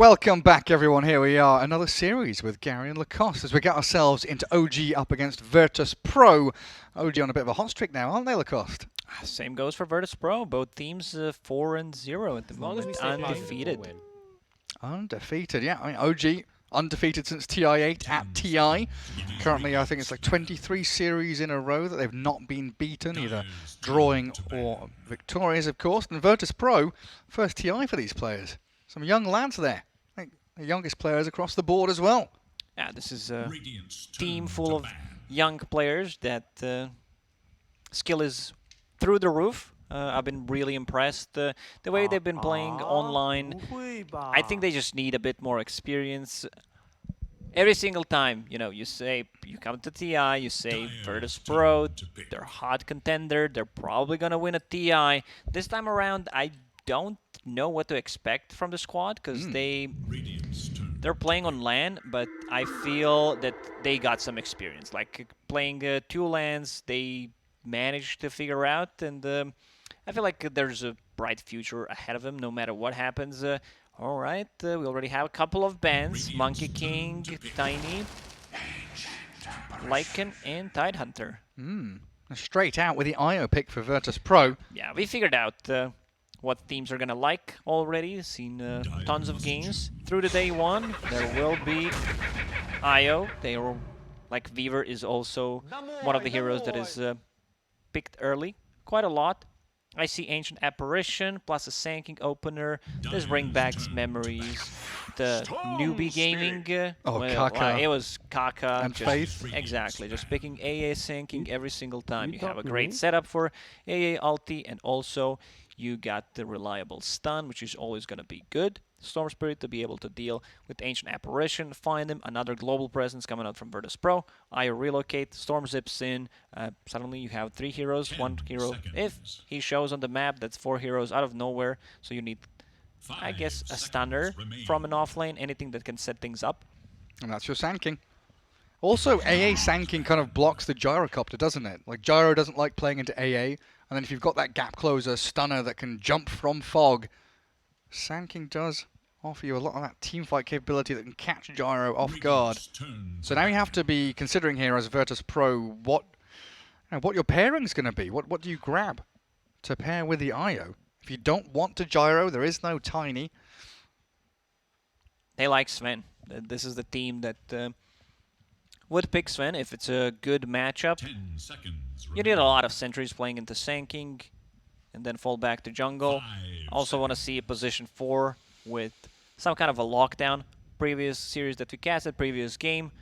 Welcome back, everyone. Here we are, another series with Gary and Lacoste as we get ourselves into OG up against Virtus.pro. OG on a bit of a hot streak now, aren't they, Lacoste? Same goes for Virtus.pro. Both teams 4-0 at the moment, undefeated. Undefeated, yeah. I mean, OG undefeated since TI8 at TI. Currently, I think it's like 23 series in a row that they've not been beaten, either drawing or victorious, of course. And Virtus.pro, first TI for these players. Some young lads there. I think the youngest players across the board as well. Yeah, this is a team full of young players that skill is through the roof. I've been really impressed. The way they've been playing online, I think they just need a bit more experience. Every single time, you come to TI, you say Virtus.pro, they're a hot contender, they're probably going to win a TI. This time around, I don't know what to expect from the squad because they're playing on LAN, but I feel that they got some experience. Like playing 2 LANs, they managed to figure out, and I feel like there's a bright future ahead of them no matter what happens. All right, we already have a couple of bans: Monkey King, Tiny, Lycan, and Tidehunter. Straight out with the IO pick for Virtus.pro. Yeah, we figured out what teams are gonna like already. Seen tons of games through the day one. There will be IO. They are like Weaver is also one of the heroes that is picked early quite a lot. I see Ancient Apparition plus a Sanking opener. This brings back memories. The newbie gaming. Kaka. It was Kaka. And Faith. Exactly. Just picking AA Sanking every single time. You have a great setup for AA ulti, and also you got the reliable stun, which is always going to be good. Storm Spirit to be able to deal with Ancient Apparition, find him, another global presence coming out from Virtus.pro. I relocate, Storm zips in, suddenly you have 3 heroes, 1 hero. If he shows on the map, that's 4 heroes out of nowhere, so you need, I guess, a stunner from an offlane, anything that can set things up. And that's your Sanking. Also, AA Sanking kind of blocks the Gyrocopter, doesn't it? Like, Gyro doesn't like playing into AA, and then if you've got that gap closer stunner that can jump from fog, Sanking does offer you a lot of that teamfight capability that can catch Gyro off guard. So now you have to be considering here as Virtus.pro what your pairing's going to be. What do you grab to pair with the IO? If you don't want to Gyro, there is no Tiny. They like Sven. This is the team that would pick Sven if it's a good matchup. You need a lot of sentries playing into Sanking and then fall back to jungle. Also want to see a position 4 with some kind of a lockdown. Previous series that we casted, previous game,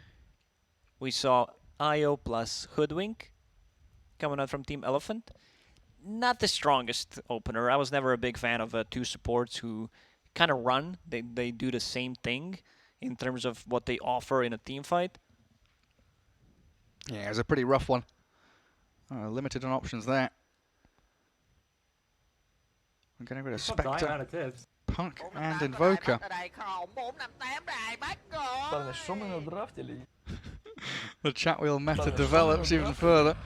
we saw IO plus Hoodwink coming out from Team Elephant. Not the strongest opener. I was never a big fan of 2 supports who kind of run. They do the same thing in terms of what they offer in a team fight. Yeah, it's a pretty rough one. Limited on options there. I'm getting rid of Spectre, Punk, and Invoker. The chat wheel meta develops even further.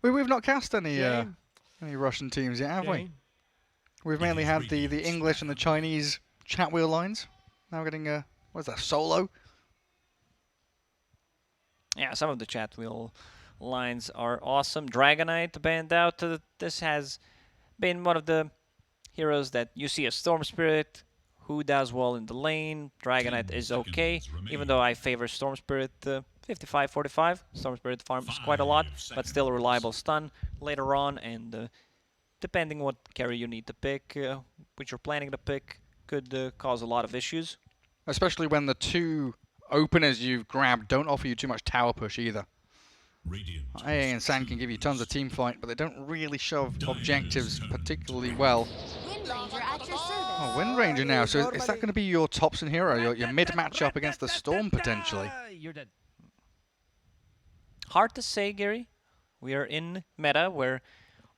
We've not cast any Russian teams yet, have we? We've mainly had the English and the Chinese chat wheel lines. Now we're getting what's that, solo? Yeah, some of the chat wheel lines are awesome. Dragonite banned out. This has been one of the heroes that you see a Storm Spirit who does well in the lane. Dragonite is okay, even though I favor Storm Spirit 55-45. Storm Spirit farms quite a lot, but still a reliable stun later on, and depending what carry you need to pick, which you're planning to pick, could cause a lot of issues. Especially when the 2 openers you've grabbed don't offer you too much tower push either. AA and San can give you tons of team fight, but they don't really shove objectives particularly well. Oh, Wind Ranger now. So is that going to be your Thompson hero, your mid matchup against the Storm potentially? You're dead. Hard to say, Gary. We are in meta where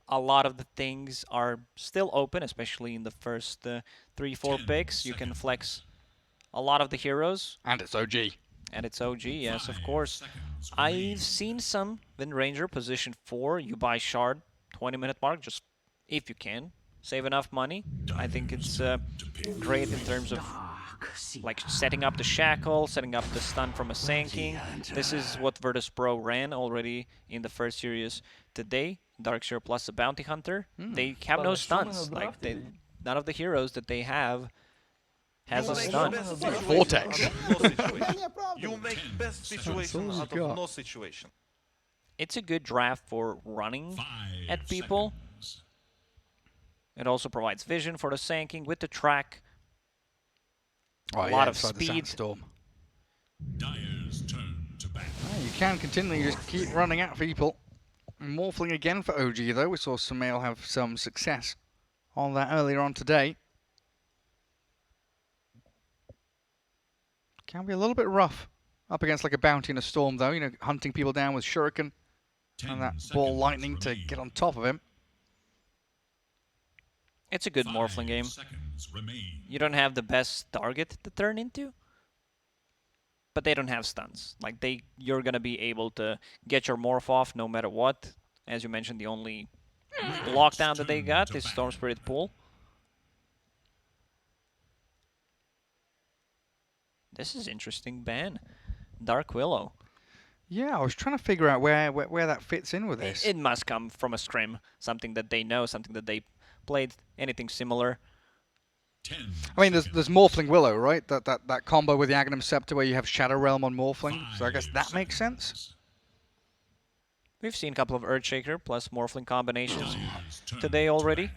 a lot of the things are still open, especially in the first 3-4 picks. You can flex a lot of the heroes. And it's OG. And it's OG, yes, of course. I've seen some Wind Ranger position 4. You buy Shard, 20-minute mark, just if you can. Save enough money. I think it's great in terms of like setting up the shackle, setting up the stun from a sanking. This is what Virtus.pro ran already in the first series today. Darkseer plus a bounty hunter. They have no stuns. Like none of the heroes that they have has a stun. Vortex. You make best situation out of no situation. It's a good draft for running at people. It also provides vision for the sanking with the track. A lot of speed. Dire's turn to bat. You can continually just keep running at people. Morphling again for OG though. We saw Sumail have some success on that earlier on today. Can be a little bit rough up against like a bounty and a storm though. You know, hunting people down with shuriken and that ball lightning to get on top of him. It's a good morphling game. You don't have the best target to turn into, but they don't have stuns. Like you're gonna be able to get your morph off no matter what. As you mentioned, the only lockdown that they got is Storm Spirit Pool. This is interesting ban. Dark Willow. Yeah, I was trying to figure out where that fits in with this. It must come from a scrim, something that they know, something that they played, anything similar. I mean, there's Morphling Willow, right? That combo with the Aghanim Scepter where you have Shadow Realm on Morphling. So I guess that makes sense. We've seen a couple of Earthshaker plus Morphling combinations today already.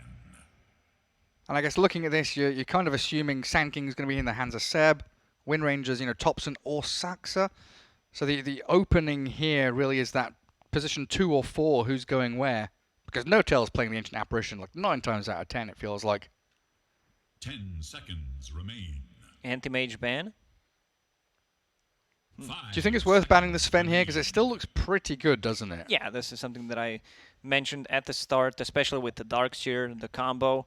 And I guess looking at this, you're kind of assuming Sand King's going to be in the hands of Seb, Wind Rangers, you know, Thompson or Saxa. So the opening here really is that position 2 or 4 who's going where. Because No Tail's playing the Ancient Apparition like 9 times out of 10, it feels like. 10 seconds remain. Anti-mage ban. Do you think it's worth banning the Sven here? Because it still looks pretty good, doesn't it? Yeah, this is something that I mentioned at the start, especially with the Darkseer, the combo.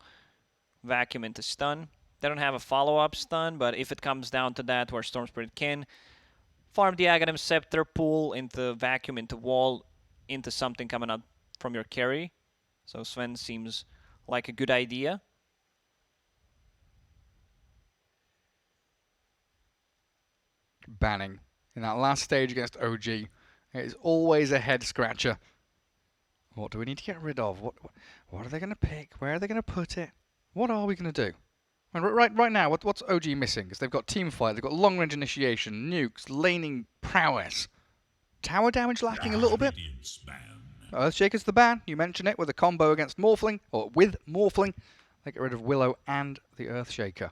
Vacuum into stun. They don't have a follow-up stun, but if it comes down to that where Storm Spirit can farm the Aghanim Scepter, pull into vacuum, into wall, into something coming out from your carry. So Sven seems like a good idea. Banning in that last stage against OG. It is always a head scratcher. What do we need to get rid of? What are they going to pick? Where are they going to put it? What are we going to do? I mean, right now, what's OG missing? Because they've got team fight, they've got long range initiation, nukes, laning prowess. Tower damage lacking a little bit. Earthshaker's the ban. You mentioned it with a combo against Morphling, or with Morphling. They get rid of Willow and the Earthshaker.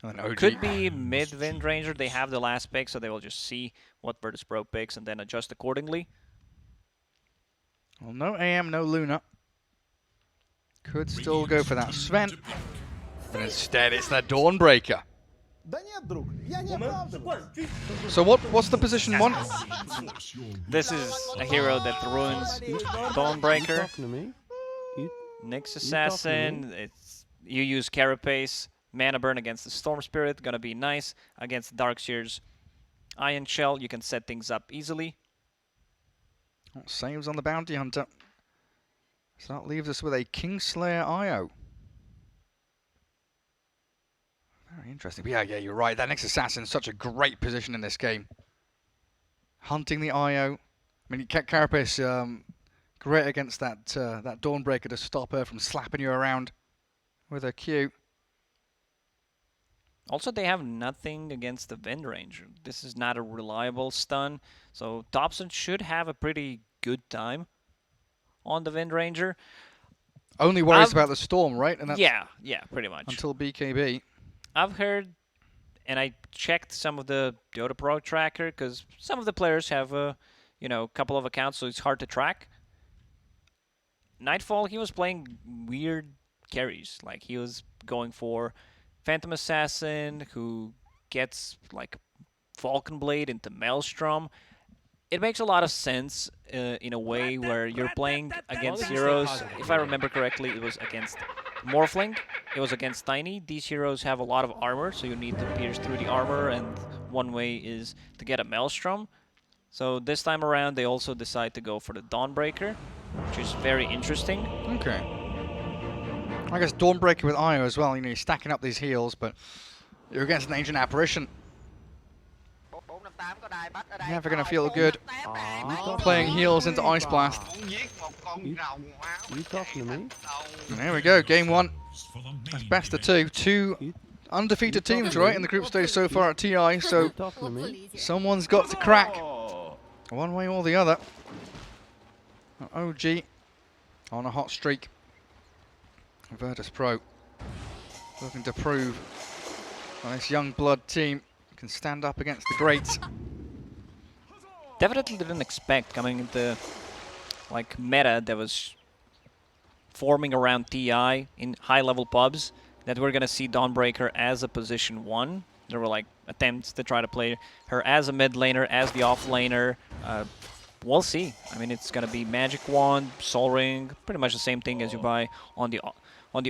And then OG. Could be mid Wind Ranger. They have the last pick, so they will just see what Virtus.pro picks and then adjust accordingly. Well, no AM, no Luna. Could still go for that Sven. But instead, it's that Dawnbreaker. So what's the position 1? This is a hero that ruins Dawnbreaker. Nyx Assassin. You use Carapace. Mana Burn against the Storm Spirit. Gonna be nice. Against Darkseer's Iron Shell, you can set things up easily. Saves on the Bounty Hunter. So that leaves us with a Kingslayer IO. Very interesting. But yeah, you're right. That Nyx Assassin's such a great position in this game. Hunting the IO. I mean, Carapace, great against that Dawnbreaker to stop her from slapping you around with her Q. Also, they have nothing against the Wind Ranger. This is not a reliable stun, so Thompson should have a pretty good time on the Wind Ranger. Only worries about the Storm, right? And that's yeah, pretty much. Until BKB. I've heard, and I checked some of the Dota.pro tracker, because some of the players have a couple of accounts, so it's hard to track. Nightfall, he was playing weird carries. Like, he was going for Phantom Assassin, who gets like Falcon Blade into Maelstrom. It makes a lot of sense in a way where you're playing against heroes. If I remember correctly, it was against Morphling. It was against Tiny. These heroes have a lot of armor, so you need to pierce through the armor, and one way is to get a Maelstrom. So this time around, they also decide to go for the Dawnbreaker, which is very interesting. Okay. I guess Dawnbreaker with Io as well. You know, you're stacking up these heals, but you're against an Ancient Apparition. Never going to feel good playing heals into Ice Blast. You talking to me? And there we go, game one. That's best of two. Two undefeated teams, right, in the group stage so far at TI, so Talking to me? someone's got to crack one way or the other. OG on a hot streak. Virtus.pro looking to prove that this young blood team can stand up against the greats. Definitely didn't expect coming into like meta that was forming around TI in high-level pubs that we're gonna see Dawnbreaker as a position 1. There were like attempts to try to play her as a mid laner, as the off laner. We'll see. I mean, it's gonna be Magic Wand, Soul Ring, pretty much the same thing as you buy on the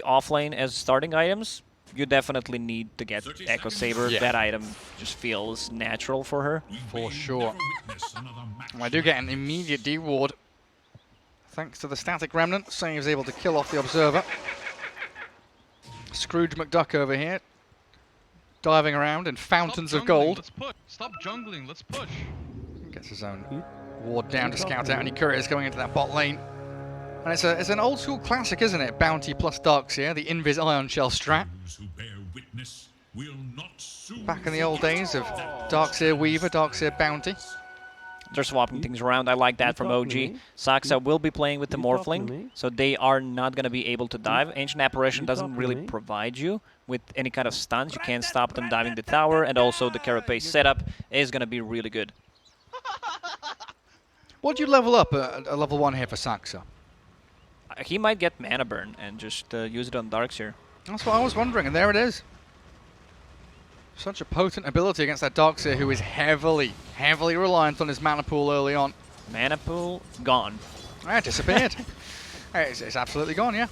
off lane as starting items. You definitely need to get Echo Saber. Yeah. That item just feels natural for her. For sure. I do get an immediate D-ward. Thanks to the static remnant, Save's able to kill off the Observer. Scrooge McDuck over here, diving around in fountains of gold. Let's push. Stop jungling. Let's push. Gets his own ward down to scout out any couriers going into that bot lane. And it's an old school classic, isn't it? Bounty plus Darkseer, the Invis Ion Shell strat. Back in the old days of Darkseer Weaver, Darkseer Bounty. They're swapping things around. I like that from OG. Saxa will be playing with the Morphling, so they are not going to be able to dive. Ancient Apparition doesn't really provide you with any kind of stuns. You can't stop them diving the tower, and also the Carapace setup is going to be really good. What do you level up at a level 1 here for Saxa? He might get Mana Burn and just use it on Darkseer. That's what I was wondering, and there it is. Such a potent ability against that Darkseer, who is heavily reliant on his mana pool early on. Mana pool gone. Ah, disappeared. It's absolutely gone, yeah.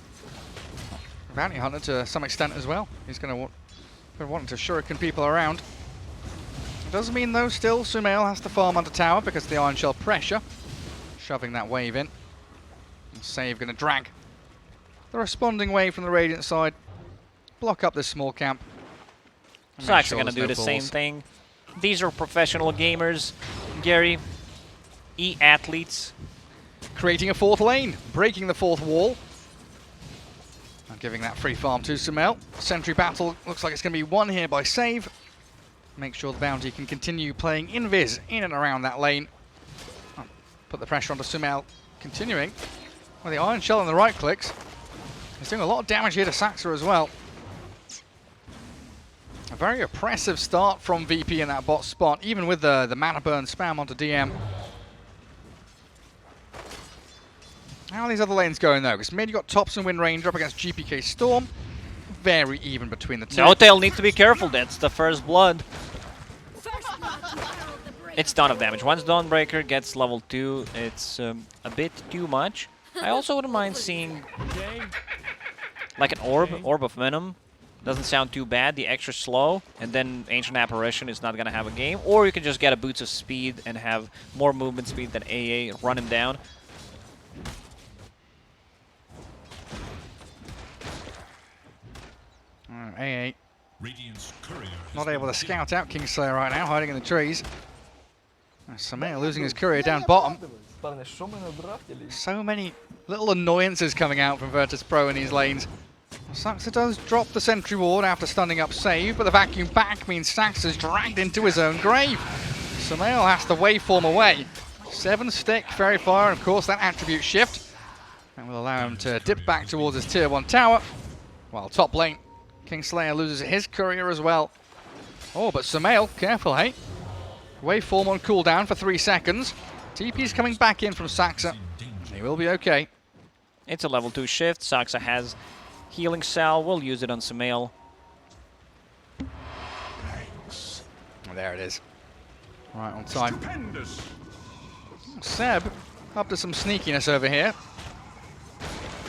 Bounty Hunter to some extent as well. He's going to want to shuriken people around. It does mean, though, still Sumail has to farm under tower because of the Iron Shell pressure. Shoving that wave in. Save going to drag the responding wave from the Radiant side. Block up this small camp. Saxa going to do the same thing. These are professional gamers, Gary. E-athletes. Creating a fourth lane, breaking the fourth wall. And giving that free farm to Sumail. Sentry battle looks like it's going to be won here by Save. Make sure the Bounty can continue playing Invis in and around that lane. Put the pressure onto Sumail. Continuing with the Iron Shell and the right clicks. He's doing a lot of damage here to Saxa as well. A very oppressive start from VP in that bot spot, even with the mana burn spam onto DM. How are these other lanes going though? Because mid you got Tops and Wind Ranger up against GPK Storm. Very even between the two. No-Tail need to be careful, that's the first blood. It's ton of damage. Once Dawnbreaker gets level 2, it's a bit too much. I also wouldn't mind seeing like an Orb of Venom. Doesn't sound too bad, the extra slow, and then Ancient Apparition is not going to have a game. Or you can just get a Boots of Speed and have more movement speed than AA, run him down. AA not able to scout out Kingslayer right now, hiding in the trees. Sumail losing his courier down bottom. So many little annoyances coming out from Virtus.pro in these lanes. Saxa does drop the sentry ward after stunning up Save, but the vacuum back means Saxa's dragged into his own grave. Sumail has to waveform away. 7 stick, very far, and of course that attribute shift. And will allow him to dip back towards his tier 1 tower. While top lane, Kingslayer loses his courier as well. Oh, but Sumail, careful, hey? Waveform on cooldown for 3 seconds. TP's coming back in from Saxa. He will be okay. It's a level 2 shift. Saxa has Healing Cell. We'll use it on Sumail. There it is. Right on time. Seb up to some sneakiness over here.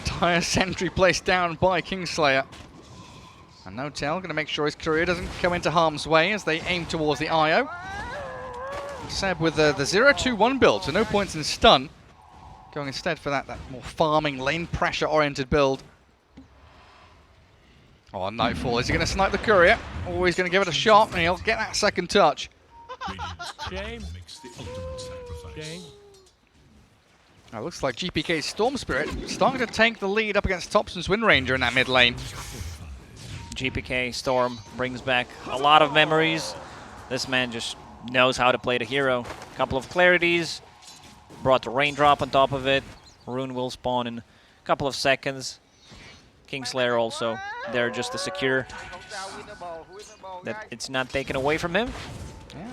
Dire sentry placed down by Kingslayer. And No-Tail going to make sure his courier doesn't come into harm's way as they aim towards the IO. Seb with the 0-2-1 build, so no points in stun. Going instead for that more farming, lane pressure oriented build. Oh, Nightfall. Is he going to snipe the courier? Or he's going to give it a shot and he'll get that second touch. Radiance makes the ultimate sacrifice. Now, looks like GPK's Storm Spirit starting to take the lead up against Topson's Wind Ranger in that mid lane. GPK Storm brings back a lot of memories. This man just knows how to play the hero. Couple of clarities, brought the raindrop on top of it. Rune will spawn in a couple of seconds. Kingslayer also there just to secure that it's not taken away from him. Yeah.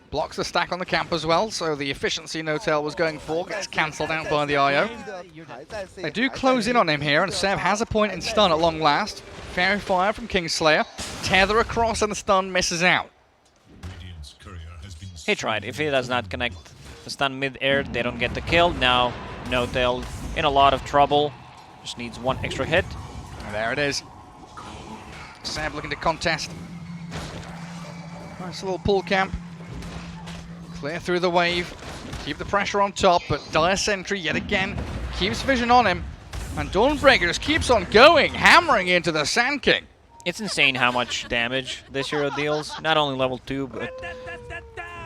Blocks the stack on the camp as well, so the efficiency Notel was going for gets cancelled out by the IO. They do close in on him here, and Seb has a point in stun at long last. Fairy Fire from Kingslayer. Tether across and the stun misses out. Radiant's courier has been He tried. If he does not connect the stun mid-air, they don't get the kill. Now Notel in a lot of trouble. Just needs one extra hit. And there it is. Seb looking to contest. Nice little pull camp. Clear through the wave. Keep the pressure on top, but Dire Sentry yet again keeps vision on him. And Dawnbreaker just keeps on going, hammering into the Sand King. It's insane how much damage this hero deals. Not only level 2, but...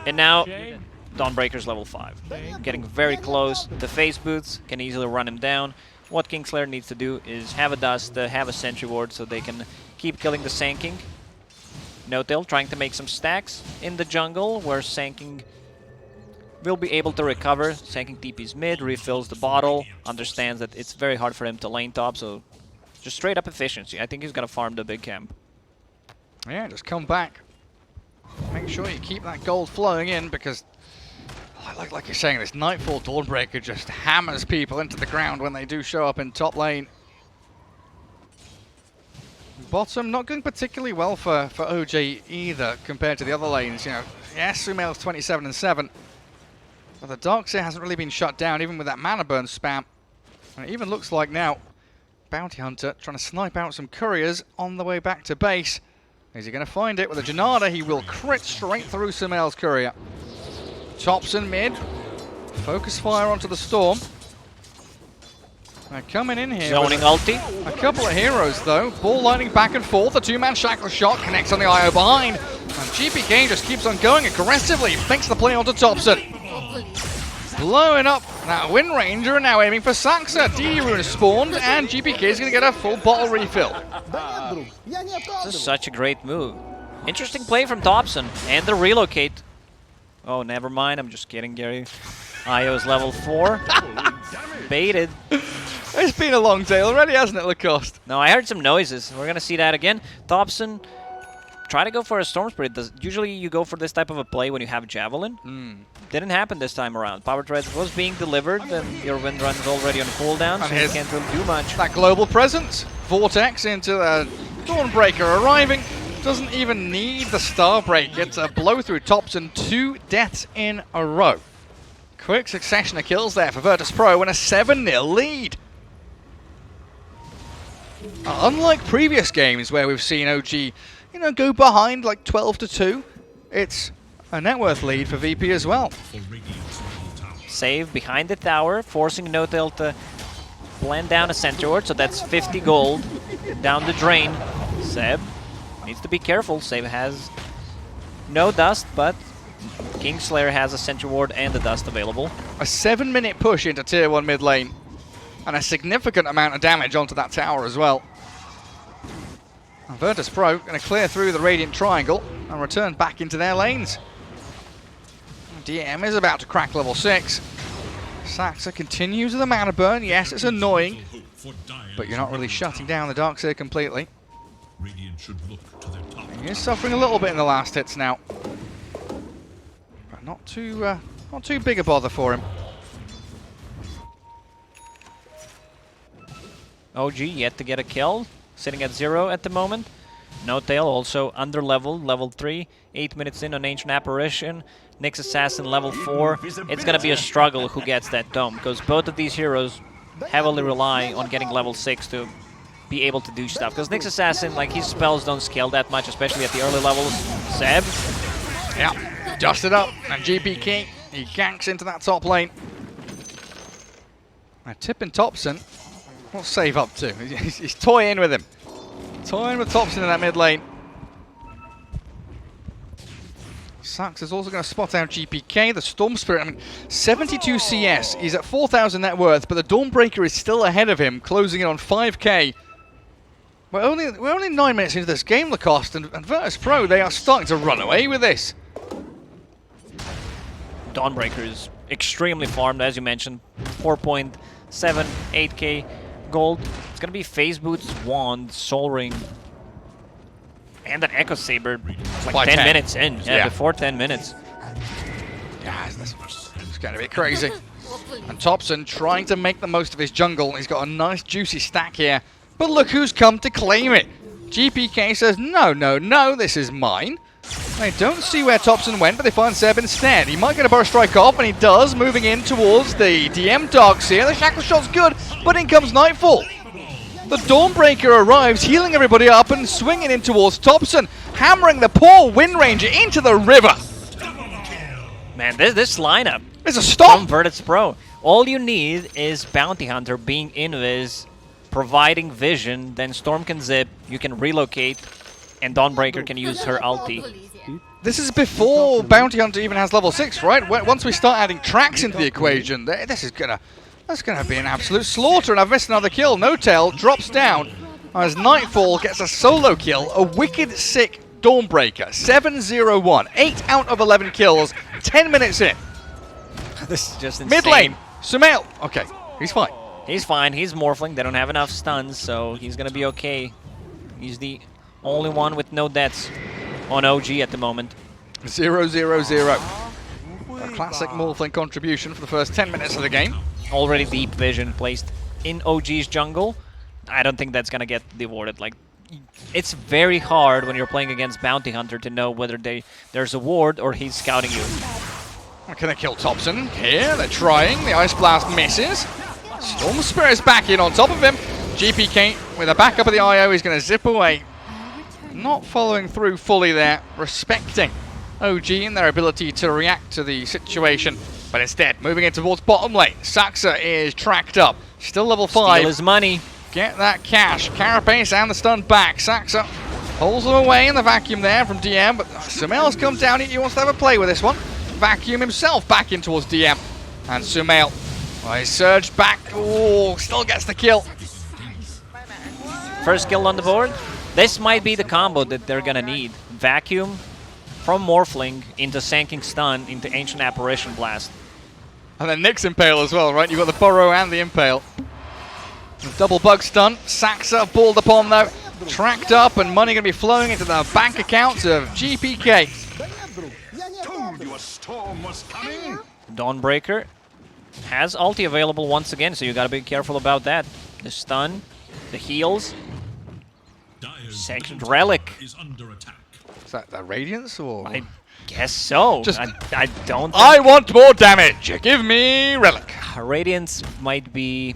And now, Dawnbreaker's level 5. Getting very close. The face boots can easily run him down. What Kingslayer needs to do is have a dust, have a sentry ward so they can keep killing the Sand King. Notel trying to make some stacks in the jungle where Sand King will be able to recover. Sand King TP's mid, refills the bottle, understands that it's very hard for him to lane top, so just straight up efficiency. I think he's gonna farm the big camp. Yeah, just come back. Make sure you keep that gold flowing in because, like you're saying, this Nightfall Dawnbreaker just hammers people into the ground when they do show up in top lane. Bottom not going particularly well for OJ either compared to the other lanes. You know, yes, Sumail's 27 and 7, but the Darkseer hasn't really been shut down even with that mana burn spam. And it even looks like now Bounty Hunter trying to snipe out some couriers on the way back to base. Is he going to find it with a Janada? He will crit straight through Sumail's courier. Topson mid, focus fire onto the Storm. They're coming in here. Zoning ulti. A couple of heroes though. Ball lining back and forth. The two-man shackle shot connects on the IO behind. And GPK just keeps on going aggressively. Fakes the play onto Topson. Blowing up that Wind Ranger and now aiming for Saxa. DD Rune is spawned and GPK is going to get a full bottle refill. This is such a great move. Interesting play from Topson. And the relocate. Oh, never mind. I'm just kidding, Gary. IO is level 4. Baited. It's been a long day already, hasn't it, Lacoste? No, I heard some noises. We're going to see that again. Topson, try to go for a Storm Spirit. Usually you go for this type of a play when you have Javelin. Didn't happen this time around. Power Thread was being delivered, and your Wind Run is already on cooldown, so you can't really do much. That global presence. Vortex into the Dawnbreaker arriving. Doesn't even need the Starbreaker to blow through Topson. 2 deaths in a row. Quick succession of kills there for Virtus.pro and a 7-0 lead. Unlike previous games where we've seen OG, go behind like 12-2, it's a net worth lead for VP as well. Save behind the tower, forcing Notel to blend down a Sentry Ward, so that's 50 gold down the drain. Seb needs to be careful. Seb has no dust, but Kingslayer has a Sentry Ward and the dust available. A 7-minute push into tier 1 mid lane. And a significant amount of damage onto that tower as well. And Virtus.pro going to clear through the Radiant Triangle and return back into their lanes. DM is about to crack level 6. Saxa continues with the mana burn. Yes, it's annoying, but you're not really shutting down the Darkseer completely. He is suffering a little bit in the last hits now. But not too big a bother for him. OG yet to get a kill, sitting at 0 at the moment. Notel also under level 3. 8 minutes in on Ancient Apparition. Nyx Assassin level 4. It's gonna be a struggle who gets that dome, because both of these heroes heavily rely on getting level 6 to be able to do stuff. Because Nyx Assassin, like, his spells don't scale that much, especially at the early levels. Seb? Yeah, dusted up, and GPK, he ganks into that top lane. Now, tipping Topson, what's Save up to? He's toying with him. Toying with Thompson in that mid lane. Sax is also going to spot out GPK, the Storm Spirit. I mean, 72 CS. He's at 4,000 net worth, but the Dawnbreaker is still ahead of him, closing in on 5k. We're only 9 minutes into this game, Lacoste, and Virtus.pro, they are starting to run away with this. Dawnbreaker is extremely farmed, as you mentioned. 4.7, 8k gold. It's going to be Phase Boots, Wand, Soul Ring, and an Echo Saber. Like 10 minutes in. Yeah, before 10 minutes. Yeah, it's going to be crazy. And Thompson trying to make the most of his jungle. He's got a nice juicy stack here. But look who's come to claim it. GPK says, no, no, no, this is mine. They don't see where Thompson went, but they find Seb instead. He might get a Burrow Strike off, and he does, moving in towards the DM Darks here. The Shackle Shot's good, but in comes Nightfall. The Dawnbreaker arrives, healing everybody up and swinging in towards Thompson, hammering the poor Wind Ranger into the river. Man, this lineup It's a stop. from Virtus.pro. All you need is Bounty Hunter being invis, providing vision, then Storm can zip, you can relocate, and Dawnbreaker can use her ulti. This is before Bounty Hunter even has level 6, right? Once we start adding tracks into the equation, that's gonna be an absolute slaughter, and I've missed another kill. No Tail drops down as Nightfall gets a solo kill, a wicked sick Dawnbreaker, 7-0-1, 8 out of 11 kills, 10 minutes in. This is just insane. Mid lane, Sumail, okay, he's fine. He's fine, he's Morphling, they don't have enough stuns, so he's gonna be okay. He's the only one with no deaths on OG at the moment. 0-0-0. A classic Morphling contribution for the first 10 minutes of the game. Already deep vision placed in OG's jungle. I don't think that's gonna get rewarded. Like, it's very hard when you're playing against Bounty Hunter to know whether there's a ward or he's scouting you. Can they kill Thompson? Here, they're trying. The Ice Blast misses. Storm Spirit's back in on top of him. GPK with a backup of the IO is going to zip away. Not following through fully there, respecting OG and their ability to react to the situation. But instead, moving in towards bottom lane. Saxa is tracked up. Still level 5. Steal his money. Get that cash. Carapace and the stun back. Saxa pulls them away in the vacuum there from DM. But Sumail's come down. He wants to have a play with this one. Vacuum himself back in towards DM. And Sumail, well, he surged back. Oh, still gets the kill. First kill on the board. This might be the combo that they're gonna need. Vacuum from Morphling into Sanking Stun into Ancient Apparition Blast. And then Nick's Impale as well, right? You've got the Burrow and the Impale. Double bug stun. Saxa balled upon though. Tracked up and money going to be flowing into the bank accounts of GPK. Dawnbreaker has ulti available once again, so you gotta be careful about that. The stun, the heals. Second relic. Is under attack. Is that the Radiance or? I guess so. Just- I don't. I want more damage. Give me Relic. Radiance might be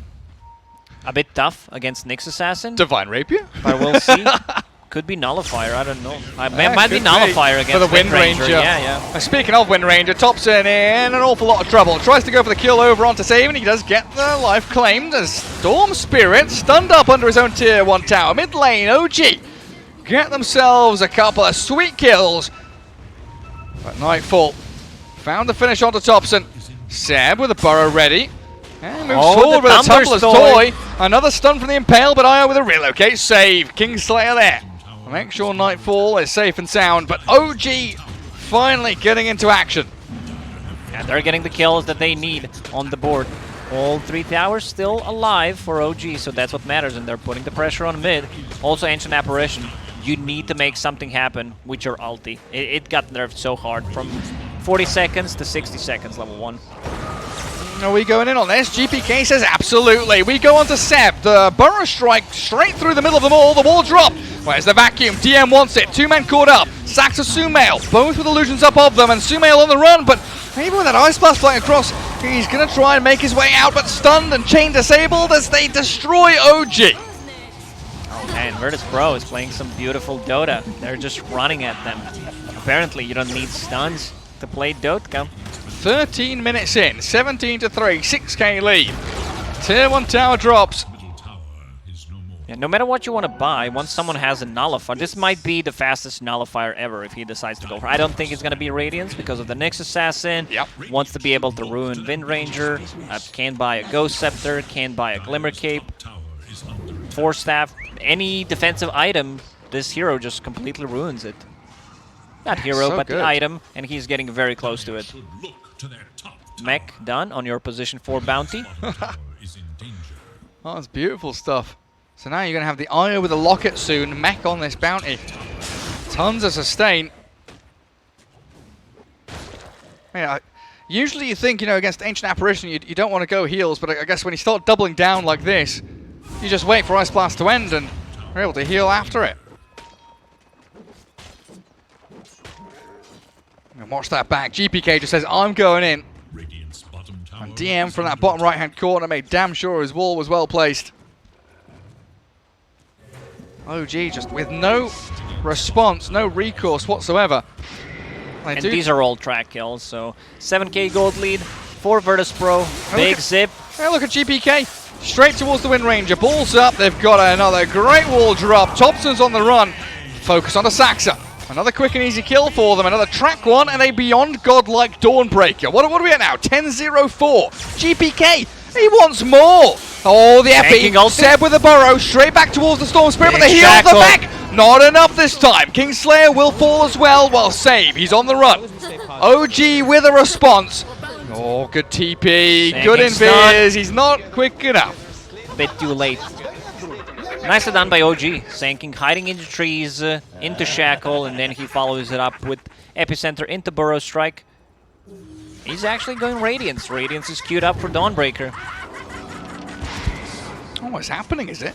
a bit tough against Nyx Assassin, Divine Rapier. but we'll see. Could be Nullifier, I don't know. It might be could Nullifier be. against For the Wind Ranger. Yeah. Speaking of Wind Ranger, Thompson in an awful lot of trouble. Tries to go for the kill over onto Save, and he does get the life claimed as Storm Spirit stunned up under his own tier 1 tower. Mid lane, OG get themselves a couple of sweet kills. But Nightfall found the finish onto Thompson. Seb with a Burrow ready. And moves forward with a Tumbler's Toy. Another stun from the Impale, but Io with a relocate save. Kingslayer there. Make sure Nightfall is safe and sound, but OG finally getting into action. And they're getting the kills that they need on the board. All 3 towers still alive for OG, so that's what matters, and they're putting the pressure on mid. Also Ancient Apparition. You need to make something happen with your ulti. It got nerfed so hard, from 40 seconds to 60 seconds, level 1. Are we going in on this? GPK says absolutely. We go on to Seb. The Burrow Strike straight through the middle of them all. The wall drop. Where's the vacuum? DM wants it. 2 men caught up. Saxa Sumail. Both with illusions up of them. And Sumail on the run. But even with that Ice Blast flying across, he's going to try and make his way out. But stunned and chain disabled as they destroy OG. And Virtus.pro is playing some beautiful Dota. They're just running at them. Apparently you don't need stuns to play Dota. 13 minutes in, 17-3, 6k lead. Tier 1 tower drops. Middle tower is no more. Yeah, no matter what you want to buy, once someone has a nullifier, this might be the fastest nullifier ever if he decides to go for. I don't think it's going to be Radiance because of the Nyx Assassin. Yep. Wants to be able to ruin Wind Ranger. Can buy a Ghost Scepter, can buy a Glimmer Cape, Force Staff. Any defensive item, this hero just completely ruins it. Not hero, So but good. the item, and he's getting very close to it. Mech done on your position 4 bounty. Oh, that's beautiful stuff. So now you're going to have the Io with a locket soon, mech on this bounty. Tons of sustain. Yeah, usually you think, you know, against Ancient Apparition, you don't want to go heals, but I guess when you start doubling down like this, you just wait for Ice Blast to end and you're able to heal after it. And watch that back. GPK just says, I'm going in. And DM from that bottom right-hand corner made damn sure his wall was well placed. OG just with no response, no recourse whatsoever. And these are all track kills, so 7k gold lead for Virtus.pro. Big zip. Hey, look at GPK. Straight towards the Wind Ranger. Balls up. They've got another great wall drop. Thompson's on the run. Focus on the Saxa. Another quick and easy kill for them. Another track one and a beyond godlike Dawnbreaker. What are we at now? 10-0-4. GPK. He wants more. Oh, the epi. Seb with a burrow. Straight back towards the Storm Spirit, but the heal on the back. Not enough this time. Kingslayer will fall as well while Save. He's on the run. OG with a response. Oh, good TP. Good invis. He's not quick enough. Bit too late. Nicely done by OG. Sanking, hiding into trees, into Shackle, and then he follows it up with Epicenter into Burrow Strike. He's actually going Radiance. Radiance is queued up for Dawnbreaker. Oh, what's happening, is it?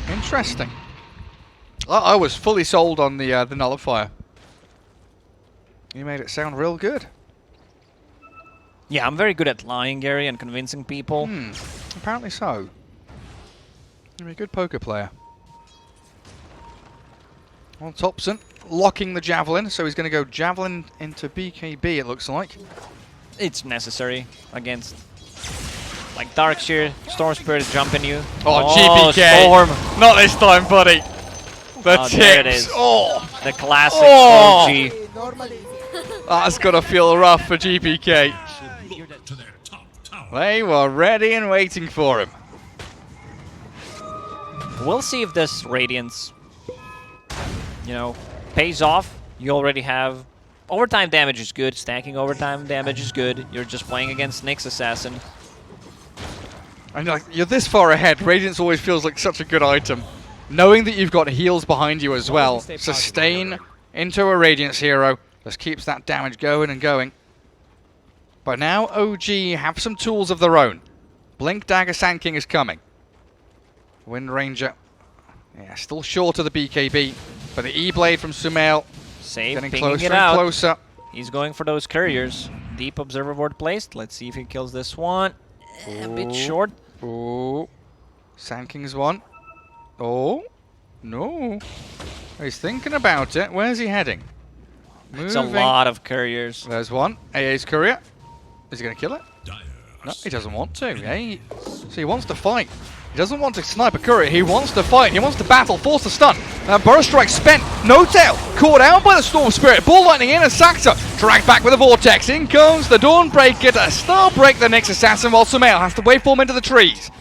Interesting. I was fully sold on the nullifier. You made it sound real good. Yeah, I'm very good at lying, Gary, and convincing people. Apparently so. You're a good poker player. Well, Thompson locking the Javelin, so he's going to go Javelin into BKB, it looks like. It's necessary against, like, Darkseer, Storm Spirit jumping you. Oh, GPK. Storm. Not this time, buddy. The tips. There it is. Oh, The classic OG. that's got to feel rough for GPK. They were ready and waiting for him. We'll see if this Radiance, you know, pays off. You already have overtime damage is good. Stacking overtime damage is good. You're just playing against Nyx Assassin. And like, you're this far ahead. Radiance always feels like such a good item. Knowing that you've got heals behind you as well. Sustain into a Radiance hero. Just keeps that damage going and going. But now OG have some tools of their own. Blink Dagger Sand King is coming. Wind Ranger, yeah, still short of the BKB. But the E-Blade from Sumail Save, getting pinging closer it and out. closer. He's going for those couriers. Deep observer ward placed. Let's see if he kills this one. A bit short. Oh, Sand King's one. Oh, no. He's thinking about it. Where's he heading? It's a lot of couriers. There's one. AA's courier. Is he going to kill it? No, he doesn't want to. So he wants to fight. He doesn't want to snipe a courier. He wants to fight. He wants to battle. Force the stun. Burrow Strike spent. No tail. Caught out by the Storm Spirit. Ball lightning in and Saxa dragged back with a Vortex. In comes the Dawnbreaker to star break the Nyx Assassin while Sumail has to waveform into the trees.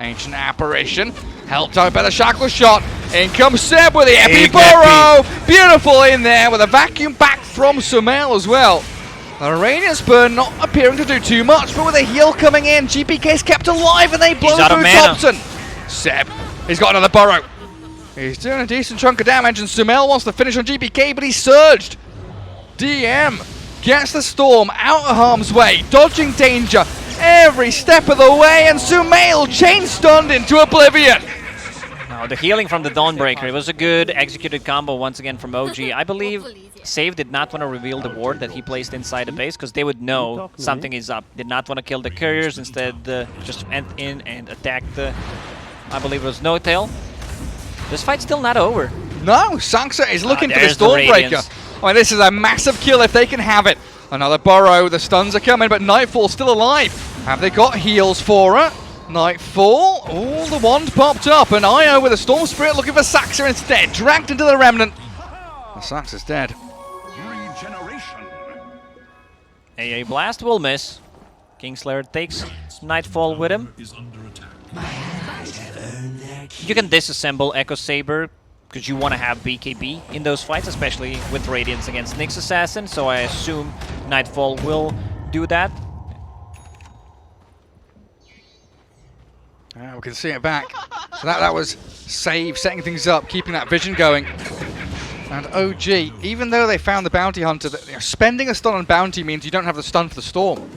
Ancient Apparition helped out by the Shackle shot. In comes Seb with the Epi Burrow. Beautiful in there with a vacuum back from Sumail as well. The Radiance Burn not appearing to do too much, but with a heal coming in, GPK's kept alive and they blow through Thompson. Seb, he's got another burrow. He's doing a decent chunk of damage and Sumail wants to finish on GPK, but he's surged. DM gets the Storm out of harm's way, dodging danger every step of the way, and Sumail chain stunned into oblivion. Now, the healing from the Dawnbreaker, it was a good executed combo once again from OG. I believe Save did not want to reveal the ward that he placed inside the base because they would know something is up. Did not want to kill the couriers, instead just went in and attacked the, I believe it was No Tail. This fight's still not over. No, Saxa is looking for this the Dawnbreaker. Oh, this is a massive kill if they can have it. Another burrow, the stuns are coming, but Nightfall's still alive. Have they got heals for her? Nightfall. Oh, the wand popped up, and Io with a Storm Spirit looking for Saxa instead. Dragged into the Remnant. The Saxa's dead. Regeneration. AA Blast will miss. Kingslayer takes Nightfall with him. Is under attack. You can disassemble Echo Saber because you want to have BKB in those fights, especially with Radiance against Nyx Assassin, so I assume Nightfall will do that. We can see it back. So that was save, setting things up, keeping that vision going. And OG, even though they found the Bounty Hunter, spending a stun on Bounty means you don't have the stun for the Storm.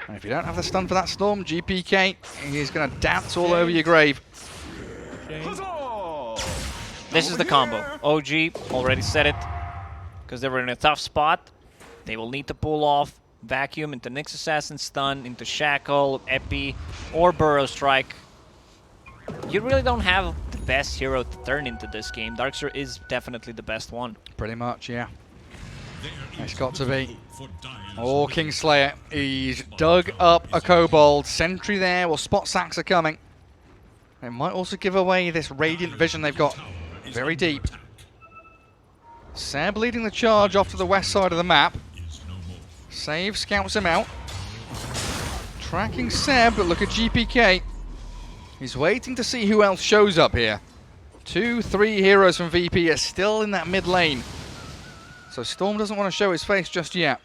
And if you don't have the stun for that Storm, GPK is going to dance all over your grave. This is the combo. OG already said it, because they were in a tough spot. They will need to pull off Vacuum into Nyx Assassin stun, into Shackle, Epi, or Burrow Strike. You really don't have the best hero to turn into this game. Darkseer is definitely the best one. Pretty much, yeah. It's got to be. Oh, Kingslayer. He's dug up a Kobold. Sentry there will spot Saxa coming. It might also give away this Radiant Vision they've got very deep. Seb leading the charge off to the west side of the map. Save scouts him out. Tracking Seb, but look at GPK. He's waiting to see who else shows up here. 2-3 heroes from VP are still in that mid lane. So Storm doesn't want to show his face just yet.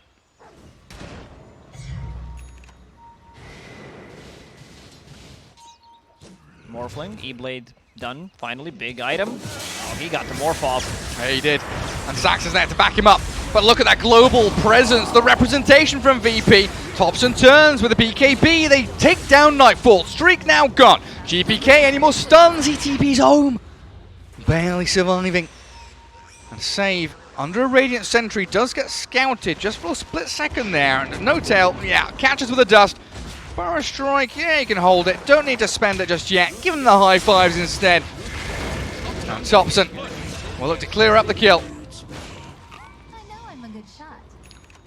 Morphling, E-Blade done. Finally, big item. Oh, he got the Morph off. Yeah, he did. And Saxa's there to back him up. But look at that global presence, the representation from VP. Thompson turns with a BKB. They take down Nightfall. Streak now gone. GPK, any more stuns? He TP's home. Barely surviving. And save under a Radiant Sentry does get scouted just for a split second there. And no tail, yeah, catches with the dust. Burrow Strike, yeah, you can hold it. Don't need to spend it just yet. Give him the high fives instead. And Thompson will look to clear up the kill.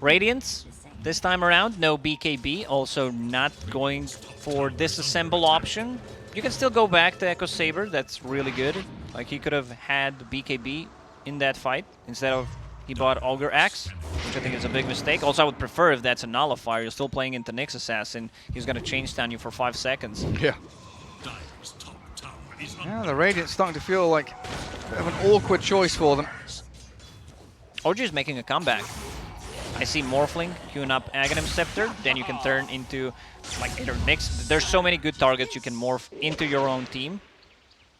Radiance, this time around, no BKB. Also not going for disassemble option. You can still go back to Echo Saber. That's really good. Like, he could have had BKB in that fight instead of he bought Augur Axe, which I think is a big mistake. Also, I would prefer if that's a nullifier. You're still playing into Nyx Assassin. He's going to change down you for 5 seconds. Yeah. Yeah, the Radiant's starting to feel like a bit of an awkward choice for them. OG is making a comeback. I see Morphling queuing up Aghanim Scepter, then you can turn into like either Nyx. There's so many good targets you can morph into your own team.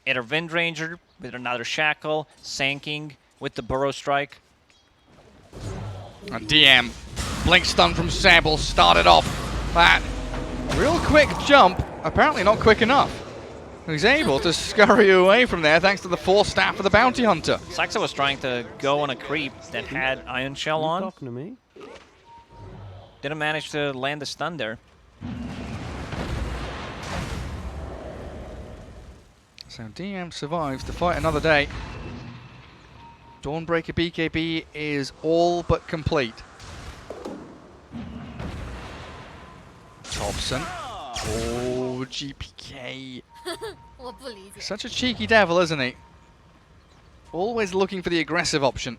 Either Wind Ranger with another Shackle, Sanking with the Burrow Strike. And DM, blink stun from Sable started off that real quick jump, apparently not quick enough. He's able to scurry away from there thanks to the Force Staff of the Bounty Hunter. Saxa was trying to go on a creep that had Iron Shell on. Talking to me? Didn't manage to land the stun there. So DM survives to fight another day. Dawnbreaker BKB is all but complete. Thompson. Oh, GPK. Such a cheeky devil, isn't he? Always looking for the aggressive option.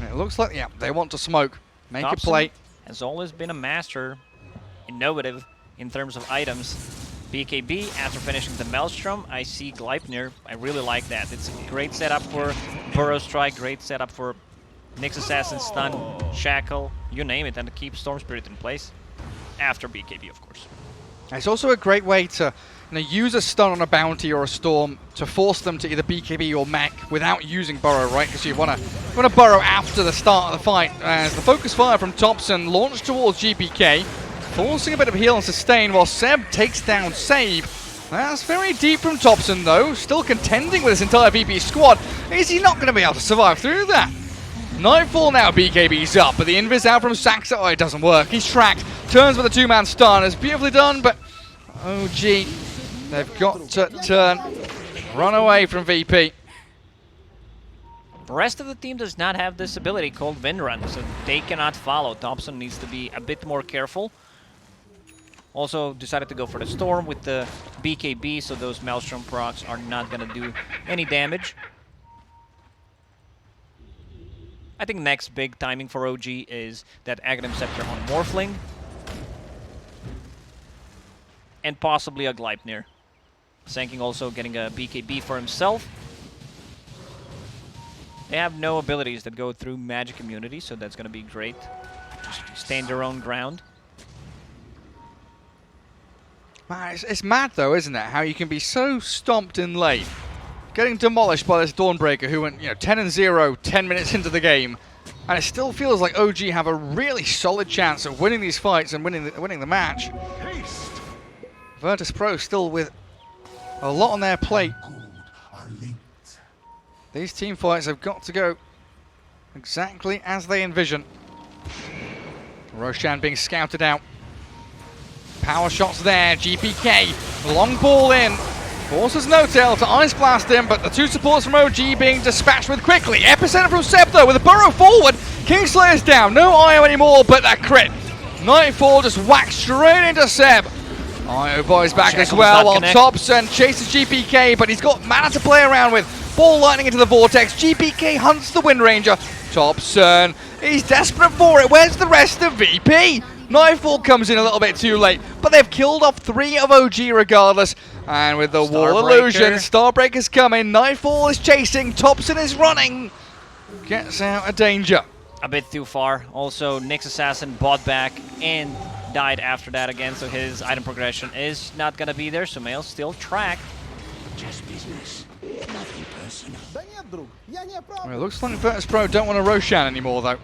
And it looks like, yeah, they want to smoke. Make Thompson a play. has always been a master, innovative in terms of items. BKB, after finishing the Maelstrom, I see Gleipnir. I really like that. It's a great setup for Burrow Strike, great setup for Nyx Assassin Stun, Shackle, you name it, and to keep Storm Spirit in place. After BKB, of course. It's also a great way to use a stun on a bounty or a storm to force them to either BKB or mech without using burrow, right? Because you want to burrow after the start of the fight. As the focus fire from Thompson launched towards GPK, forcing a bit of heal and sustain while Seb takes down Save. That's very deep from Thompson though, still contending with his entire VP squad. Is he not going to be able to survive through that? Nightfall now, BKB's up, but the invis out from Saxa, oh, it doesn't work. He's tracked, turns with a 2-man stun. It's beautifully done, but OG, they've got to turn, run away from VP. The rest of the team does not have this ability called Wind Run, so they cannot follow. Thompson needs to be a bit more careful. Also decided to go for the Storm with the BKB, so those Maelstrom procs are not going to do any damage. I think next big timing for OG is that Aghanim Scepter on Morphling. And possibly a Gleipnir. Sanking also getting a BKB for himself. They have no abilities that go through magic immunity, so that's going to be great. Just stand their own ground. Man, it's mad though, isn't it? How you can be so stomped in late, getting demolished by this Dawnbreaker who went 10-0, 10 minutes into the game, and it still feels like OG have a really solid chance of winning these fights and winning the match. Virtus.pro still with a lot on their plate. These team fights have got to go exactly as they envision. Roshan being scouted out. Power shots there, GPK, long ball in, forces No-Tail to Ice Blast him, but the two supports from OG being dispatched with quickly. Epicenter from Seb though, with a burrow forward, Kingslayer's down, no IO anymore, but that crit. Nightfall just whacked straight into Seb. IO boys back as well, while Thompson chases GPK, but he's got mana to play around with. Ball lightning into the vortex, GPK hunts the Wind Ranger. Thompson, he's desperate for it, where's the rest of VP? Nightfall comes in a little bit too late, but they've killed off 3 of OG regardless. And with the wall illusion, Starbreaker's coming, Nightfall is chasing, Thompson is running. Gets out of danger. A bit too far. Also, Nyx Assassin bought back and died after that again, so his item progression is not gonna be there. Sumail still tracked. Just business. Nothing personal. Well, it looks like Virtus.pro don't want a Roshan anymore though.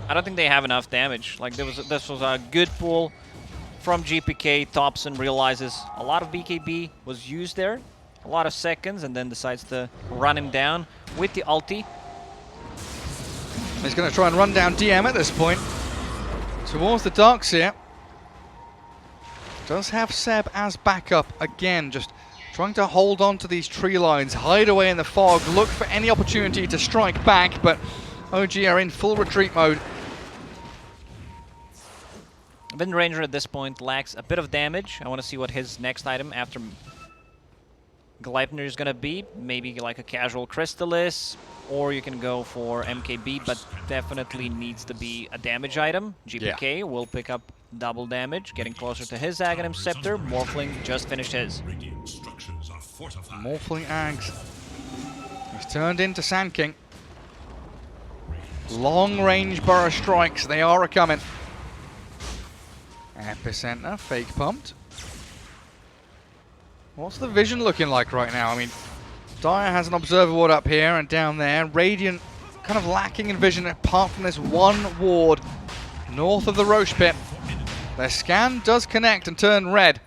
I don't think they have enough damage. Like this was a good pull from GPK. Thompson realizes a lot of BKB was used there, a lot of seconds, and then decides to run him down with the ulti. He's going to try and run down DM at this point. Towards the Dark Seer. Does have Seb as backup again, just trying to hold on to these tree lines, hide away in the fog, look for any opportunity to strike back, but OG are in full retreat mode. Wind Ranger at this point lacks a bit of damage. I want to see what his next item after Gleipnir is going to be. Maybe like a casual Crystallis, or you can go for MKB, but definitely needs to be a damage item. GPK will pick up double damage, getting closer to his Aghanim Scepter. Morphling just finished his. Morphling Ags. He's turned into Sand King. Long range burrow strikes, they are a-coming. Epicenter, fake pumped. What's the vision looking like right now? I mean, Dire has an observer ward up here and down there. Radiant kind of lacking in vision apart from this one ward north of the Roche pit. Their scan does connect and turn red.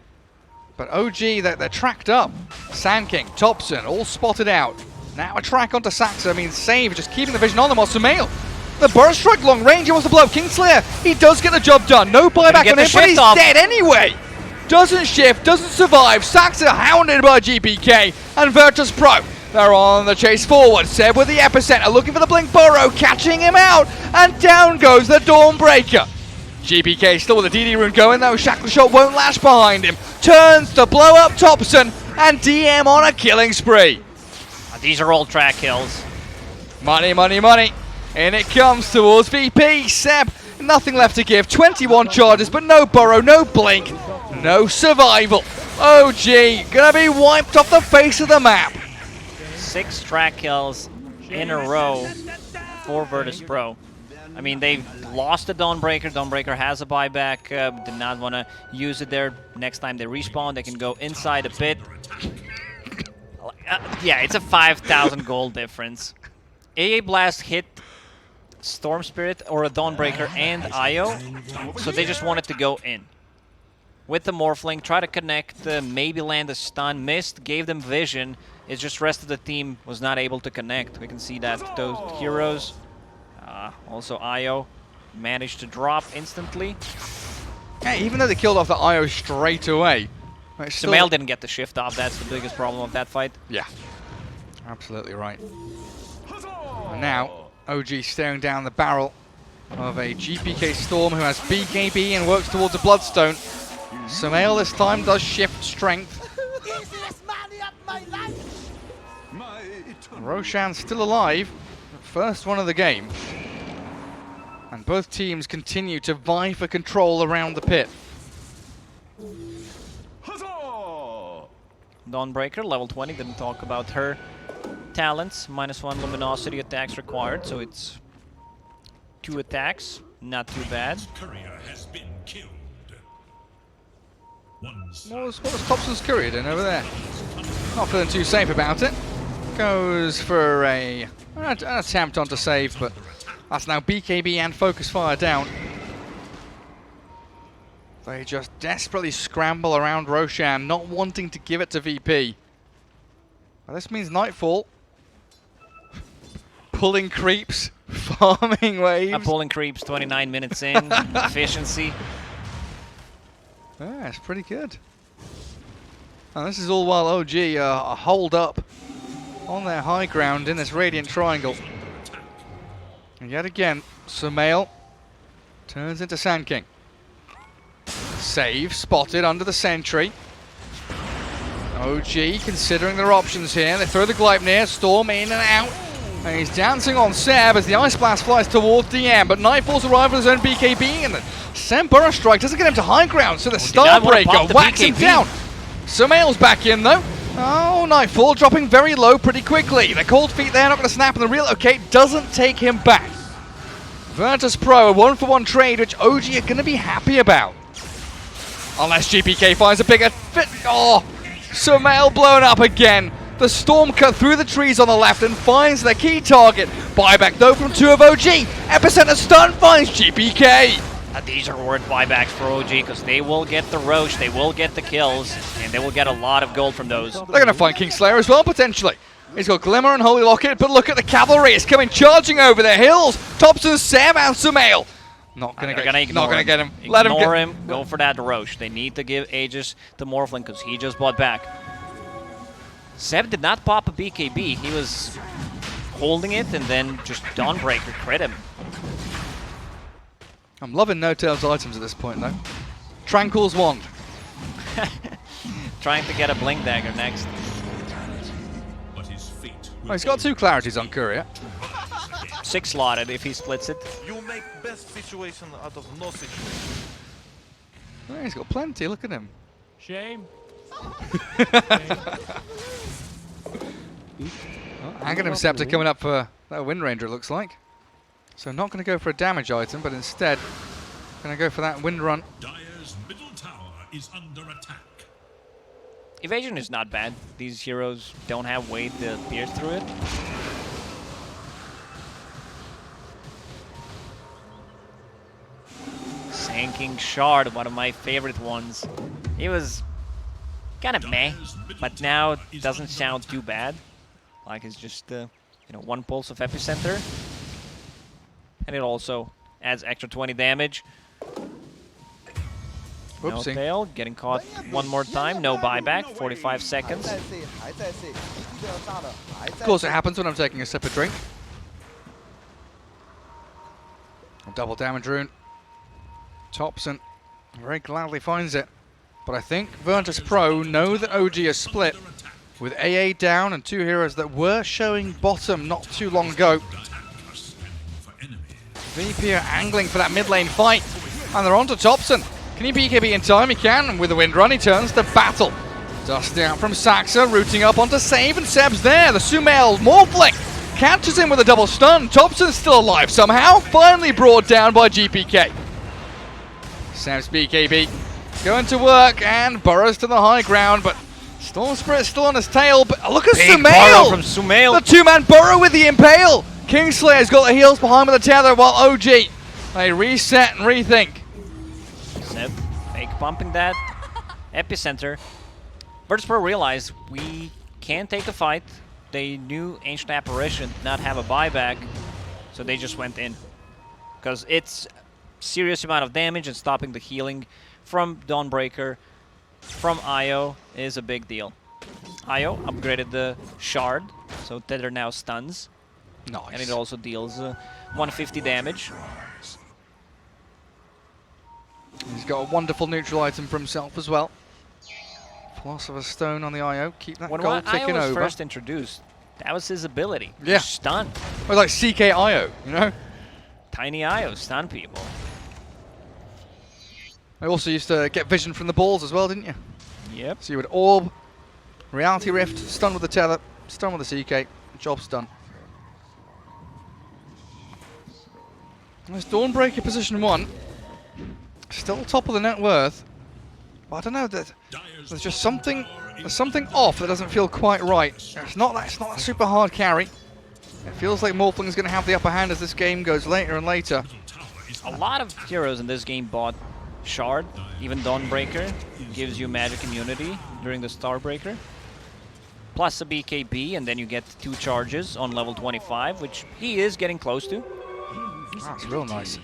But OG, they're tracked up. Sand King, Thompson, all spotted out. Now a track onto Saxa means save, just keeping the vision on them. Or Sumail. The burst strike long range, he wants to blow up Kingslayer. He does get the job done. No buyback on him, but he's dead anyway. Doesn't shift, doesn't survive. Saxa hounded by GPK and Virtus.pro. They're on the chase forward. Seb with the epicenter, looking for the Blink Burrow, catching him out, and down goes the Dawnbreaker. GPK still with the DD rune going though. Shackle Shot won't lash behind him. Turns to blow up Thompson, and DM on a killing spree. These are all track kills. Money, money, money. And it comes towards VP. Seb, nothing left to give. 21 charges, but no burrow, no blink, no survival. OG gonna be wiped off the face of the map. 6 track kills in a row for Virtus.pro. I mean, they've lost the Dawnbreaker. Dawnbreaker has a buyback. Did not want to use it there. Next time they respawn, they can go inside a bit. Yeah, it's a 5,000 gold difference. AA Blast hit Storm Spirit or a Dawnbreaker and IO, so they just wanted to go in. With the Morphling, try to connect, maybe land a stun, missed, gave them vision. It's just rest of the team was not able to connect. We can see that those heroes, also IO, managed to drop instantly. Yeah, even though they killed off the IO straight away. Sumail didn't get the shift off, that's the biggest problem of that fight. Yeah, absolutely right. And now, OG staring down the barrel of a GPK Storm who has BKB and works towards a Bloodstone. Sumail this time does shift strength. Roshan's still alive. First one of the game. And both teams continue to vie for control around the pit. Dawnbreaker, level 20, didn't talk about her talents. -1 luminosity attacks required, so it's 2 attacks. Not too bad. Courier has been killed. What was Thompson's courier doing over there? Not feeling too safe about it. Goes for an attempt on to save, but that's now BKB and Focus Fire down. They just desperately scramble around Roshan, not wanting to give it to VP. Well, this means Nightfall. Pulling creeps, farming waves. Pulling creeps 29 minutes in. Efficiency. Yeah, it's pretty good. And this is all while OG hold up on their high ground in this Radiant Triangle. And yet again, Sumail turns into Sand King. Save spotted under the sentry. OG considering their options here. They throw the Gleipnir, Storm in and out. And he's dancing on Seb as the Ice Blast flies towards DM, but Nightfall's arrived with his own BKB, and the Seb Burrow Strike doesn't get him to high ground, so the Starbreaker whacks him down. Sumail's back in though. Oh, Nightfall dropping very low pretty quickly. The cold feet there, not going to snap, and the relocate doesn't take him back. Virtus.pro, a 1-for-1 trade, which OG are going to be happy about. Unless GPK finds a bigger fit. Oh, Sumail blown up again. The storm cut through the trees on the left and finds their key target. Buyback though from 2 of OG. Epicenter stun finds GPK. These are worth buybacks for OG because they will get the Roche, they will get the kills, and they will get a lot of gold from those. They're going to find Kingslayer as well, potentially. He's got Glimmer and Holy Locket, but look at the cavalry. It's coming charging over the hills. Thompson, Sam, and Sumail. Not going to get him. Let Ignore him. Go for that Roche. They need to give Aegis to Morphling because he just bought back. Seb did not pop a BKB. He was holding it and then just Dawnbreaker crit him. I'm loving No Tails items at this point though. Tranquil's Wand. Trying to get a Blink Dagger next. But his fate Oh, he's got 2 clarities on Courier. 6 slotted if he splits it. You make best situation out of no situation. Oh, he's got plenty, look at him. Shame. Aghanim Scepter coming up for that Wind Ranger, it looks like. So not going to go for a damage item, but instead going to go for that Wind Run. Dire's middle tower is under attack. Evasion is not bad. These heroes don't have weight to pierce through it. Sanking Shard, one of my favorite ones. He was kind of meh, but now it doesn't sound too bad. Like it's just, 1 pulse of Epicenter. And it also adds extra 20 damage. No Oopsie. fail, getting caught one more time, no buyback, 45 seconds. Of course it happens when I'm taking a sip of drink. Double damage rune. Thompson very gladly finds it. But I think Virtus.pro know that OG is split with AA down and 2 heroes that were showing bottom not too long ago. VP are angling for that mid lane fight, and they're on to Thompson. Can he BKB in time? He can, and with the Wind Run he turns to battle. Dusting out from Saxa, rooting up onto Save, and Seb's there. The Sumail Morphling catches him with a double stun. Thompson's still alive somehow, finally brought down by GPK. Seb's BKB going to work, and burrows to the high ground, but Storm Spirit's still on his tail, but look at Sumail! From Sumail. The 2-man burrow with the Impale! Kingslayer's got the heels behind with the tether, while OG, they reset and rethink. Seb, fake pumping that. Epicenter. Virtus.pro realized we can't take a fight. They knew Ancient Apparition did not have a buyback, so they just went in. Because it's serious amount of damage, and stopping the healing from Dawnbreaker, from Io is a big deal. Io upgraded the Shard, so Tether now stuns. Nice. And it also deals 150 damage. He's got a wonderful neutral item for himself as well. Philosopher's Stone on the IO. Keep that gold ticking when IO was over. first introduced, that was his ability. Yeah. Just stun. It was like CK IO, you know? Tiny IO, stun people. I also used to get vision from the balls as well, didn't you? Yep. So you would orb, reality rift, stun with the tether, stun with the CK, job's done. There's Dawnbreaker position 1. Still top of the net worth. But I don't know, there's just something off that doesn't feel quite right. It's not that super hard carry. It feels like Morphling's going to have the upper hand as this game goes later and later. A lot of heroes in this game bought Shard. Even Dawnbreaker gives you magic immunity during the Starbreaker. Plus a BKB, and then you get 2 charges on level 25, which he is getting close to. That's real nice.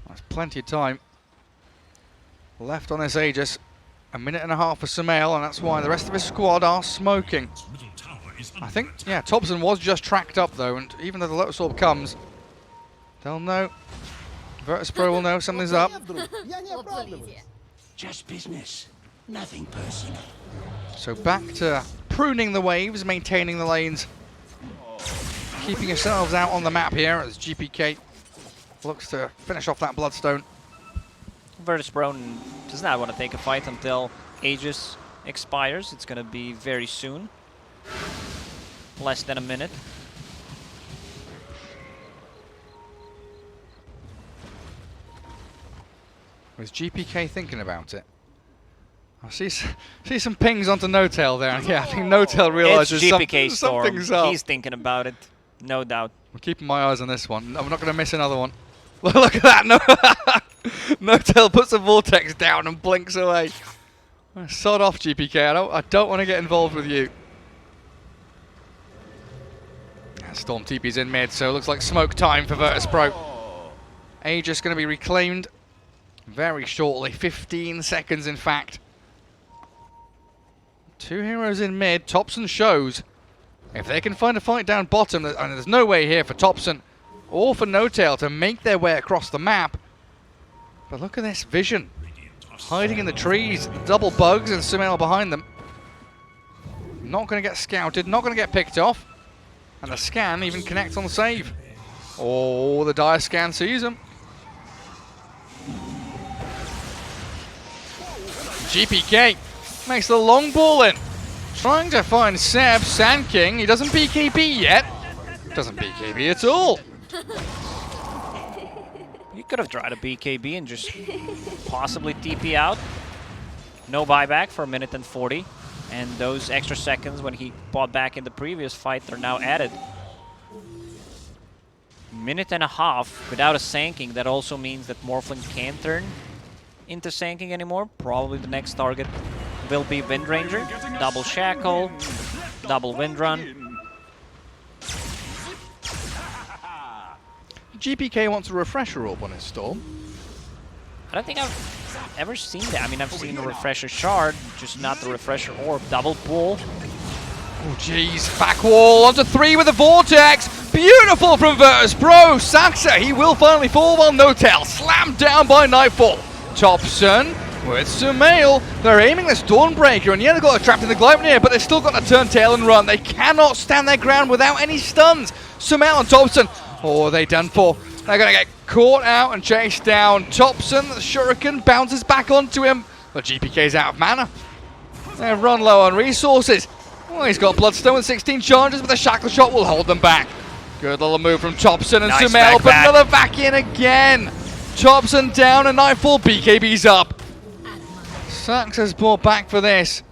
There's plenty of time left on this Aegis. A minute and a half for Sumail, and that's why the rest of his squad are smoking. I think, yeah, Thompson was just tracked up though, and even though the Lotus Orb comes, they'll know. Virtus.pro will know something's up. Just business. Nothing personal. So back to pruning the waves, maintaining the lanes. Keeping yourselves out on the map here as GPK looks to finish off that Bloodstone. Virtus.pro does not want to take a fight until Aegis expires. It's going to be very soon. Less than a minute. Was GPK thinking about it? I see some pings onto No-Tail there. Yeah, I think No-Tail realizes it's GPK Storm. something's up. He's thinking about it, no doubt. I'm keeping my eyes on this one. I'm not going to miss another one. Look at that! No-Tail puts a vortex down and blinks away. Sod off, GPK. I don't want to get involved with you. Storm TP's in mid, so it looks like smoke time for Virtus.pro. Aegis going to be reclaimed very shortly. 15 seconds, in fact. 2 heroes in mid. Topson shows. If they can find a fight down bottom, and there's no way here for Topson or for No-Tail to make their way across the map. But look at this vision. Hiding in the trees. Double bugs and Sumail behind them. Not going to get scouted. Not going to get picked off. And the scan even connects on the save. Oh, the dire scan sees him. GPK makes the long ball in. Trying to find Seb, Sand King. He doesn't BKB yet. Doesn't BKB at all. You could have tried a BKB and just possibly TP out. No buyback for 1:40. And those extra seconds when he bought back in the previous fight are now added. 1.5 minutes without a Sanking. That also means that Morphling can't turn into Sanking anymore. Probably the next target will be Windranger. Double Shackle, double Windrun. GPK wants a refresher orb on his Storm. I don't think I've ever seen that. I mean, I've seen a refresher shard, just not the refresher orb. Double pull. Oh, jeez. Back wall onto 3 with a vortex. Beautiful from Virtus.pro. Saxa, he will finally fall while No-Tail slammed down by Nightfall. Topson with Sumail. They're aiming this Dawnbreaker, and yeah, they've got it trapped in the Gleipnir, but they've still got to turn tail and run. They cannot stand their ground without any stuns. Sumail and Topson. Oh, are they done for? They're going to get caught out and chased down. Topson, the Shuriken, bounces back onto him. But GPK's out of mana. They run low on resources. Oh, he's got Bloodstone with 16 charges, but the Shackle Shot will hold them back. Good little move from Topson and Nice Sumail, but back. another back in again. Topson down and Nightfall, BKB's up. Sax has brought back for this.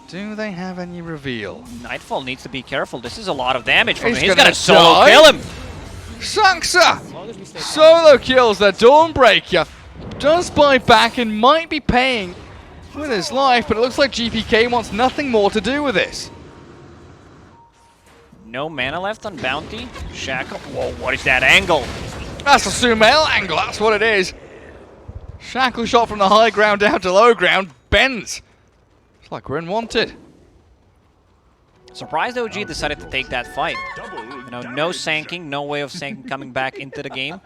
Do they have any reveal? Nightfall needs to be careful. This is a lot of damage from him. He's He's gonna gonna solo die. kill him. Saxa solo kills the Dawnbreaker. Does buy back and might be paying with his life, but it looks like GPK wants nothing more to do with this. No mana left on Bounty. Shackle. Whoa, what is that angle? That's a Sumail angle, that's what it is. Shackle Shot from the high ground down to low ground, bends. It's like we're in Wanted. Surprised OG decided to take that fight. You know, no Sanking, no way of Sanking coming back into the game.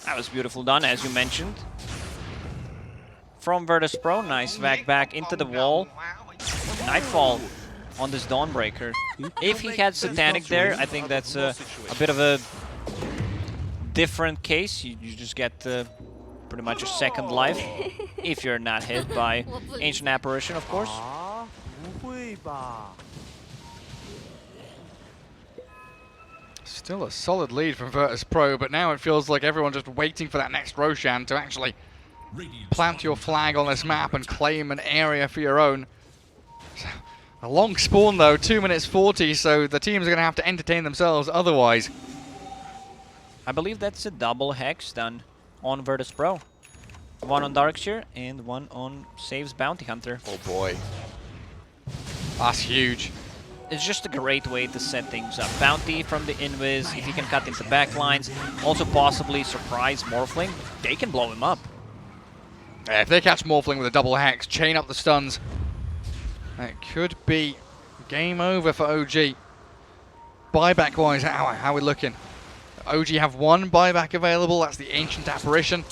That was beautiful done, as you mentioned. From Virtus.pro, nice back into the wall. Nightfall on this Dawnbreaker. If he had Satanic there, I think that's a bit of a different case. You just get pretty much a second life if you're not hit by Ancient Apparition, of course. Still a solid lead from Virtus.pro, but now it feels like everyone's just waiting for that next Roshan to actually plant your flag on this map and claim an area for your own. A long spawn though, 2 minutes 40, so the teams are going to have to entertain themselves otherwise. I believe that's a double hex done on Virtus.pro. One on Darkseer and one on Save's Bounty Hunter. Oh boy. That's huge. It's just a great way to set things up. Bounty from the Invis, if he can cut into backlines, also possibly surprise Morphling, they can blow him up. Yeah, if they catch Morphling with a double hex, chain up the stuns, it could be game over for OG. Buyback-wise, how are we looking? OG have one buyback available, that's the Ancient Apparition.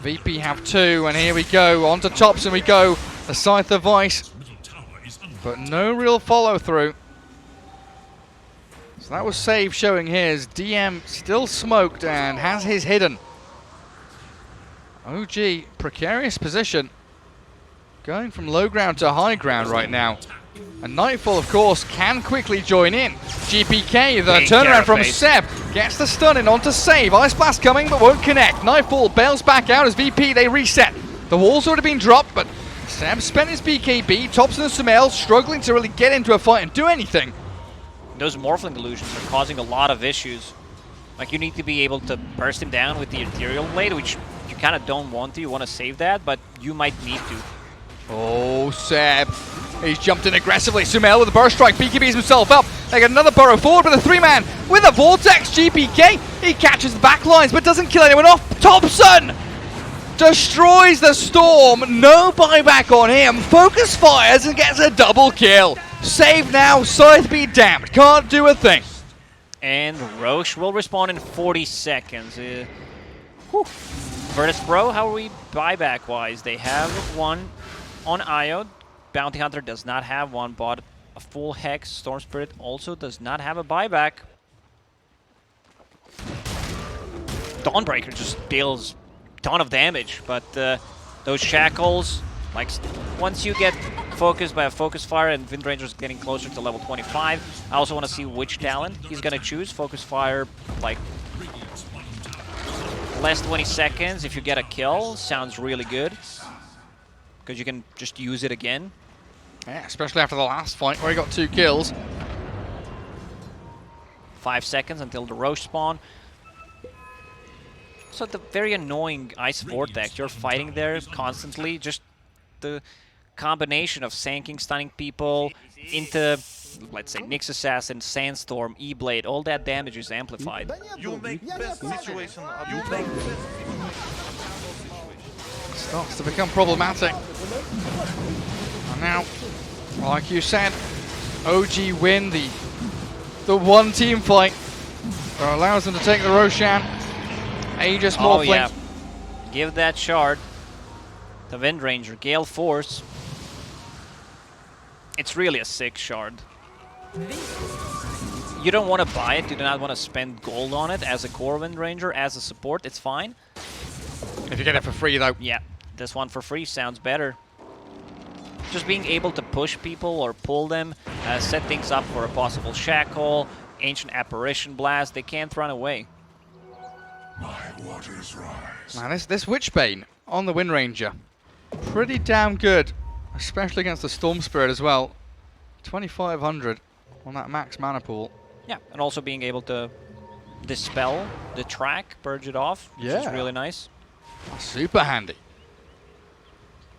VP have two, and here we go, onto Thompson we go, the Scythe of Vice. But no real follow-through. So that was Save showing his. DM still smoked and has his hidden. OG, precarious position. Going from low ground to high ground right now. And Nightfall, of course, can quickly join in. GPK, the turnaround from Seb, gets the stun in onto Save. Ice Blast coming, but won't connect. Nightfall bails back out as VP, they reset. The wall's already been dropped, but Seb spent his BKB. Thompson and Sumail struggling to really get into a fight and do anything. Those Morphling illusions are causing a lot of issues. Like, you need to be able to burst him down with the Ethereal Blade, which you kind of don't want to. You want to save that, but you might need to. Oh, Seb. He's jumped in aggressively. Sumail with a burst strike. BKBs himself up. They get another burrow forward with a three-man with a Vortex. GPK. He catches the backlines but doesn't kill anyone off. Thompson destroys the Storm. No buyback on him. Focus fires and gets a double kill. Save now. Scythe be damned. Can't do a thing. And Roche will respawn in 40 seconds. Virtus.pro, how are we buyback-wise? They have one on Io. Bounty Hunter does not have one, bought a full Hex. Storm Spirit also does not have a buyback. Dawnbreaker just deals a ton of damage, but those Shackles, like, once you get focused by a Focus Fire and Windranger's getting closer to level 25, I also want to see which talent he's going to choose. Focus Fire, like, last 20 seconds, if you get a kill, sounds really good. Because you can just use it again. Yeah, especially after the last fight where he got 2 kills. 5 seconds until the Roche spawn. So the very annoying Ice Vortex, you're fighting there constantly. Just the combination of sanking, stunning people into, let's say, Nyx Assassin, Sandstorm, E-Blade, all that damage is amplified. You make best situation. You make best situation. Starts to become problematic. And now, like you said, OG win the one team fight that allows them to take the Roshan. Aegis Morphling. Oh yeah, give that shard to Windranger, Gale Force. It's really a sick shard. You don't want to buy it, you do not want to spend gold on it as a core Windranger, as a support, it's fine. If you get it for free though. Yeah, this one for free sounds better. Just being able to push people or pull them, set things up for a possible Shackle, Ancient Apparition Blast, they can't run away. My waters rise. Now this Witchbane on the Windranger, pretty damn good, especially against the Storm Spirit as well. 2,500 on that max mana pool. Yeah, and also being able to dispel the track, purge it off, which is really nice. Super handy.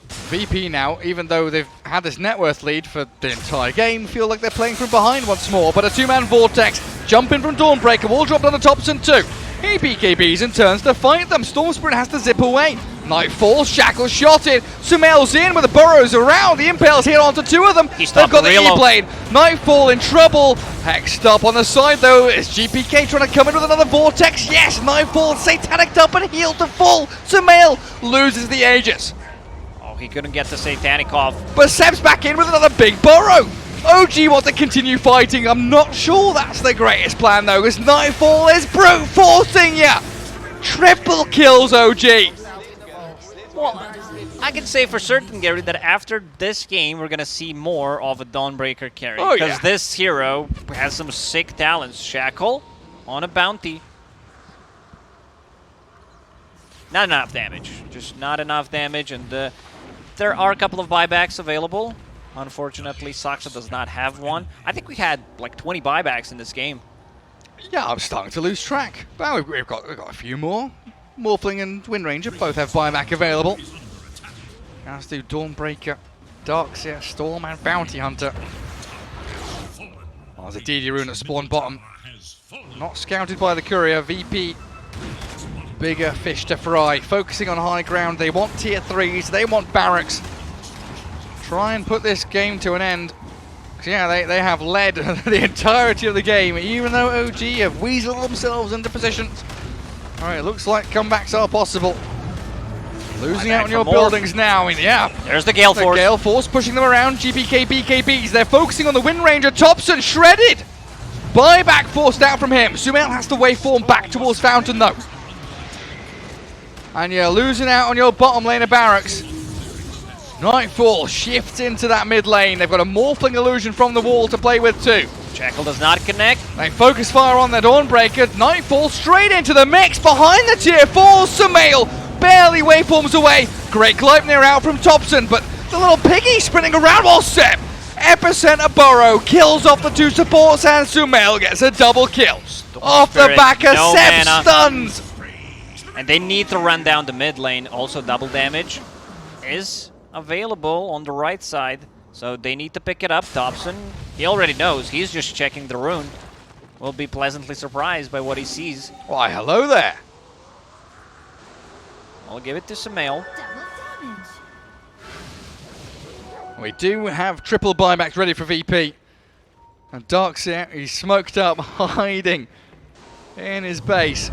VP now, even though they've had this net worth lead for the entire game, feel like they're playing from behind once more. But a 2-man Vortex, jump in from Dawnbreaker, wall dropped on the Thompson too. He BKBs and turns to fight them. Storm Spirit has to zip away. Nightfall, Shackle shot it. Sumail's in with the burrows around. The Impale's hit onto 2 of them. They've got the E-Blade. Nightfall in trouble. Hexed up on the side though. Is GPK trying to come in with another Vortex? Yes, Nightfall Satanic up and healed to full. Sumail loses the Aegis. Oh, he couldn't get the Satanic off. But Seb's back in with another big burrow. OG want to continue fighting. I'm not sure that's the greatest plan though, because Nightfall is brute forcing ya. Triple kills OG. Well, I can say for certain, Gary, that after this game, we're going to see more of a Dawnbreaker carry. Oh, because yeah. this hero has some sick talents. Shackle on a bounty. Not enough damage. Just not enough damage. And there are a couple of buybacks available. Unfortunately, Saksa does not have one. I think we had like 20 buybacks in this game. Yeah, I'm starting to lose track. But we've got a few more. Morphling and Wind Ranger both have buyback available. As do Dawnbreaker, Darkseer, Storm, and Bounty Hunter. Oh, there's a DD rune at spawn bottom. Not scouted by the courier. VP, bigger fish to fry. Focusing on high ground. They want tier 3s. They want barracks. Try and put this game to an end. Yeah, they have led the entirety of the game, even though OG have weaseled themselves into positions. Alright, looks like comebacks are possible. Losing out on your buildings now. Yeah. There's the Gale Force. The Gale Force pushing them around. GPK, BKBs. They're focusing on the Wind Ranger. Thompson shredded. Buyback forced out from him. Sumail has to waveform back towards Fountain though. And you're losing out on your bottom lane of barracks. Nightfall shifts into that mid lane. They've got a Morphling illusion from the wall to play with too. Shackle does not connect. They focus fire on the Dawnbreaker. Nightfall straight into the mix behind the tier 4. Sumail barely waveforms away. Great Gleipnir out from Thompson, but the little piggy spinning around while Seb. Epicenter Burrow kills off the 2 supports and Sumail gets a double kill. Off the back of Seb stuns. And they need to run down the mid lane. Also double damage is available on the right side. So they need to pick it up. Thompson, he already knows. He's just checking the rune. Will be pleasantly surprised by what he sees. Why, hello there. I'll give it to Sumail. We do have triple buybacks ready for VP. And Darkseer, he's smoked up, hiding in his base.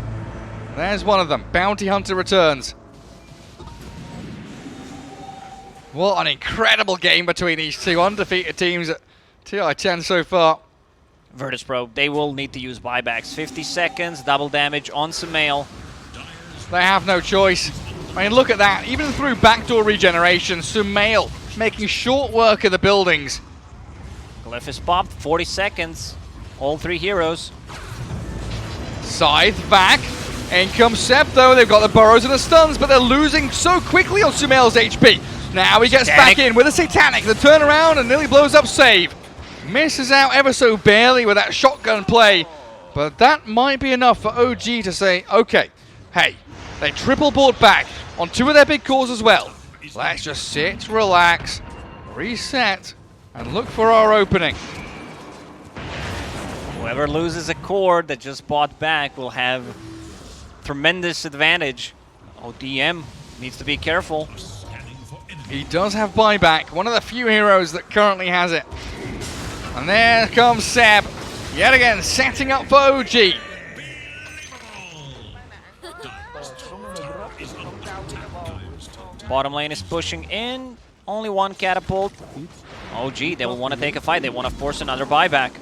There's one of them. Bounty Hunter returns. What an incredible game between these two undefeated teams at TI10 so far. Virtus.pro, they will need to use buybacks. 50 seconds, double damage on Sumail. They have no choice. I mean, look at that. Even through backdoor regeneration, Sumail making short work of the buildings. Glyph is popped, 40 seconds. All 3 heroes. Scythe back. In comes Seb though. They've got the burrows and the stuns, but they're losing so quickly on Sumail's HP. Now he gets back in with a Satanic. The turnaround and nearly blows up save. Misses out ever so barely with that shotgun play. But that might be enough for OG to say, okay, hey, they triple board back on 2 of their big cores as well. Let's just sit, relax, reset, and look for our opening. Whoever loses a core that just bought back will have tremendous advantage. Oh, DM needs to be careful. He does have buyback, one of the few heroes that currently has it. And there comes Seb, yet again setting up for OG. Bottom lane is pushing in, only 1 catapult. OG, they will want to take a fight, they want to force another buyback.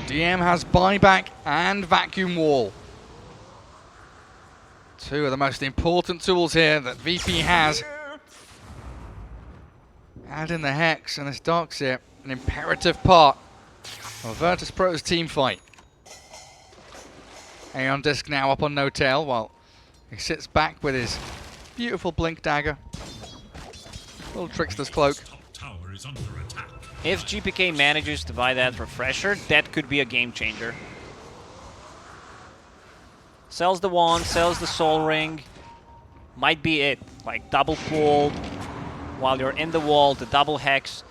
DM has buyback and vacuum wall. 2 of the most important tools here that VP has. Add in the Hex and this Darkseer, an imperative part of Virtus.pro's team fight. Aeon Disc now up on no tail while he sits back with his beautiful blink dagger. Little trickster's cloak. If GPK manages to buy that refresher, that could be a game changer. Sells the wand, sells the soul ring. Might be it. Like double pull while you're in the wall, the double hex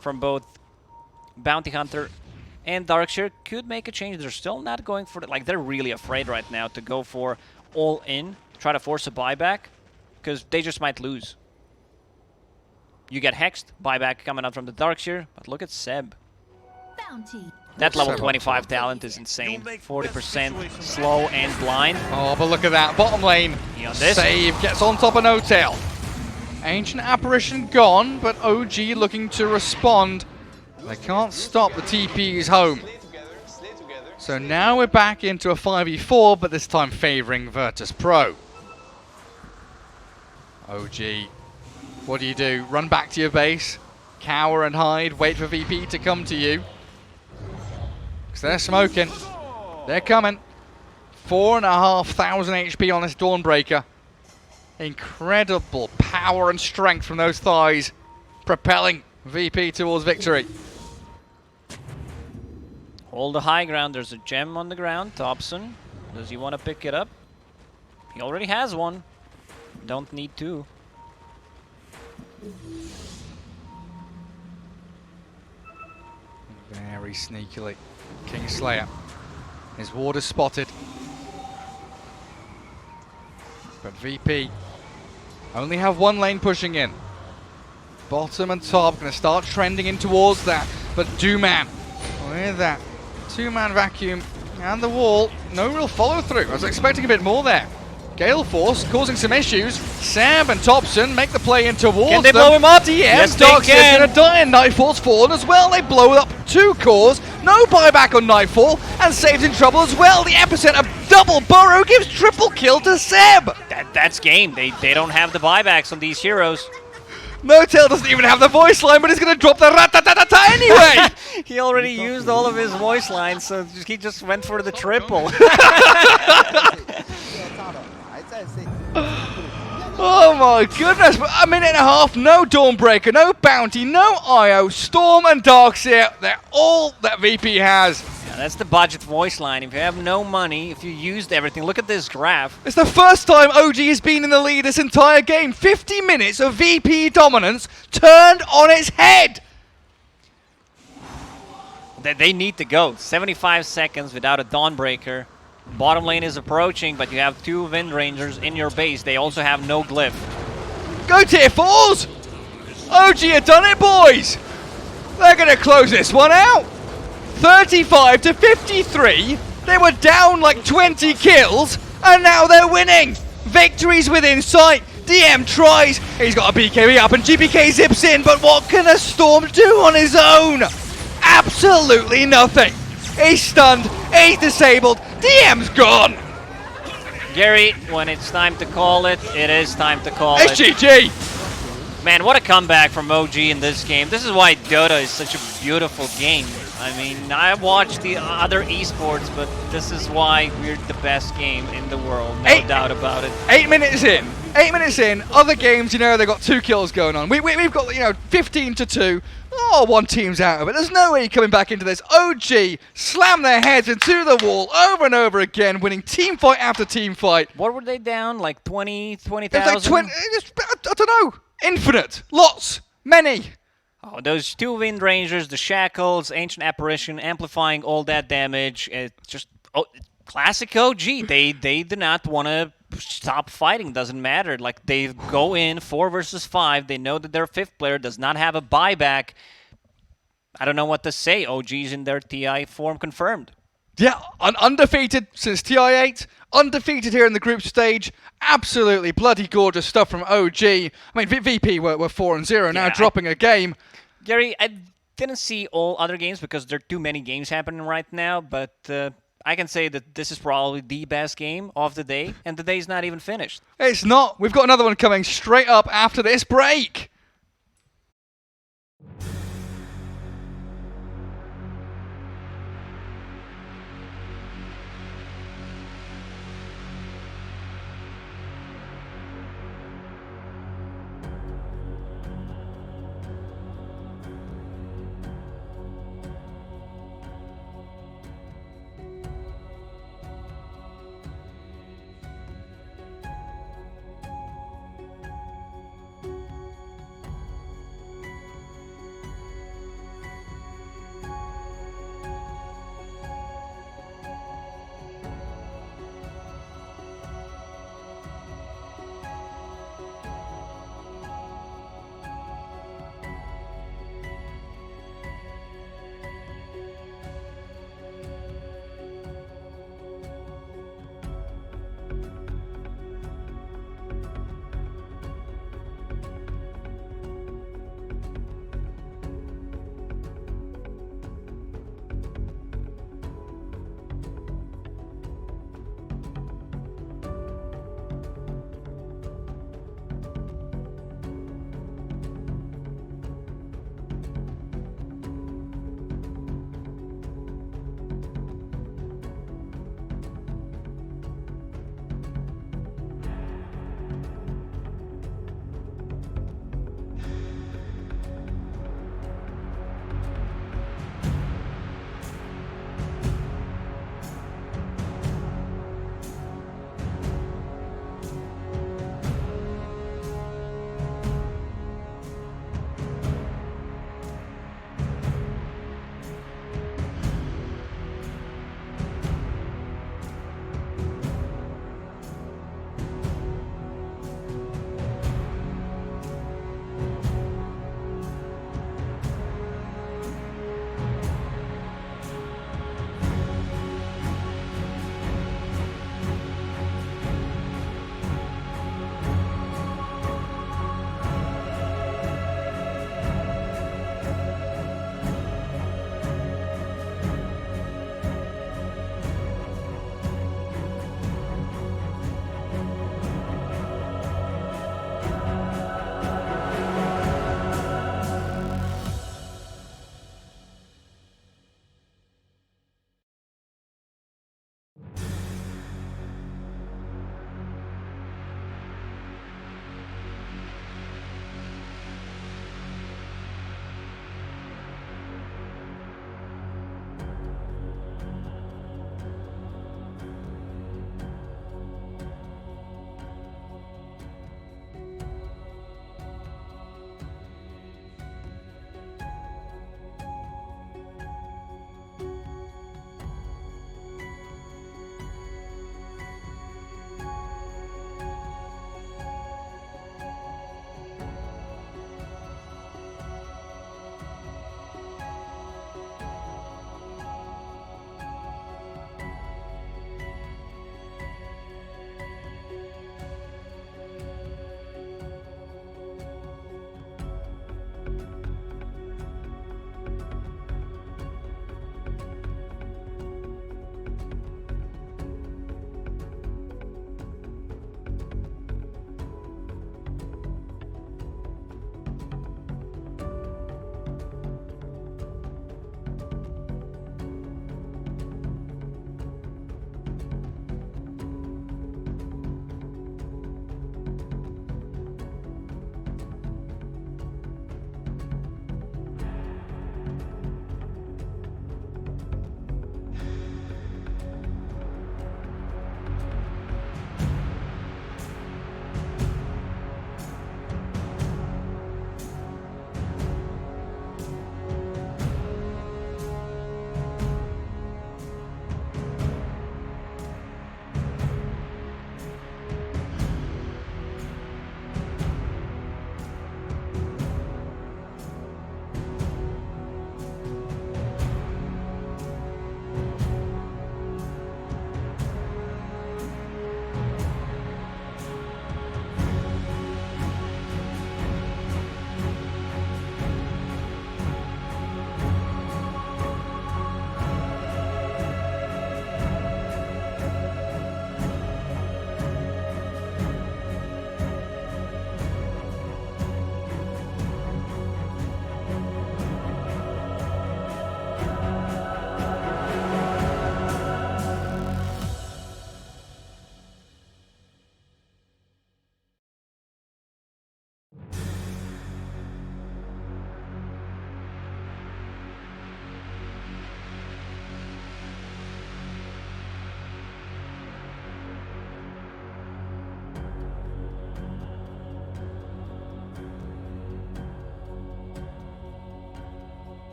from both Bounty Hunter and Darkseer could make a change. They're still not going for it. Like they're really afraid right now to go for all in. try to force a buyback, because they just might lose. You get hexed, buyback coming out from the Darkseer, but look at Seb. That level 25 talent is insane. 40% slow and blind. Oh, but look at that. Bottom lane. Save gets on top of No-Tail. Ancient Apparition gone, but OG looking to respond. They can't stop the TPs home. So now we're back into a 5v4, but this time favoring Virtus.pro. OG, what do? Run back to your base, cower and hide, wait for VP to come to you. Because they're smoking. They're coming. 4,500 HP on this Dawnbreaker. Incredible power and strength from those thighs, propelling VP towards victory. Hold the high ground. There's a gem on the ground. Thompson, does he want to pick it up? He already has one. Don't need two. Very sneakily. Kingslayer. His ward is spotted. But VP only have one lane pushing in. Bottom and top going to start trending in towards that. But Dooman with that 2-man vacuum and the wall. No real follow through. I was expecting a bit more there. Gale Force causing some issues. Sam and Thompson make the play in towards Can they them. blow him up? DM, Yes, they Darkseer's can. gonna die and Nightfall's fallen as well. They blow up 2 cores. No buyback on Nightfall and Save's in trouble as well. The epicenter double burrow gives triple kill to Seb. That's game. They don't have the buybacks on these heroes. No-Tail doesn't even have the voice line, but he's gonna drop the rat-ta-ta-ta-ta anyway. He already used all of his voice lines, so he just went for the triple. Oh my goodness, but a minute and a half, no Dawnbreaker, no Bounty, no IO, Storm and Darkseer, they're all that VP has. Yeah, that's the budget voice line. If you have no money, if you used everything, look at this graph. It's the first time OG has been in the lead this entire game. 50 minutes of VP dominance turned on its head. They need to go. 75 seconds without a Dawnbreaker. Bottom lane is approaching, but you have 2 Wind Rangers in your base. They also have no glyph. Go tier 4s! OG have done it, boys! They're gonna close this one out. 35 to 53. They were down like 20 kills, and now they're winning. Victory's within sight. DM tries. He's got a BKB up, and GPK zips in, but what can a Storm do on his own? Absolutely nothing. He's stunned. He's disabled. DM's gone. Gary, when it's time to call it, it is time to call it. It's GG. Man, what a comeback from OG in this game. This is why Dota is such a beautiful game. I mean, I watch the other esports, but this is why we're the best game in the world. No doubt about it. 8 minutes in. 8 minutes in. Other games, you know, they've got 2 kills going on. We've got, you know, 15 to 2. Oh, one team's out of it. There's no way you're coming back into this. OG slam their heads into the wall over and over again, winning team fight after team fight. What were they down? Like 20,000? It's like 20, I don't know. Infinite. Lots. Many. Oh, those 2 Wind Rangers, the Shackles, Ancient Apparition, amplifying all that damage. Just classic OG. They do not want to stop fighting. Doesn't matter. Like, they go in 4 versus 5. They know that their 5th player does not have a buyback. I don't know what to say. OG's in their TI form confirmed. Yeah, undefeated since TI8. Undefeated here in the group stage. Absolutely bloody gorgeous stuff from OG. I mean, VP were 4-0, now dropping a game. Gary, I didn't see all other games because there are too many games happening right now, but I can say that this is probably the best game of the day, and the day's not even finished. It's not. We've got another one coming straight up after this break.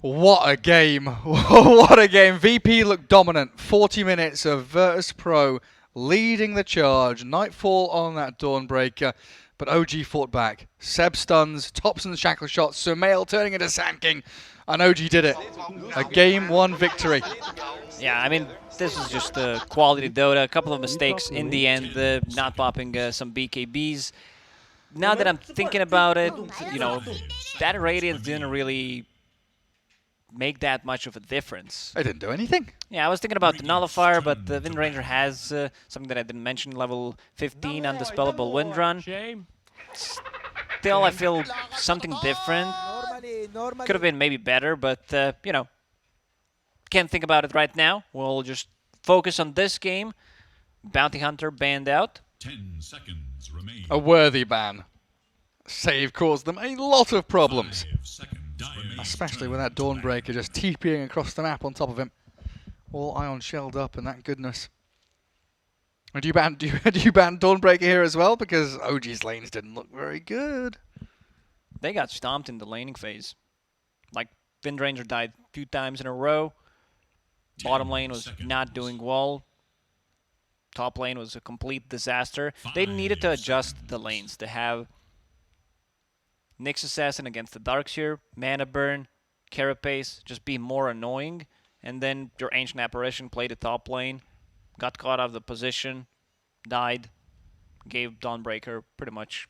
What a game. What a game. VP looked dominant. 40 minutes of Virtus.pro leading the charge. Nightfall on that Dawnbreaker. But OG fought back. Seb stuns, Thompson shackle shots, Sumail turning into Sand King. And OG did it. A game 1 victory. Yeah, I mean, this is just a quality Dota. A couple of mistakes in the end, not popping some BKBs. Now that I'm thinking about it, you know, that Radiance didn't really make that much of a difference. They didn't do anything. Yeah, I was thinking about the Nullifier, but the Wind Ranger has something that I didn't mention, level 15 Undispellable Wind Run. Still, I feel something different. Could have been maybe better, but, you know, can't think about it right now. We'll just focus on this game. Bounty Hunter banned out. 10 seconds remain. A worthy ban. Save caused them a lot of problems. 5 seconds remain. Especially with that Dawnbreaker just TPing across the map on top of him. All ion shelled up and that goodness. And do you ban Dawnbreaker here as well? Because OG's lanes didn't look very good. They got stomped in the laning phase. Like, Wind Ranger died 2 times in a row. Bottom lane was not doing well. Top lane was a complete disaster. They needed to adjust the lanes to have Nyx Assassin against the Darkseer, Mana Burn, Carapace just be more annoying. And then your Ancient Apparition played the top lane, got caught out of the position, died, gave Dawnbreaker pretty much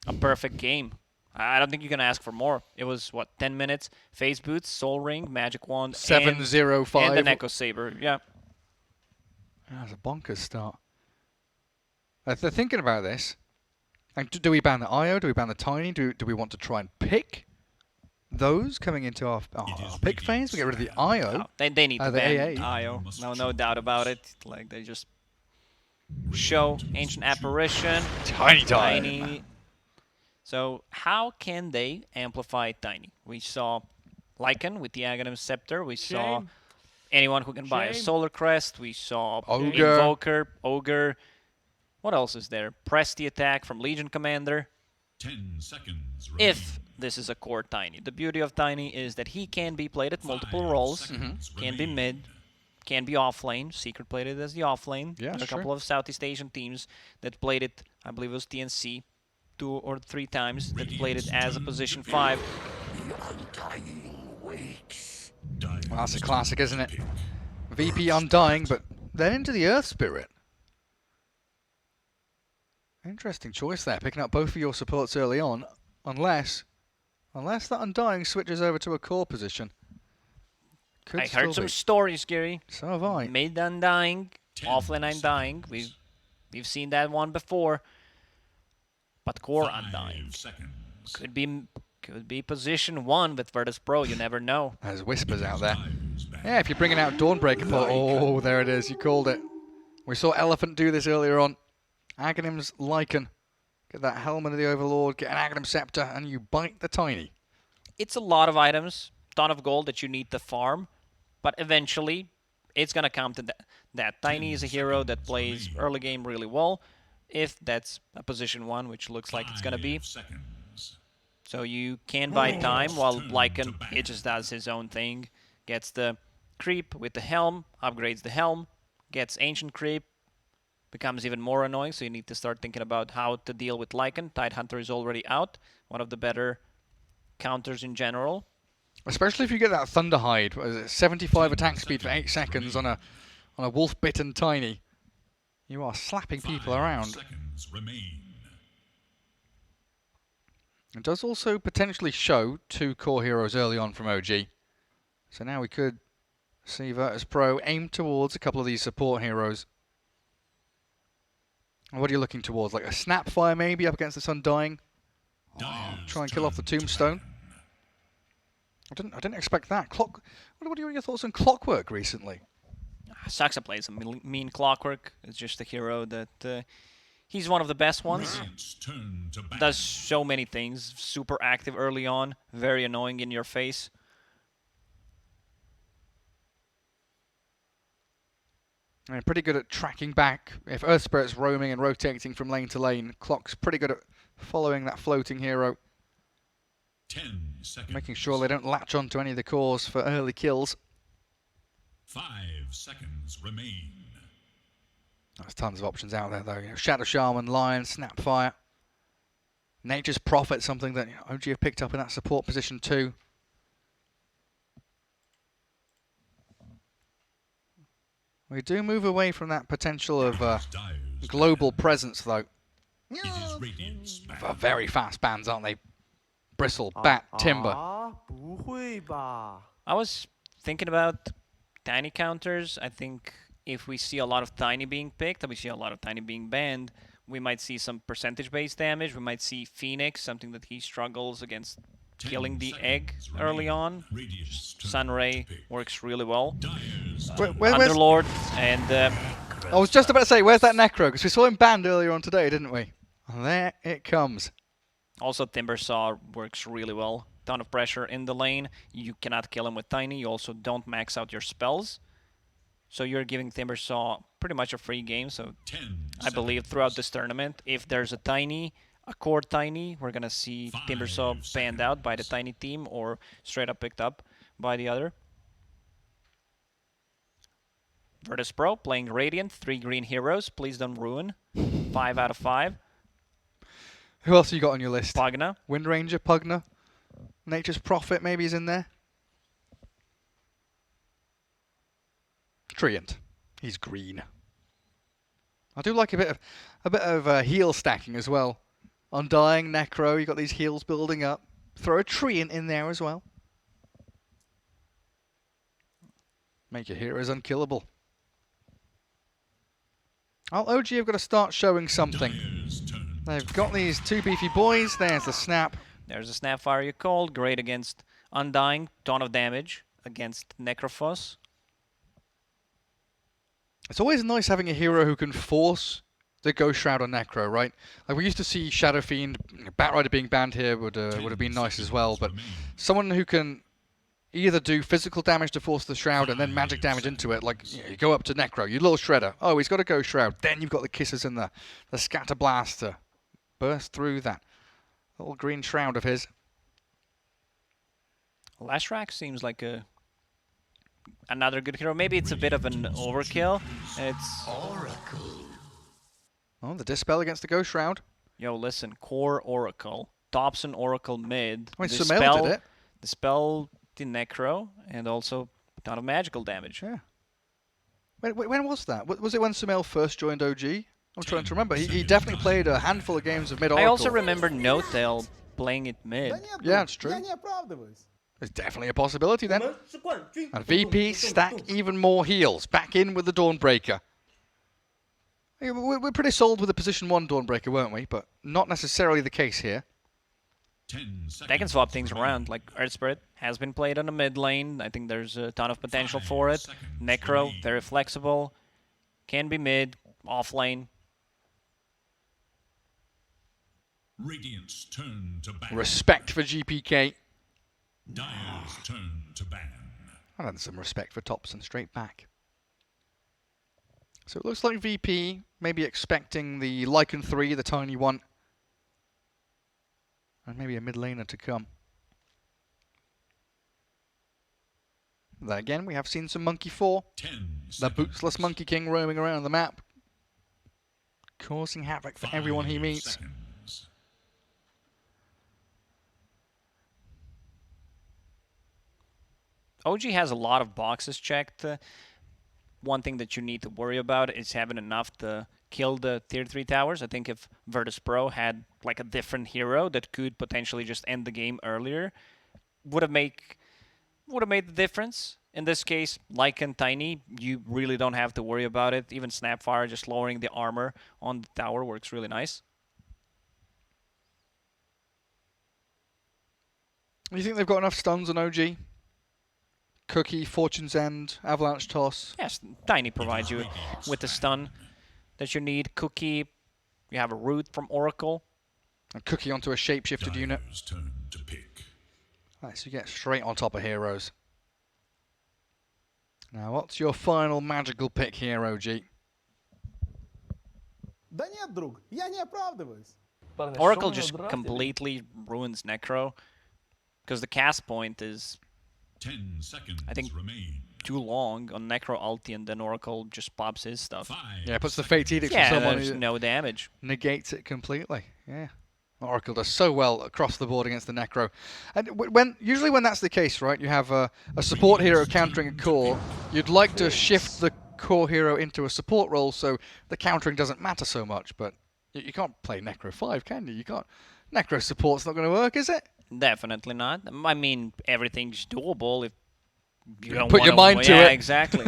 a perfect game. I don't think you can ask for more. It was, what, 10 minutes? Phase Boots, Soul Ring, Magic Wand, 7-0-5. and an Echo Saber. Yeah. That was a bonkers start. They're thinking about this. And do we ban the IO? Do we ban the Tiny? Do we want to try and pick those coming into our pick phase? We get rid of the IO. No, they need to the ban AA. IO. No doubt about it. Like, they just show Ancient Apparition. Tiny. So how can they amplify Tiny? We saw Lycan with the Aghanim Scepter. We saw anyone who can buy a Solar Crest. We saw Ogre. Invoker, Ogre. What else is there? Press the attack from Legion Commander. 10 seconds remain. If this is a core Tiny. The beauty of Tiny is that he can be played at multiple roles. Can be mid, can be offlane. Secret played it as the offlane. Yeah, There's a couple of Southeast Asian teams that played it, I believe it was TNC, 2 or 3 times, that played it as a position 5. Well, that's a classic, isn't it? VP Undying, but then into the Earth Spirit. Interesting choice there, picking up both of your supports early on, unless that Undying switches over to a core position. Could I still heard some be. stories, Gary. So have I. Mid Undying, offlane Undying. We've seen that one before. But core Undying 5 seconds. could be position 1 with Virtus.pro. You never know. There's whispers out there. Yeah, if you're bringing out Dawnbreaker, oh, there it is. You called it. We saw Elephant do this earlier on. Aghanim's Lycan. Get that Helmet of the Overlord, get an Aghanim Scepter, and you bite the Tiny. It's a lot of items, ton of gold that you need to farm, but eventually it's going to come to that. Tiny is a hero that plays early game really well, if that's a position 1, which looks like it's going to be. 5 seconds. So you can buy time, while Lycan, it just does his own thing. Gets the creep with the helm, upgrades the helm, gets ancient creep, becomes even more annoying, so you need to start thinking about how to deal with Lycan. Tidehunter is already out, one of the better counters in general. Especially if you get that Thunderhide, what is it, 75 attack speed for 8 seconds on a wolf-bitten Tiny. You are slapping people 5 around. seconds remain. It does also potentially show 2 core heroes early on from OG. So now we could see Virtus.pro aim towards a couple of these support heroes. What are you looking towards? Like a Snapfire maybe up against this Undying? Try and kill off the Tombstone. I didn't expect that. What are your thoughts on Clockwork recently? Saxa plays a mean Clockwork. It's just a hero that he's one of the best ones. Radiant's turn to battle. Does so many things. Super active early on. Very annoying in your face. And pretty good at tracking back. If Earth Spirit's roaming and rotating from lane to lane, Clock's pretty good at following that floating hero. 10 seconds. Making sure they don't latch onto any of the cores for early kills. 5 seconds remain. There's tons of options out there, though. You know, Shadow Shaman, Lion, Snapfire. Nature's Prophet, something that OG have picked up in that support position too. We do move away from that potential of global presence, though. It is Radiant's For very fast bans, aren't they? Bristle, Bat, Timber. I was thinking about Tiny counters. I think if we see a lot of Tiny being picked, and we see a lot of Tiny being banned, we might see some percentage-based damage. We might see Phoenix, something that he struggles against killing the egg early on. Sunray works really well. Underlord and... I was just about to say, where's that Necro? Because we saw him banned earlier on today, didn't we? And there it comes. Also, Timbersaw works really well. Ton of pressure in the lane. You cannot kill him with Tiny. You also don't max out your spells. So you're giving Timbersaw pretty much a free game. So I believe throughout this tournament, if there's a Tiny, a core Tiny, we're going to see Timbersaw banned out by the Tiny team or straight up picked up by the other. Virtus.pro playing Radiant, 3 green heroes. Please don't ruin. 5 out of 5. Who else have you got on your list? Pugna. Wind Ranger, Pugna. Nature's Prophet maybe is in there. Treant. He's green. I do like a bit of heal stacking as well. Undying, Necro, you got these heals building up. Throw a Treant in there as well. Make your heroes unkillable. Oh, OG have got to start showing something. They've got these 2 beefy boys. There's the snap. There's a Snapfire you called. Great against Undying. Ton of damage against Necrophos. It's always nice having a hero who can force the Ghost Shroud on Necro, right? Like we used to see Shadow Fiend, Batrider being banned here would have been nice as well, but someone who can either do physical damage to force the Shroud and then magic damage into it, like you go up to Necro, you little shredder. Oh, he's got a Ghost Shroud. Then you've got the Kisses and the Scatter Blaster. Burst through that little green shroud of his. Lashrak seems like another good hero. Maybe it's a bit of an overkill. It's Oh, the Dispel against the Ghost Shroud. Yo, listen, core Oracle, Dobson Oracle mid. Wait, Sumail did it. Dispel the Necro and also a ton of magical damage. Yeah. When was that? Was it when Sumail first joined OG? I'm trying to remember. He definitely played a handful of games of mid-Oracle. I also remember Notail playing it mid. Yeah, it's true. There's definitely a possibility then. And VP stack even more heals. Back in with the Dawnbreaker. We're pretty sold with the position 1 Dawnbreaker, weren't we? But not necessarily the case here. They can swap things around. Like Earth Spirit has been played on the mid lane. I think there's a ton of potential for it. Necro, very flexible. Can be mid, off lane. Radiant's turn to ban. Respect for GPK. Dire's turn to ban. And then some respect for Topson straight back. So it looks like VP maybe expecting the Lycan 3, the tiny one. And maybe a mid laner to come. Then again, we have seen some Monkey 4. The bootsless Monkey King roaming around the map. Causing havoc for everyone he meets. OG has a lot of boxes checked. One thing that you need to worry about is having enough to kill the tier 3 towers. I think if Virtus.pro had like a different hero that could potentially just end the game earlier, would have made the difference. In this case, Lycan Tiny, you really don't have to worry about it. Even Snapfire just lowering the armor on the tower works really nice. You think they've got enough stuns on OG? Cookie, Fortune's End, Avalanche Toss. Yes, Tiny provides you with the stun that you need. Cookie, you have a root from Oracle. And Cookie onto a shapeshifted unit. Turn to pick. Nice, you get straight on top of heroes. Now, what's your final magical pick here, OG? Oracle just completely ruins Necro. because the cast point is, 10 seconds I think, remain. too long on Necro ulti, and then Oracle just pops his stuff. 5 Yeah, puts the Fate Edict Yeah, on someone there's who no damage. negates it completely. Yeah. Oracle does so well across the board against the Necro. And usually when that's the case, right, you have a support hero countering a core, you'd like to shift the core hero into a support role so the countering doesn't matter so much, but you can't play Necro 5, can you? You can't. Necro support's not going to work, is it? Definitely not. I mean, everything's doable if you don't put your wanna- mind to yeah, it. exactly.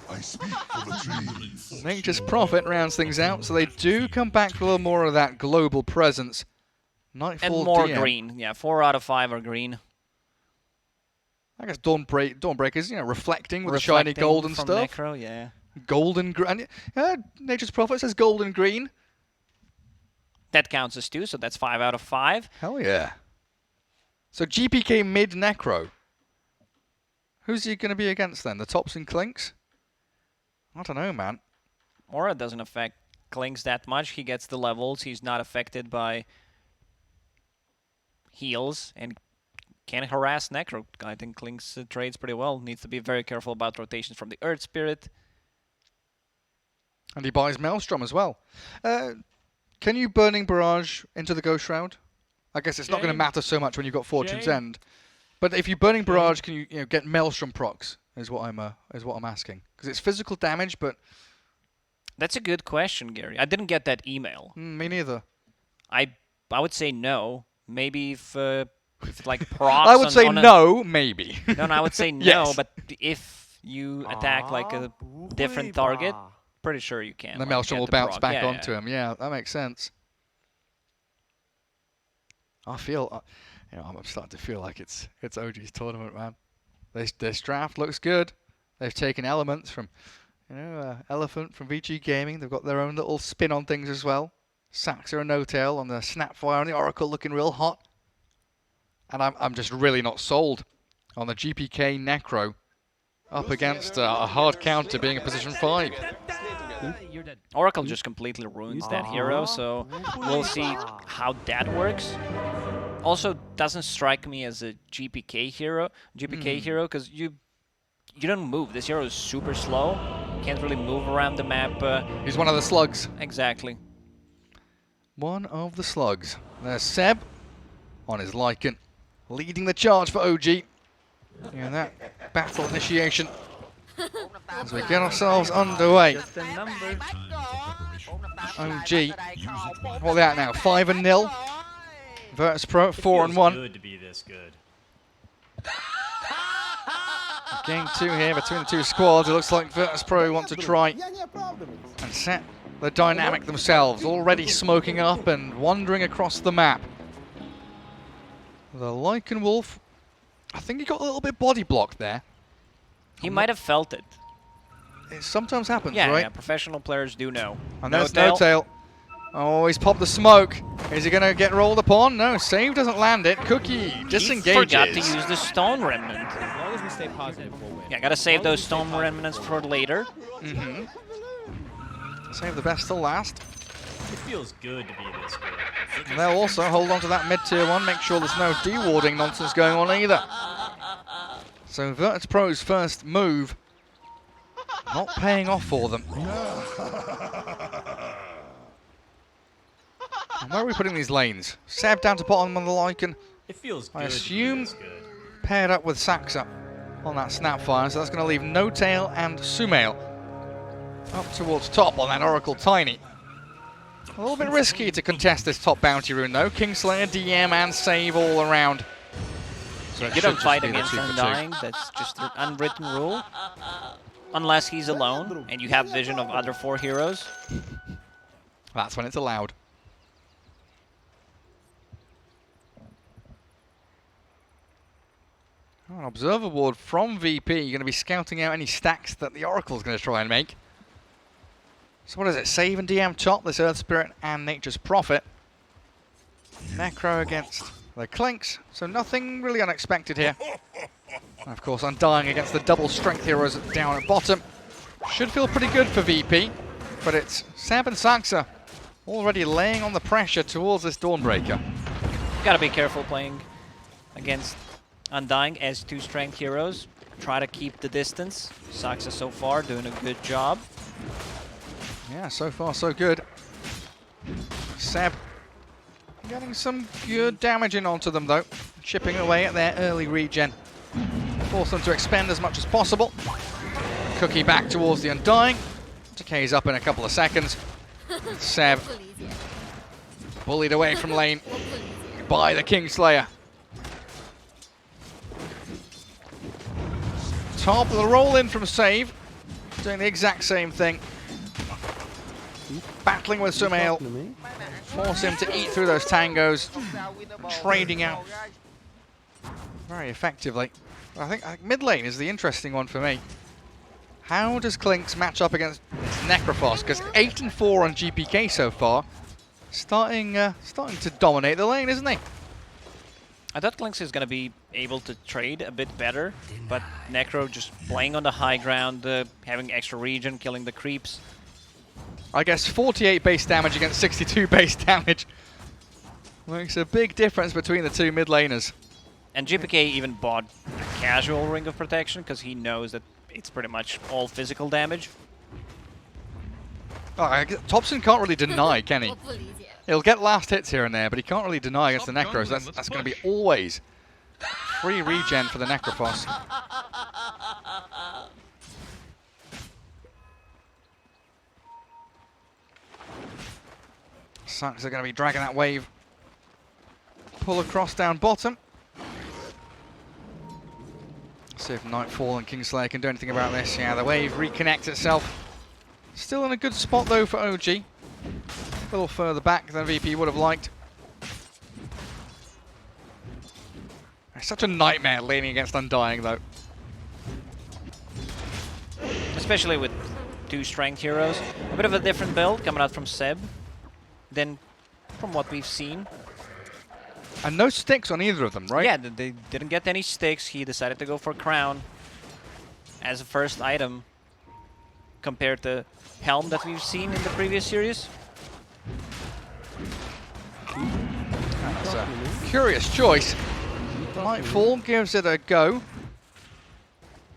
I speak for the team. Nature's Prophet rounds things out, so they do come back for a little more of that global presence. Nightfall And more DM. green. Yeah, 4 out of 5 are green. I guess Dawnbreaker's, reflecting with the shiny Reflecting gold and from stuff. Necro, yeah. Golden green. Nature's Prophet says golden green. That counts as 2, so that's 5 out of 5. Hell yeah. So GPK mid Necro. Who's he going to be against then? The Tops and Clinks? I don't know, man. Aura doesn't affect Klinks that much. He gets the levels. He's not affected by heals and can harass Necro. I think Klinks trades pretty well. Needs to be very careful about rotations from the Earth Spirit. And he buys Maelstrom as well. Can you Burning Barrage into the Ghost Shroud? I guess it's not going to matter so much when you've got Fortune's End. But if you Burning Barrage, can you get Maelstrom procs? Is what I'm asking. Because it's physical damage, but That's a good question, Gary. I didn't get that email. me neither. I would say no. Maybe if it's like procs. I would on, say on a- no, maybe. No, I would say no. Yes. But if you attack like a different target, pretty sure you can. The like, Maelstrom get will the bounce proc. back Yeah, onto him. Yeah, that makes sense. I feel, I'm starting to feel like it's OG's tournament, man. This draft looks good. They've taken elements from, Elephant from VG Gaming. They've got their own little spin on things as well. Saxa and No Tail on the Snapfire and the Oracle looking real hot. And I'm just really not sold on the GPK Necro up against a hard counter being a position 5. Oracle just completely ruins that hero, so we'll see how that works. Also, doesn't strike me as a GPK hero, because you don't move. This hero is super slow. Can't really move around the map. He's one of the slugs. Exactly. One of the slugs. There's Seb on his Lycan, leading the charge for OG. And that battle initiation as we get ourselves underway. OG, what are they at now? 5-0. Virtus.pro 4-1. Good to be this good. Game 2 here between the two squads. It looks like Virtus.pro want to try and set the dynamic themselves. Already smoking up and wandering across the map. The Lycan Wolf, I think he got a little bit body blocked there. He might have felt it. It sometimes happens, Yeah, right? yeah, professional players do know. And there's No Tail. Oh, he's popped the smoke. Is he going to get rolled upon? No, save doesn't land it. Cookie disengages. He forgot to use the Stone Remnant. As long as we stay positive, we'll win. Yeah, gotta save those Stone Remnants for later. Save the best till last. It feels good to be this good. And they'll also hold on to that mid-tier 1, make sure there's no dewarding nonsense going on either. So Virtus.pro's first move, not paying off for them. And where are we putting these lanes? Seb down to bottom on the Lycan. It feels good I to be assume this good. paired up with Saxa on that Snapfire, so that's going to leave No Tail and Sumail up towards top on that Oracle Tiny. A little bit risky to contest this top bounty rune though. Kingslayer, DM and save all around. So it You should don't just fight be the against 2 for 2. Undying, that's just an unwritten rule. Unless he's alone and you have vision of other 4 heroes. That's when it's allowed. An Observer Ward from VP. You're going to be scouting out any stacks that the Oracle's going to try and make. So what is it? Save and DM top, this Earth Spirit and Nature's Prophet. Necro against the Clinks, so nothing really unexpected here. And of course, Undying against the double strength heroes down at bottom. Should feel pretty good for VP, but it's Seb and Saxa already laying on the pressure towards this Dawnbreaker. Gotta be careful playing against Undying as 2 strength heroes. Try to keep the distance. Saxa so far doing a good job. Yeah, so far so good. Seb getting some good damage in onto them though. Chipping away at their early regen. Force them to expend as much as possible. Cookie back towards the Undying. Decay's up in a couple of seconds. Seb bullied away from lane by the Kingslayer. Top of the roll in from Save. Doing the exact same thing. Battling with Sumail. Force him to eat through those tangos. Trading out very effectively. I think mid lane is the interesting one for me. How does Klinks match up against Necrophos? Because 8 and 4 on GPK so far. Starting to dominate the lane, isn't he? I thought Klinks is going to be able to trade a bit better, but Necro just playing on the high ground, having extra regen, killing the creeps. I guess 48 base damage against 62 base damage makes a big difference between the two mid laners. And GPK even bought a casual Ring of Protection because he knows that it's pretty much all physical damage. Oh, Thompson can't really deny, can he? He'll get last hits here and there, but he can't really deny against the Necros. That's going to be always free regen for the Necrophos. Sucks are going to be dragging that wave. Pull across down bottom. See if Nightfall and Kingslayer can do anything about this. Yeah, the wave reconnects itself. Still in a good spot though for OG. A little further back than VP would have liked. It's such a nightmare laning against Undying though. Especially with 2 strength heroes. A bit of a different build coming out from Seb than from what we've seen. And no sticks on either of them, right? Yeah, they didn't get any sticks. He decided to go for Crown as a first item compared to Helm that we've seen in the previous series. That's a curious choice. Nightfall gives it a go.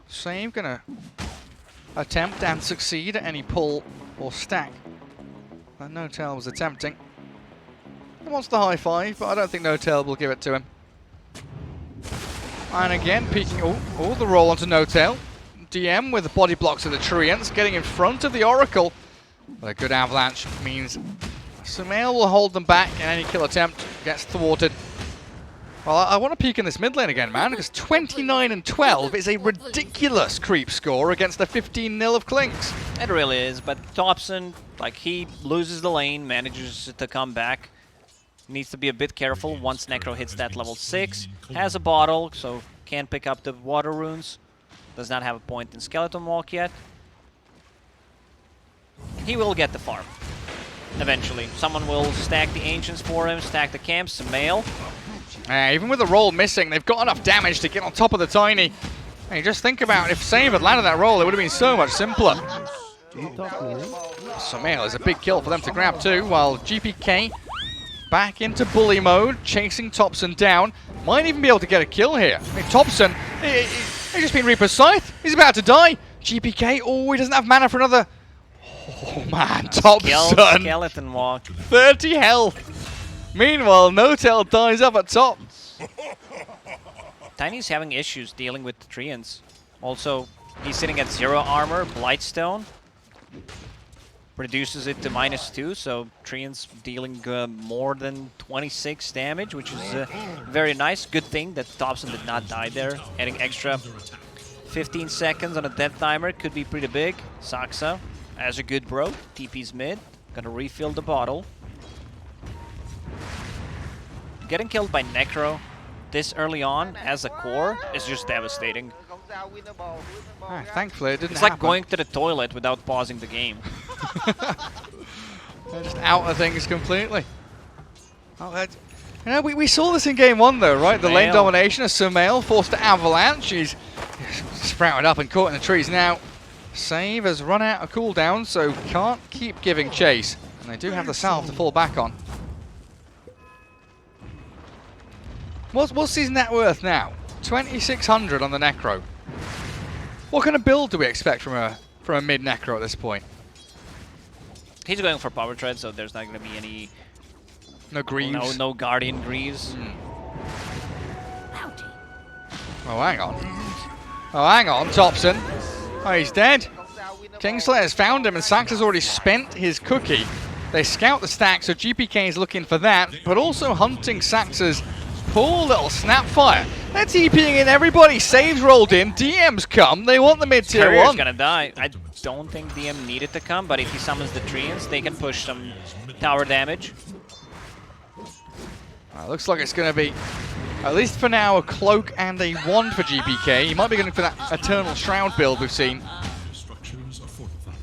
Save gonna attempt and succeed at any pull or stack that No-Tail was attempting. He wants the high five, but I don't think No-Tail will give it to him. And again, peeking the roll onto No-Tail. DM with the body blocks of the Treants, getting in front of the Oracle. But a good avalanche means Sumail will hold them back, and any kill attempt gets thwarted. Well, I want to peek in this mid lane again, man, because 29 and 12 is a ridiculous creep score against the 15-0 of Klinks. It really is, but Thompson, like, he loses the lane, manages to come back. Needs to be a bit careful once Necro hits that level 6. Has a bottle, so can't pick up the water runes. Does not have a point in Skeleton Walk yet. He will get the farm. Eventually. Someone will stack the Ancients for him, stack the camps, Sumail. Even with the roll missing, they've got enough damage to get on top of the Tiny. And you just think about if Save had landed that roll, it would have been so much simpler. Sumail is a big kill for them to grab too, while GPK back into bully mode, chasing Thompson down. Might even be able to get a kill here. I mean, Thompson, he's just been Reaper's Scythe. He's about to die. GPK, oh, he doesn't have mana for another. Oh man, Thompson. Skeleton Walk. 30 health. Meanwhile, No-Tail dies up at top. Tiny's having issues dealing with the Treants. Also, he's sitting at 0 armor, Blightstone. Reduces it to -2, so Treants dealing more than 26 damage, which is very nice. Good thing that Thompson did not die there. Adding extra 15 seconds on a death timer could be pretty big. Saxa, as a good bro, TP's mid, gonna refill the bottle. Getting killed by Necro this early on as a core is just devastating. Thankfully, it didn't It's happen. like going to the toilet without pausing the game. They're just out of things completely. Oh, you know, we saw this in game 1 though, right? The lane domination of Sumail forced to avalanche. He's sprouted up and caught in the trees now. Save has run out of cooldown, so can't keep giving chase. And they do have the salve to fall back on. What's his net worth now? 2,600 on the Necro. What kind of build do we expect from a mid Necro at this point? He's going for power tread, so there's not going to be any... No Greaves? No Guardian Greaves. Oh, hang on. Oh, hang on, Thompson. Oh, he's dead. Kingslayer's found him, and Sax has already spent his cookie. They scout the stack, so GPK is looking for that, but also hunting Sax's poor little Snapfire. They're TPing in everybody. Saves rolled in. DM's come. They want the mid-tier Courier's one. gonna die. I don't think DM needed to come, but if he summons the Treants, they can push some tower damage. Looks like it's going to be, at least for now, a Cloak and a Wand for GPK. He might be going for that Eternal Shroud build we've seen. Structures are fortified.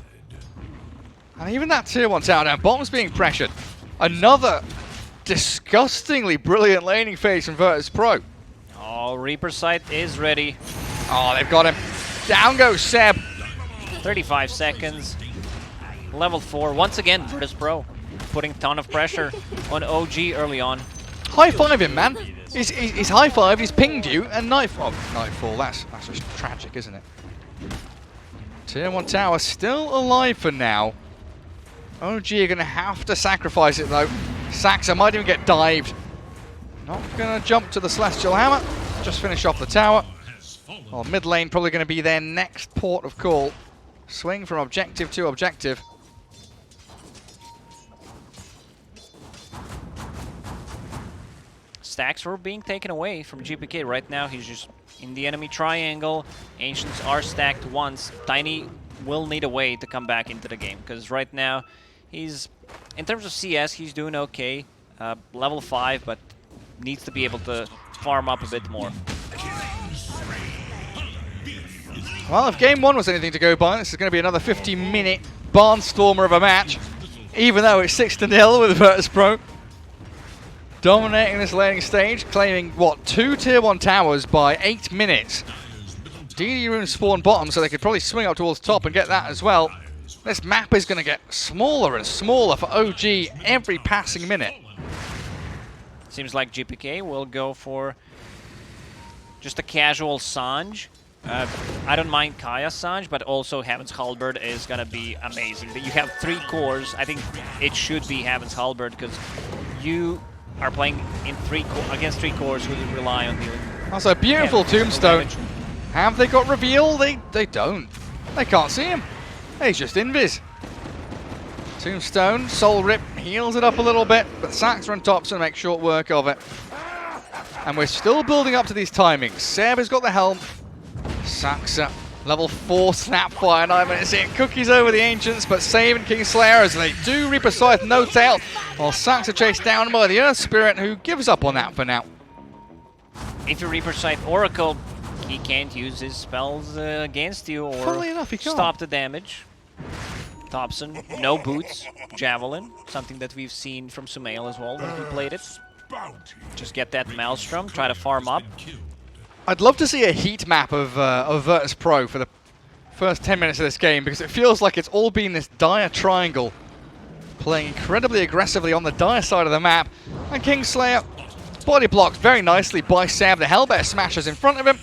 And even that tier 1 tower down, bottom's being pressured. Another disgustingly brilliant laning phase from Virtus.pro. Oh, Reaper Sight is ready. Oh, they've got him. Down goes Seb. 35 seconds. Level 4. Once again, Virtus.pro putting a ton of pressure on OG early on. High-five him, man. He's high-fived, he's pinged you, and Nightfall, that's just tragic, isn't it? Tier 1 tower still alive for now. OG are going to have to sacrifice it, though. Saxa might even get dived. Not going to jump to the Celestial Hammer. Just finish off the tower. Well, mid lane probably going to be their next port of call. Swing from objective to objective. Stacks were being taken away from GPK. Right now, he's just in the enemy triangle. Ancients are stacked once. Tiny will need a way to come back into the game, because right now, he's, in terms of CS, he's doing okay. Level 5, but needs to be able to farm up a bit more. Well, if game 1 was anything to go by, this is going to be another 50-minute barnstormer of a match, even though it's 6-0 with Virtus.pro. Dominating this laning stage, claiming, what, 2 tier 1 towers by 8 minutes. DD Rune spawn bottom, so they could probably swing up towards top and get that as well. This map is going to get smaller and smaller for OG every passing minute. Seems like GPK will go for just a casual Sange. I don't mind Kaya Sange, but also Heaven's Halberd is going to be amazing. You have 3 cores. I think it should be Heaven's Halberd, because you are playing in against 3 cores who rely on healing. That's a beautiful tombstone. Have they got reveal? They don't. They can't see him. He's just invis. Tombstone, Soul Rip heals it up a little bit, but Saxa and Thompson make short work of it. And we're still building up to these timings. Seb has got the helm. Saxa, level 4 Snapfire, 9 minutes in. Cookies over the Ancients, but saving Kingslayer as they do Reaper Scythe, no tail. While Saxa chased down by the Earth Spirit, who gives up on that for now. If you Reaper Scythe Oracle, he can't use his spells against you or Funnily enough, he can't. Stop the damage. Thompson, no boots, Javelin, something that we've seen from Sumail as well when he played it. Just get that Maelstrom, try to farm up. I'd love to see a heat map of Virtus.pro for the first 10 minutes of this game, because it feels like it's all been this dire triangle, playing incredibly aggressively on the dire side of the map. And Kingslayer, body blocked very nicely by Sam. The Hellbear smashes in front of him.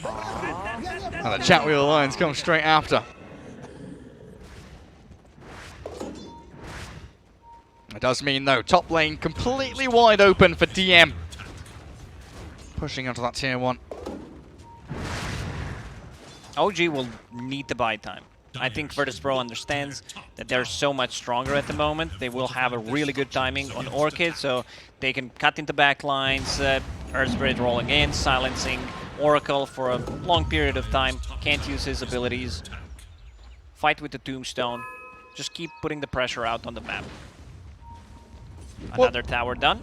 And the Chat Wheel Lions come straight after. It does mean, though, top lane completely wide open for DM. Pushing onto that tier 1. OG will need to buy time. I think Virtus.pro understands that they're so much stronger at the moment. They will have a really good timing on Orchid, so they can cut into backlines, Earth Spirit rolling in, silencing Oracle for a long period of time. Can't use his abilities. Fight with the Tombstone. Just keep putting the pressure out on the map. Another tower done.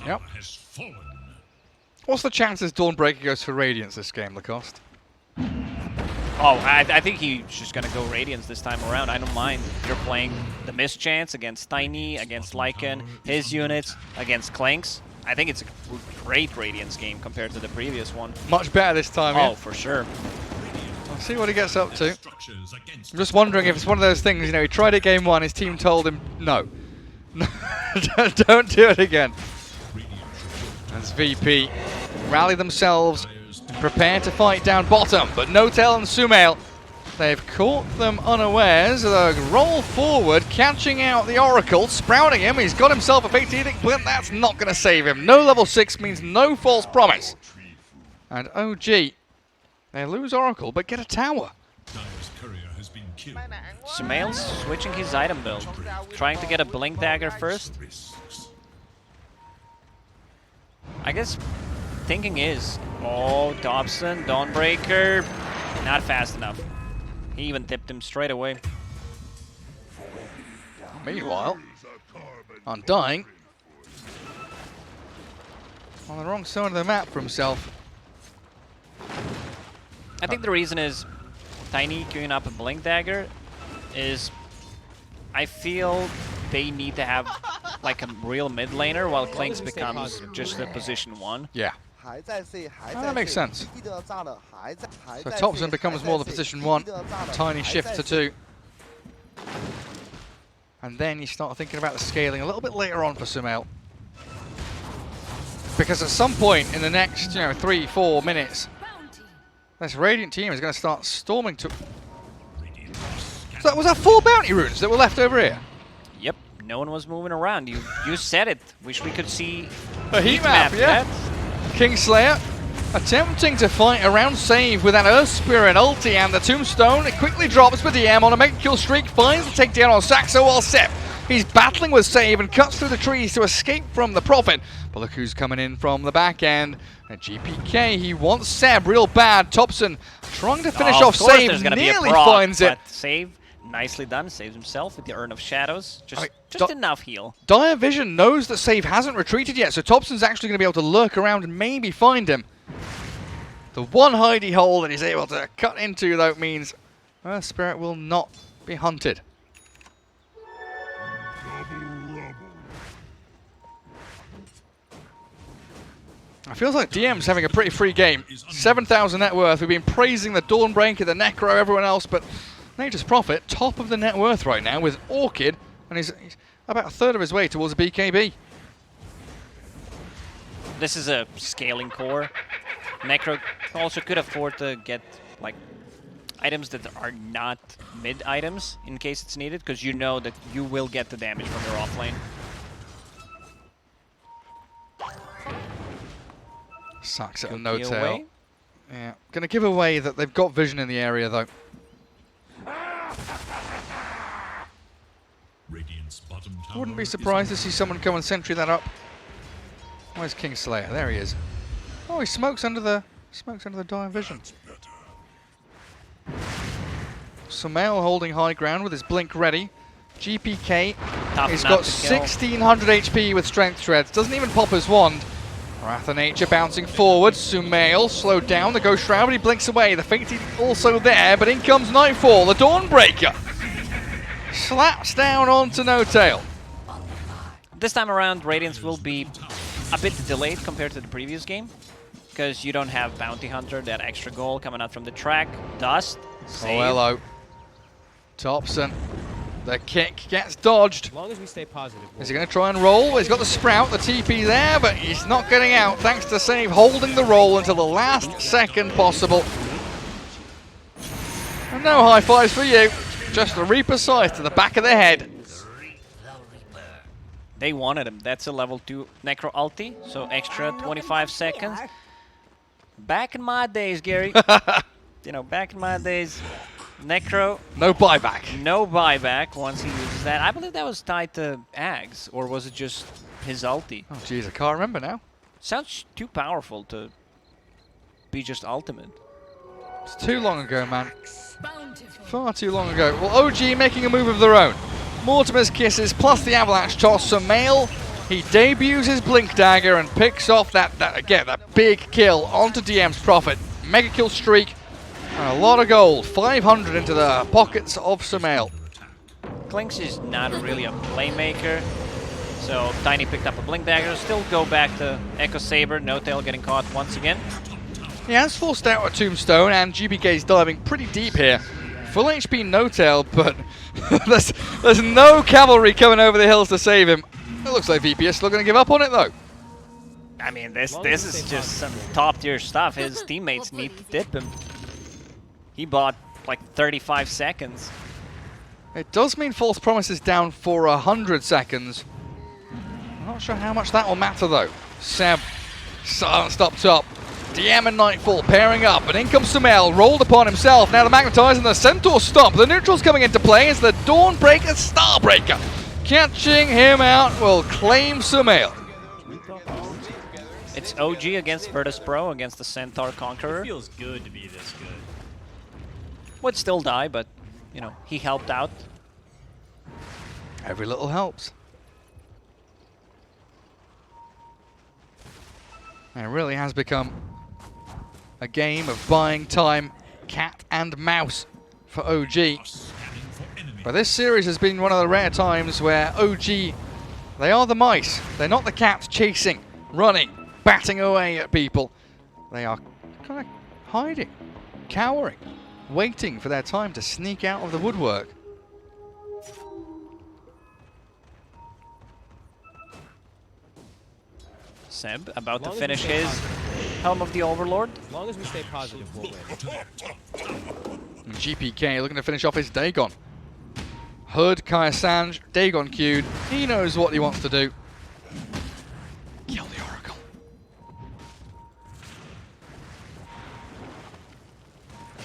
Yep. What's the chances Dawnbreaker goes for Radiance this game, Lacoste? Oh, I think he's just going to go Radiance this time around. I don't mind. You're playing the Mischance against Tiny, against Lycan, his units, against Clanks. I think it's a great Radiance game compared to the previous one. Much better this time, Oh, yeah? for sure. We'll see what he gets up to. I'm just wondering if it's one of those things, you know, he tried it game 1, his team told him, no. Don't do it again. As VP rally themselves and prepare to fight down bottom, but Notel and Sumail, they've caught them unawares. They roll forward, catching out the Oracle, sprouting him. He's got himself a Fate Edict, but that's not going to save him. No level 6 means no false promise. And OG, they lose Oracle, but get a tower. Dire's courier has been killed. Sumail's switching his item build, trying to get a Blink Dagger first. I guess thinking is, oh, Dobson, Dawnbreaker, not fast enough. He even tipped him straight away. Meanwhile, Undying on the wrong side of the map for himself. I think the reason is Tiny queuing up a Blink Dagger is I feel they need to have like a real mid laner while Klinks becomes just a position 1. Yeah. That makes sense. So Thompson becomes more the position 1, Tiny shifts to 2. And then you start thinking about the scaling a little bit later on for Sumail. Because at some point in the next, 3-4 minutes, this Radiant team is going to start storming to... So was that 4 bounty runes that were left over here? Yep, no one was moving around. You said it. Wish we could see a heat map, yeah. Kingslayer attempting to fight around save with that Earth Spirit ulti and the Tombstone. It quickly drops, but DM on a mega kill streak finds the takedown on Saxo while Sep. He's battling with save and cuts through the trees to escape from the Prophet. But look who's coming in from the back end. And GPK, he wants Seb real bad. Thompson trying to finish off save, nearly finds it. Save, nicely done, saves himself with the Urn of Shadows. Just enough heal. Dire Vision knows that save hasn't retreated yet, so Thompson's actually going to be able to lurk around and maybe find him. The one hidey hole that he's able to cut into, though, means Earth Spirit will not be hunted. It feels like DM's having a pretty free game. 7,000 net worth. We've been praising the Dawnbreaker, the Necro, everyone else, but Nature's Prophet, top of the net worth right now with Orchid, and he's about a third of his way towards a BKB. This is a scaling core. Necro also could afford to get like items that are not mid items in case it's needed, because you know that you will get the damage from your offlane. Sucks at no tail. Yeah, gonna give away that they've got vision in the area though. Wouldn't be surprised to see someone come and sentry that up. Where's Kingslayer? There he is. Oh, he smokes under the dire vision. Sumail holding high ground with his blink ready. GPK, he's got 1600 HP with strength shreds. Doesn't even pop his wand. Wrath of Nature bouncing forward. Sumail slowed down. The Ghost Shroud, but he blinks away. The Fate also there, but in comes Nightfall. The Dawnbreaker slaps down onto No Tail. This time around, Radiance will be a bit delayed compared to the previous game, because you don't have Bounty Hunter, that extra goal coming out from the track. Dust, save. Oh, hello. Thompson. The kick gets dodged. As long as we stay positive. Is he going to try and roll? He's got the Sprout, the TP there, but he's not getting out thanks to Save holding the roll until the last second possible. And no high fives for you. Just a Reaper Scythe to the back of the head. They wanted him. That's a level 2 Necro ulti, so extra 25 seconds. Back in my days, Gary. Back in my days, Necro. No buyback. No buyback once he uses that. I believe that was tied to Ags, or was it just his ulti? Oh, jeez, I can't remember now. Sounds too powerful to be just ultimate. It's too long ago, man. Far too long ago. Well, OG making a move of their own. Mortimer's Kisses plus the Avalanche Toss. Sumail, he debuts his Blink Dagger and picks off that big kill onto DM's Prophet. Mega kill streak and a lot of gold. 500 into the pockets of Sumail. Klinks is not really a playmaker, so Tiny picked up a Blink Dagger. Still go back to Echo Saber. No Tail getting caught once again. He has forced out a Tombstone, and GBK's diving pretty deep here. Full HP No Tail, but there's no cavalry coming over the hills to save him. It looks like VP is still going to give up on it though. I mean, this is just some top-tier stuff. His teammates need to dip him. He bought like 35 seconds. It does mean False Promise is down for 100 seconds. I'm not sure how much that will matter though. Seb, silenced up top. DM and Nightfall pairing up, and in comes Sumail, rolled upon himself. Now the Magnetize and the Centaur stomp. The neutral's coming into play as the Dawnbreaker Starbreaker. Catching him out will claim Sumail. It's OG against Virtus.pro against the Centaur Conqueror. It feels good to be this good. Would still die, but, you know, he helped out. Every little helps. And it really has become a game of buying time, cat and mouse for OG. But this series has been one of the rare times where OG, they are the mice. They're not the cats chasing, running, batting away at people. They are kind of hiding, cowering, waiting for their time to sneak out of the woodwork. Seb about to finish his Helm of the Overlord. As long as we stay positive, we'll win. And GPK looking to finish off his Dagon. Hood, Kaya Sanj, Dagon queued. He knows what he wants to do. Kill the Oracle.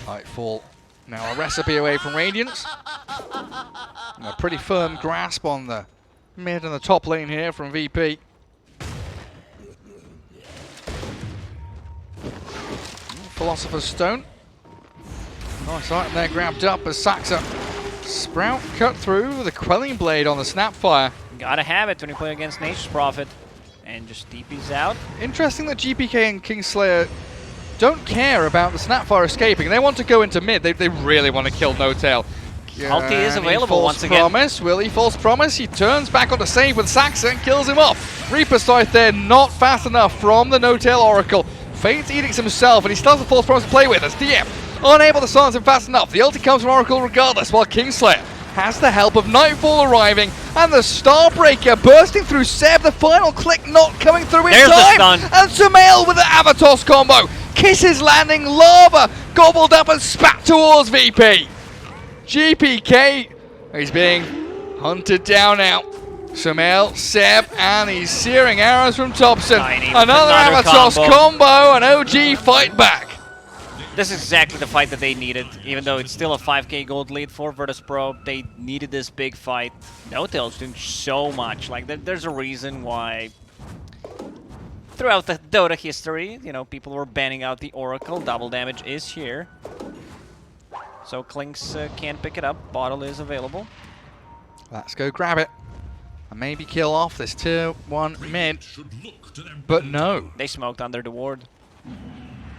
Nightfall. Now a recipe away from Radiance. And a pretty firm grasp on the mid and the top lane here from VP. Philosopher's Stone. Nice item there grabbed up as Saxa. Sprout cut through with a Quelling Blade on the Snapfire. Gotta have it when you play against Nature's Prophet. And just DP's out. Interesting that GPK and Kingslayer don't care about the Snapfire escaping. They want to go into mid. They really want to kill No-Tail. Ulti is And he available false once again. promise. Will he false promise? He turns back on the save with Saxa and kills him off. Reaper Scythe there, not fast enough from the No-Tail Oracle. Fate's Edicts himself, and he still has a false promise to play with as DM. Unable to silence him fast enough. The ulti comes from Oracle regardless, while Kingslayer has the help of Nightfall arriving, and the Starbreaker bursting through Seb. The final click not coming through in There's the time. stun. And Sumail with the Avatos combo. Kisses landing, lava gobbled up and spat towards VP. GPK is being hunted down now. Sumail, Seb, and he's searing arrows from Thompson. Tiny with Another another Avatos combo, and OG fight back. This is exactly the fight that they needed. Even though it's still a 5k gold lead for Virtus.pro, they needed this big fight. No-Tail's doing so much. Like, there's a reason why throughout the Dota history, you know, people were banning out the Oracle. Double damage is here. So Klinks can't pick it up. Bottle is available. Let's go grab it. And maybe kill off this tier 1 mid. But no. They smoked under the ward.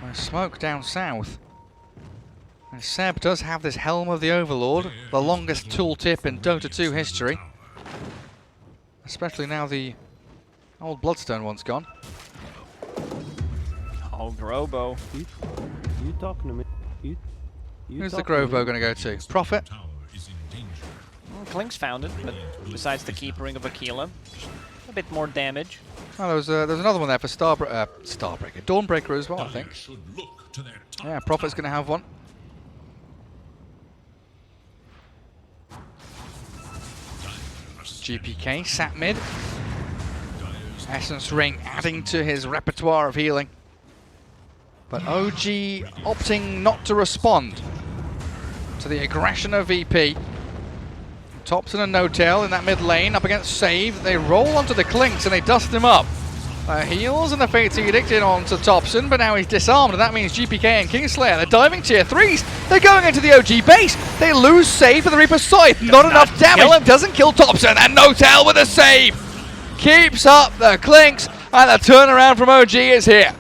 There's smoke down south. And Seb does have this Helm of the Overlord, the longest tooltip in Dota 2 history. Especially now the old Bloodstone one's gone. Oh, Grobo. You talking to me? You Who's the Grobo going to go to? Prophet? Well, Klinks found it, but besides the Keep Ring of Aquila, a bit more damage. Oh, there's another one there for Starbreaker. Dawnbreaker as well, I think. Yeah, Prophet's going to have one. GPK, sat mid. Essence Ring adding to his repertoire of healing. But OG opting not to respond to the aggression of VP. Thompson and No-Tail in that mid lane up against Save. They roll onto the Klinks and they dust him up. Heals and the Fate's Edict in onto Thompson, but now he's disarmed, and that means GPK and Kingslayer, they're diving tier 3s. They're going into the OG base. They lose Save for the Reaper's Scythe. Not enough damage. Doesn't kill Thompson, and No-Tail with a save. Keeps up the Klinks, and the turnaround from OG is here.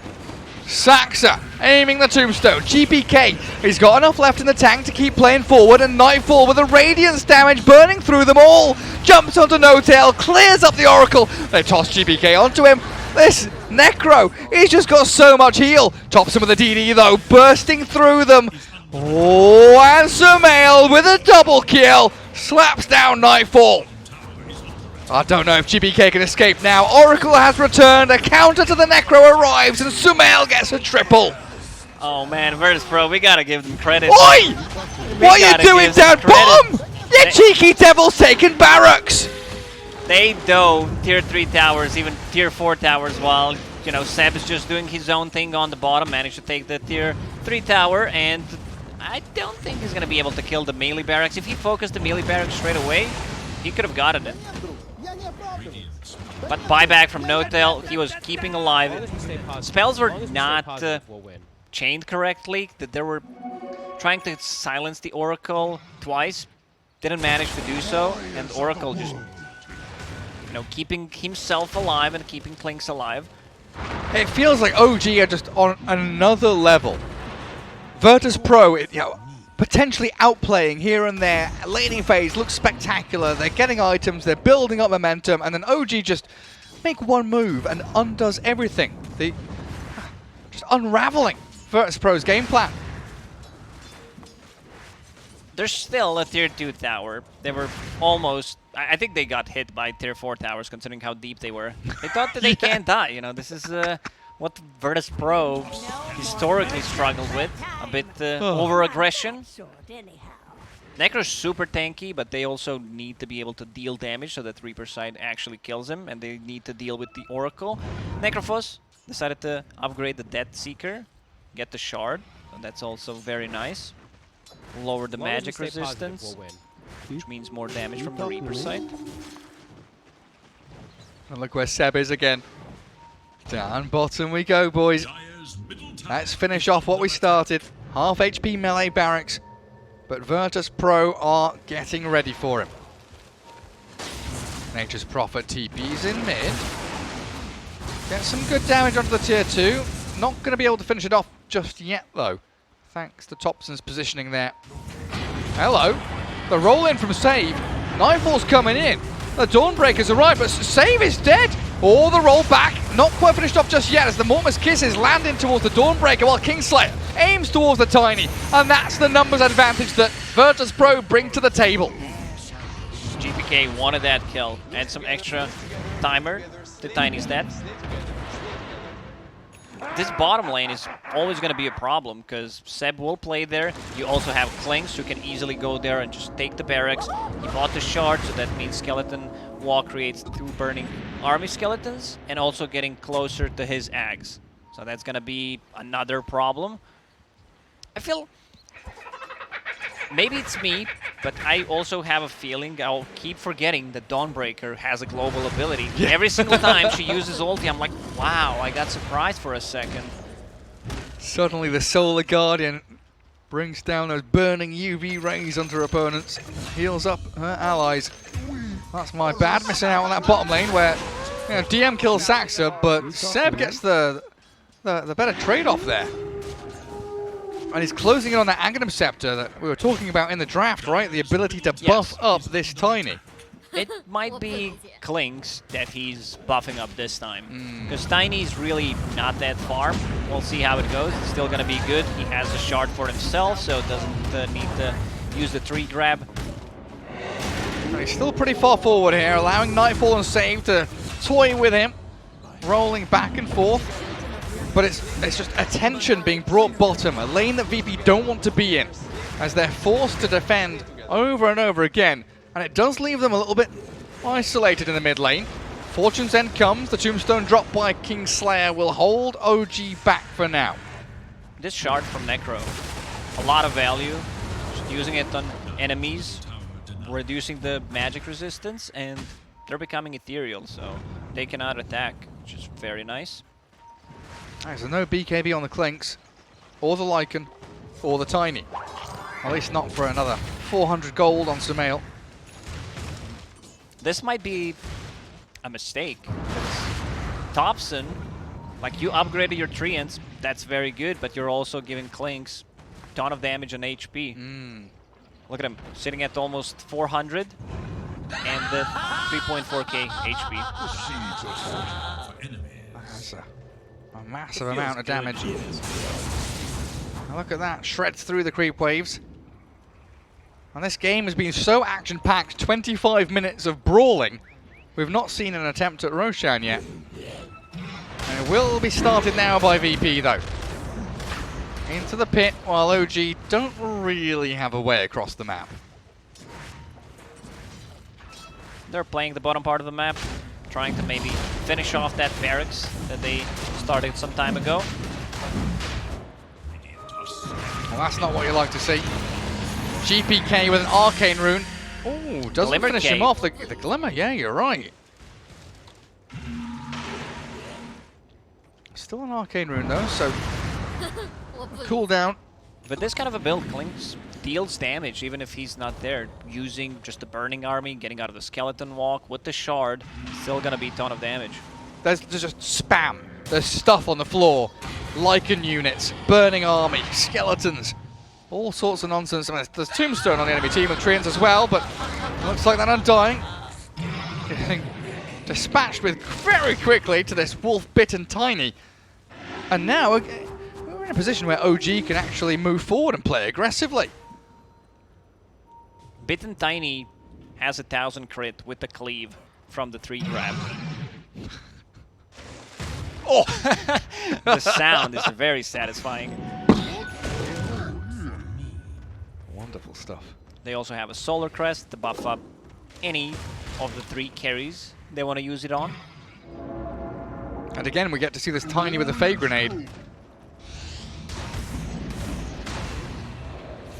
Saxa aiming the tombstone. GPK, he's got enough left in the tank to keep playing forward, and Nightfall with the Radiance damage burning through them all. Jumps onto No-Tail, clears up the Oracle. They toss GPK onto him. This Necro, he's just got so much heal. Tops him with a DD though, bursting through them. Oh, and Sumail with a double kill. Slaps down Nightfall. I don't know if GBK can escape now. Oracle has returned. A counter to the Necro arrives, and Sumail gets a triple. Oh man, Virtus.pro, we gotta give them credit. Oi! What are you doing down bottom? You cheeky devils taking barracks. They dove tier 3 towers, even tier 4 towers, while, you know, Seb is just doing his own thing on the bottom, managed to take the tier 3 tower, and I don't think he's gonna be able to kill the melee barracks. If he focused the melee barracks straight away, he could have gotten it. But buyback from No-Tail, he was keeping alive. Spells were not chained correctly, that they were trying to silence the Oracle twice, didn't manage to do so, and Oracle just, you know, keeping himself alive and keeping Klinks alive. It feels like OG are just on another level. Virtus.pro, you know, potentially outplaying here and there. Laning phase looks spectacular. They're getting items, they're building up momentum, and then OG just make one move and undoes everything. Just unraveling Virtus.pro's game plan. There's still a tier 2 tower. They were almost... I think they got hit by tier 4 towers, considering how deep they were. They thought that they can't die, you know. This is what Virtus.pro historically struggled with. A bit over-aggression. Necro's super tanky, but they also need to be able to deal damage so that Reaper side actually kills him, and they need to deal with the Oracle. Necrophos decided to upgrade the Death Seeker, get the Shard, so that's also very nice. Lower the magic resistance, which means more damage from the Reaper side. And look where Seb is again. Down bottom we go, boys. Let's finish off what we started. Half HP melee barracks, but Virtus.pro are getting ready for him. Nature's Prophet TP's in mid. Get some good damage onto the tier 2. Not going to be able to finish it off just yet, though. Thanks to Thompson's positioning there. Hello. The roll in from Save. Nightfall's coming in. The Dawnbreaker's arrived, but Save is dead. Or the roll back. Not quite finished off just yet as the Mortimer's Kisses land in towards the Dawnbreaker while Kingslayer aims towards the Tiny. And that's the numbers advantage that Virtus.pro bring to the table. GPK wanted that kill. Add some extra timer. The Tiny's dead. This bottom lane is always going to be a problem because Seb will play there. You also have Klinks who can easily go there and just take the barracks. He bought the shard, so that means Skeleton Wall creates 2 burning army skeletons and also getting closer to his Ags. So that's going to be another problem. I feel... Maybe it's me, but I also have a feeling I'll keep forgetting that Dawnbreaker has a global ability. Yeah. Every single time she uses ulti, I'm like, wow, I got surprised for a second. Suddenly the Solar Guardian brings down those burning UV rays onto her opponents, heals up her allies. That's my bad, missing out on that bottom lane where, you know, DM kills Saxa, but Seb gets the better trade-off there. And he's closing in on that Aghanim Scepter that we were talking about in the draft, right? The ability to buff up this Tiny. It might be Klinks that he's buffing up this time. Because Tiny's really not that far. We'll see how it goes. It's still going to be good. He has a shard for himself, so doesn't need to use the tree grab. And he's still pretty far forward here, allowing Nightfall and Save to toy with him. Rolling back and forth. But it's just attention being brought bottom, a lane that VP don't want to be in, as they're forced to defend over and over again, and it does leave them a little bit isolated in the mid lane. Fortune's End comes, the tombstone dropped by Kingslayer will hold OG back for now. This shard from Necro, a lot of value, just using it on enemies, reducing the magic resistance, and they're becoming ethereal, so they cannot attack, which is very nice. There's no BKB on the Klinks, or the Lycan, or the Tiny. At least not for another 400 gold on Sumail. This might be a mistake. Thompson, like, you upgraded your Treants, that's very good, but you're also giving Klinks a ton of damage on HP. Look at him, sitting at almost 400 and 3.4k HP. That's a massive amount of damage. Now look at that, shreds through the creep waves. And this game has been so action-packed, 25 minutes of brawling. We've not seen an attempt at Roshan yet. And it will be started now by VP though. Into the pit, while OG don't really have a way across the map. They're playing the bottom part of the map, trying to maybe finish off that barracks that they started some time ago. Well, that's not what you like to see. GPK with an arcane rune. Oh, doesn't Glimmer finish him off. The glimmer, yeah, you're right. Still an arcane rune though, so cooldown. But this kind of a build deals damage even if he's not there. Using just the burning army, getting out of the skeleton walk with the shard, still gonna be a ton of damage. There's just spam. There's stuff on the floor. Lycan units, burning army, skeletons, all sorts of nonsense. I mean, there's Tombstone on the enemy team with Treants as well, but looks like that Undying getting dispatched with very quickly to this wolf bitten Tiny. And now we're in a position where OG can actually move forward and play aggressively. Bitten Tiny has 1,000 crit with the cleave from the 3 grab. Oh! The sound is very satisfying. Wonderful stuff. They also have a Solar Crest to buff up any of the 3 carries they want to use it on. And again, we get to see this Tiny with a Fey Grenade.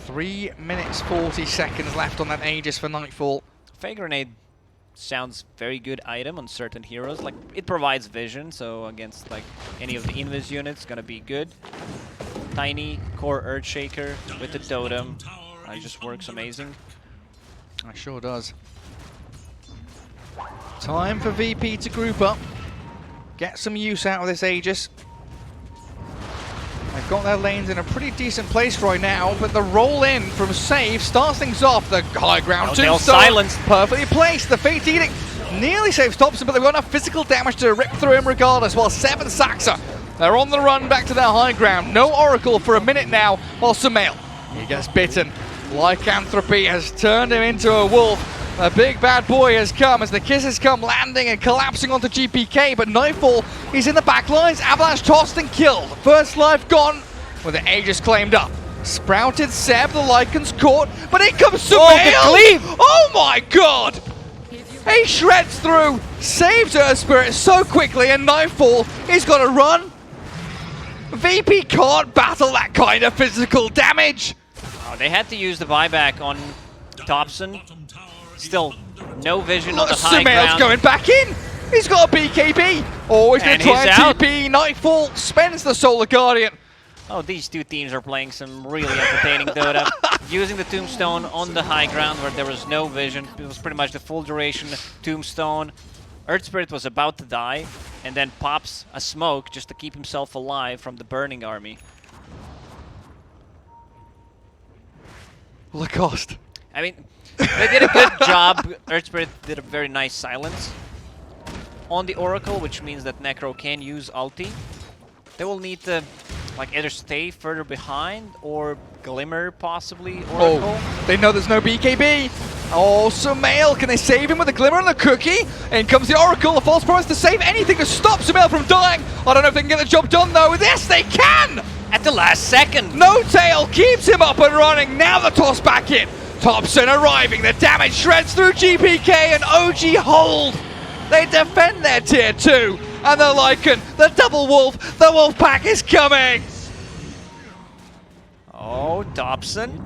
3 minutes 40 seconds left on that Aegis for Nightfall. Fey Grenade sounds very good item on certain heroes. Like, it provides vision, so against like any of the Invis units, gonna be good. Tiny Core Earthshaker with the Totem. It just works amazing. It sure does. Time for VP to group up. Get some use out of this Aegis. They've got their lanes in a pretty decent place right now, but the roll in from Save starts things off. The high ground they'll tombstone silence. perfectly placed. The Fate Edict nearly saves Thompson, but they've got enough physical damage to rip through him regardless. While 7 Saxa, they're on the run back to their high ground. No Oracle for a minute now, while Sumail, he gets bitten. Lycanthropy has turned him into a wolf. A big bad boy has come as the kisses come landing and collapsing onto GPK, but Nightfall, he's in the back lines. Avalanche tossed and killed. First life gone with the Aegis claimed up. Sprouted Seb, the Lycan's caught, but in comes Sumail! Oh, the cleave! Oh my god! He shreds through, saves Earth Spirit so quickly, and Nightfall, he's got to run. VP can't battle that kind of physical damage. Oh, they had to use the buyback on Thompson. Still, no vision on the high Sumail's ground. going back in. He's got a BKB. Oh, he's going to try he's and out. TP. Nightfall spends the Solar Guardian. Oh, these two teams are playing some really entertaining Dota. Using the Tombstone on the high ground where there was no vision. It was pretty much the full duration Tombstone. Earth Spirit was about to die and then pops a smoke just to keep himself alive from the burning army. Lacoste. I mean, they did a good job. Earth Spirit did a very nice silence on the Oracle, which means that Necro can use ulti. They will need to like either stay further behind or Glimmer possibly Oracle. Oh, they know there's no BKB. Oh, Sumail, can they save him with the Glimmer and the Cookie? In comes the Oracle, the false promise to save anything to stop Sumail from dying. I don't know if they can get the job done though. Yes, they can! At the last second. No Tail keeps him up and running. Now the toss back in. Thompson arriving. The damage shreds through GPK and OG hold. They defend their tier 2. And the Lycan, the double wolf, the wolf pack is coming. Oh, Thompson.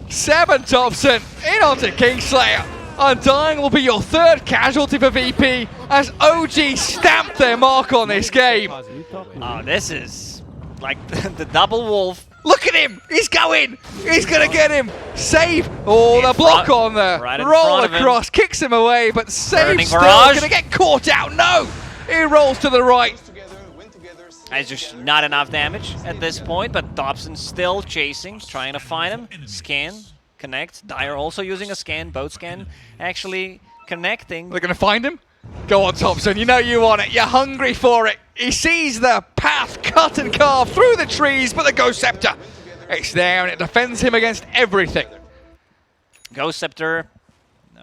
7 Thompson in onto Kingslayer. Undying will be your 3rd casualty for VP as OG stamped their mark on this game. Oh, this is like the double wolf. Look at him! He's going! He's gonna get him! Save! Oh, In the block front- on there! right in Roll front of him. across, kicks him away, but Save Burning still barrage. gonna get caught out! No! He rolls to the right. It's just not enough damage at this point, but Thompson still chasing, trying to find him. Scan, connect. Dyer also using a scan, both scan, actually connecting. They're gonna find him? Go on, Thompson, you know you want it. You're hungry for it. He sees the path cut and carved through the trees, but the Ghost Scepter, it's there and it defends him against everything. Ghost Scepter,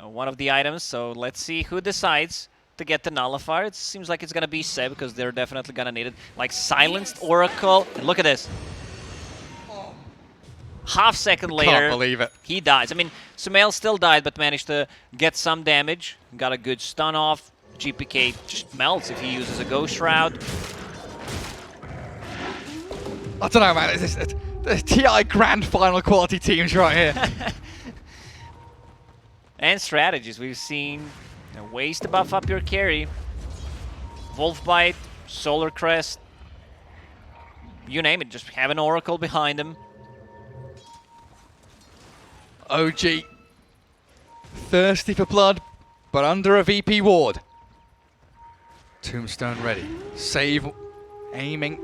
one of the items, so let's see who decides to get the nullifier. It seems like it's gonna be Seb because they're definitely gonna need it. Like silenced Oracle. And look at this. Half second later, Can't believe it. he dies. I mean, Sumail still died, but managed to get some damage. Got a good stun off. GPK just melts if he uses a Ghost Shroud. I don't know, man. It's the TI grand final quality teams right here. And strategies. We've seen ways to buff up your carry. Wolf Bite, Solar Crest, you name it. Just have an Oracle behind him. OG. Thirsty for blood, but under a VP ward. Tombstone ready. Save, aiming,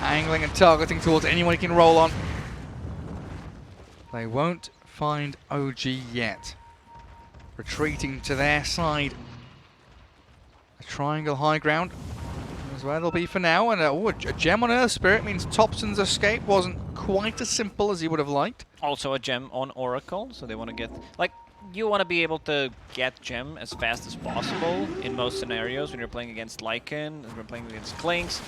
angling and targeting towards anyone he can roll on. They won't find OG yet. Retreating to their side. A triangle high ground is where they'll be for now. And a gem on Earth Spirit means Thompson's escape wasn't quite as simple as he would have liked. Also a gem on Oracle, so they want to get... Like, you want to be able to get gem as fast as possible in most scenarios when you're playing against Lycan, when you're playing against Clinks.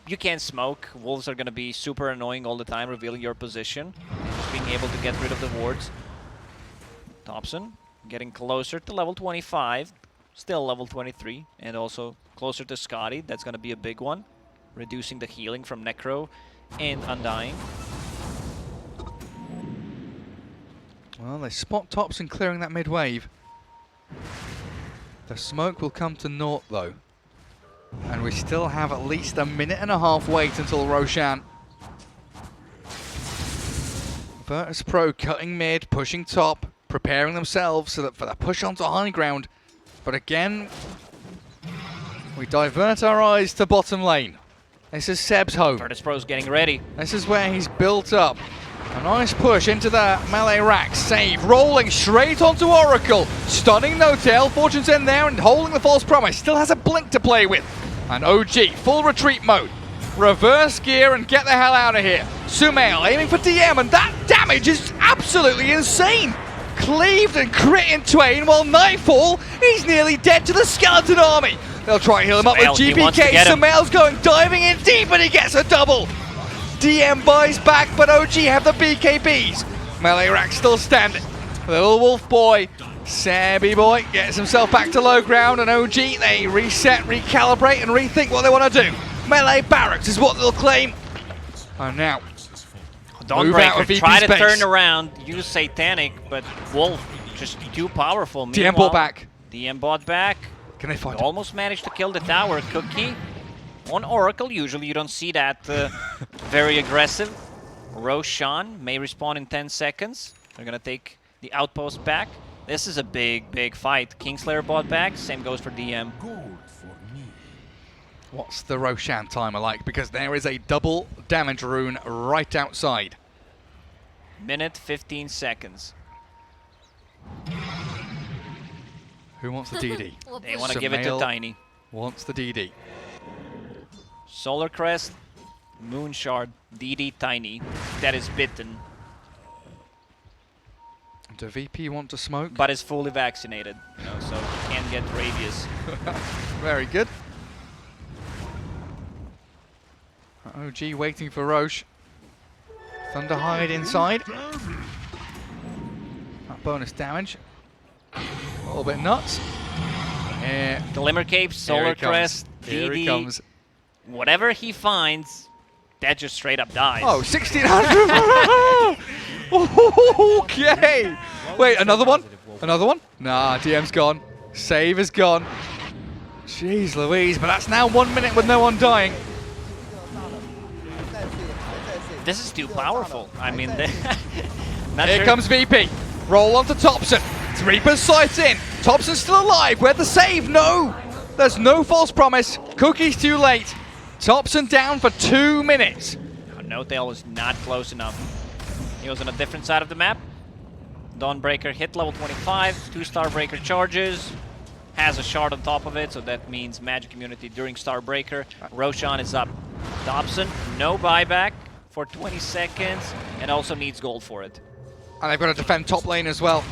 You can't smoke. Wolves are going to be super annoying all the time, revealing your position. Just being able to get rid of the wards. Thompson getting closer to level 25. Still level 23. And also closer to Scotty. That's going to be a big one. Reducing the healing from Necro and Undying. Well, they spot Thompson clearing that mid-wave. The smoke will come to naught, though. And we still have at least a minute and a half wait until Roshan. Virtus.pro cutting mid, pushing top, preparing themselves so that for the push onto high ground. But again, we divert our eyes to bottom lane. This is Seb's home. Virtus.pro's getting ready. This is where he's built up. A nice push into the melee rack. Save, rolling straight onto Oracle. Stunning No-Tail. Fortune's in there and holding the false promise. Still has a blink to play with. And OG, full retreat mode. Reverse gear and get the hell out of here. Sumail aiming for DM, and that damage is absolutely insane. Cleaved and crit in twain, while Nightfall, he's nearly dead to the skeleton army. They'll try and heal him up with GPK. Sumail's going diving in deep, and he gets a double. DM buys back, but OG have the BKBs. Melee rack still standing. Little Wolf Boy, Sabby Boy gets himself back to low ground, and OG, they reset, recalibrate, and rethink what they want to do. Melee barracks is what they'll claim. And now, Dawnbreaker try to turn around, use Satanic, but Wolf just too powerful. DM bought back. DM bought back. Can they fight? Almost managed to kill the tower. Cookie on Oracle. Usually you don't see that very aggressive. Roshan may respawn in 10 seconds. They're going to take the outpost back. This is a big, big fight. Kingslayer bought back. Same goes for DM. What's the Roshan timer like? Because there is a double damage rune right outside. Minute 15 seconds. Who wants the DD? They want to give it to Tiny. Wants the DD. Solar Crest, Moon Shard, DD Tiny. That is bitten. Do VP want to smoke? But is fully vaccinated, you know, so can't get rabies. Very good. OG waiting for Roche. Thunder Hide inside. That bonus damage. A little bit nuts. Yeah. Glimmer Cape, Solar Crest, Here he comes. Whatever he finds, that just straight up dies. Oh, 1600! Okay! Wait, another one? Another one? Nah, DM's gone. Save is gone. Jeez Louise, but that's now 1 minute with no one dying. This is too powerful. I mean, here comes VP. Roll onto Thompson. Reaper's sights in. Thompson's still alive. Where'd the save? No! There's no false promise. Cookie's too late. Thompson down for 2 minutes. No-Tail was not close enough. He was on a different side of the map. Dawnbreaker hit level 25. 2-star breaker charges. Has a shard on top of it, so that means magic immunity during Starbreaker. Roshan is up. Thompson, no buyback for 20 seconds, and also needs gold for it. And they've got to defend top lane as well.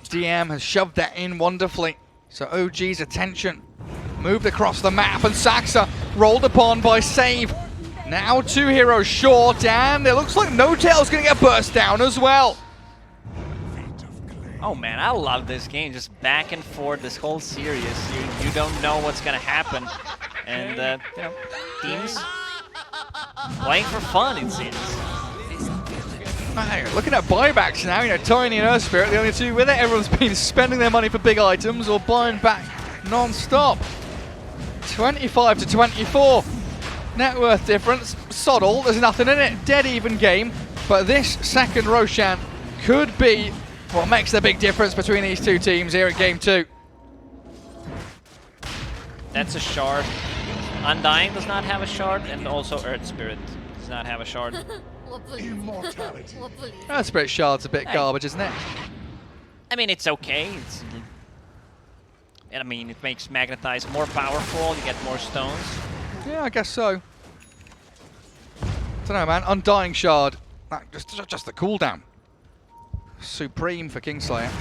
DM has shoved that in wonderfully. So OG's attention moved across the map, and Saxa rolled upon by Save. Now 2 heroes short, and it looks like No-Tail's going to get burst down as well. Oh man, I love this game. Just back and forth, this whole series. You don't know what's gonna happen, and you know, teams playing for fun, it seems. Hey, looking at buybacks now, you know, Tiny and Earthspirit, the only two with it. Everyone's been spending their money for big items or buying back non-stop. 25 to 24. Net worth difference, sod all, there's nothing in it. Dead even game, but this second Roshan could be what makes the big difference between these two teams here at Game 2. That's a shard. Undying does not have a shard, and also Earth Spirit does not have a shard. Immortality. Earthspirit shard's a bit Hey. garbage, isn't it? I mean, it's okay. I mean, it makes Magnetize more powerful. You get more stones. Yeah, I guess so. Don't know, man. Undying shard. Just the cooldown. Supreme for Kingslayer.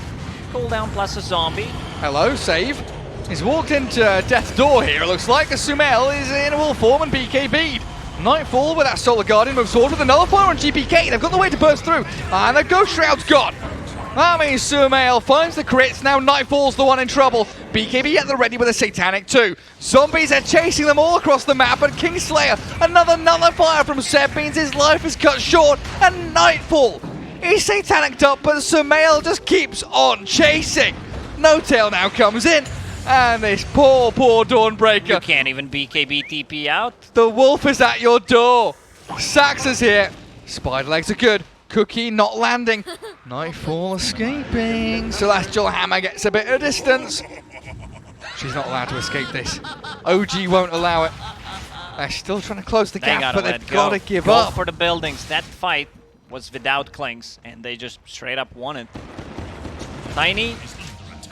Cooldown plus a zombie. Hello, Save. He's walked into Death's Door here, it looks like. Sumail is in wolf form and BKB'd. Nightfall with that Solar Guardian moves forward with a Nullifier on GPK. They've got the way to burst through. And the Ghost Shroud's gone. That means Sumail finds the crits. Now Nightfall's the one in trouble. BKB at the ready with a Satanic 2. Zombies are chasing them all across the map, and Kingslayer, another Nullifier from Seb, means his life is cut short. And Nightfall, he's Satanicked up, but Sumail just keeps on chasing. No-Tail now comes in, and this poor Dawnbreaker. You can't even BKB TP out. The wolf is at your door. Sax is here. Spider legs are good. Cookie not landing. Nightfall escaping. Celestial Hammer gets a bit of distance. She's not allowed to escape this. OG won't allow it. They're still trying to close the gap, but they've got to give Go up. for the buildings. That fight was without Klings, and they just straight up won it. Tiny,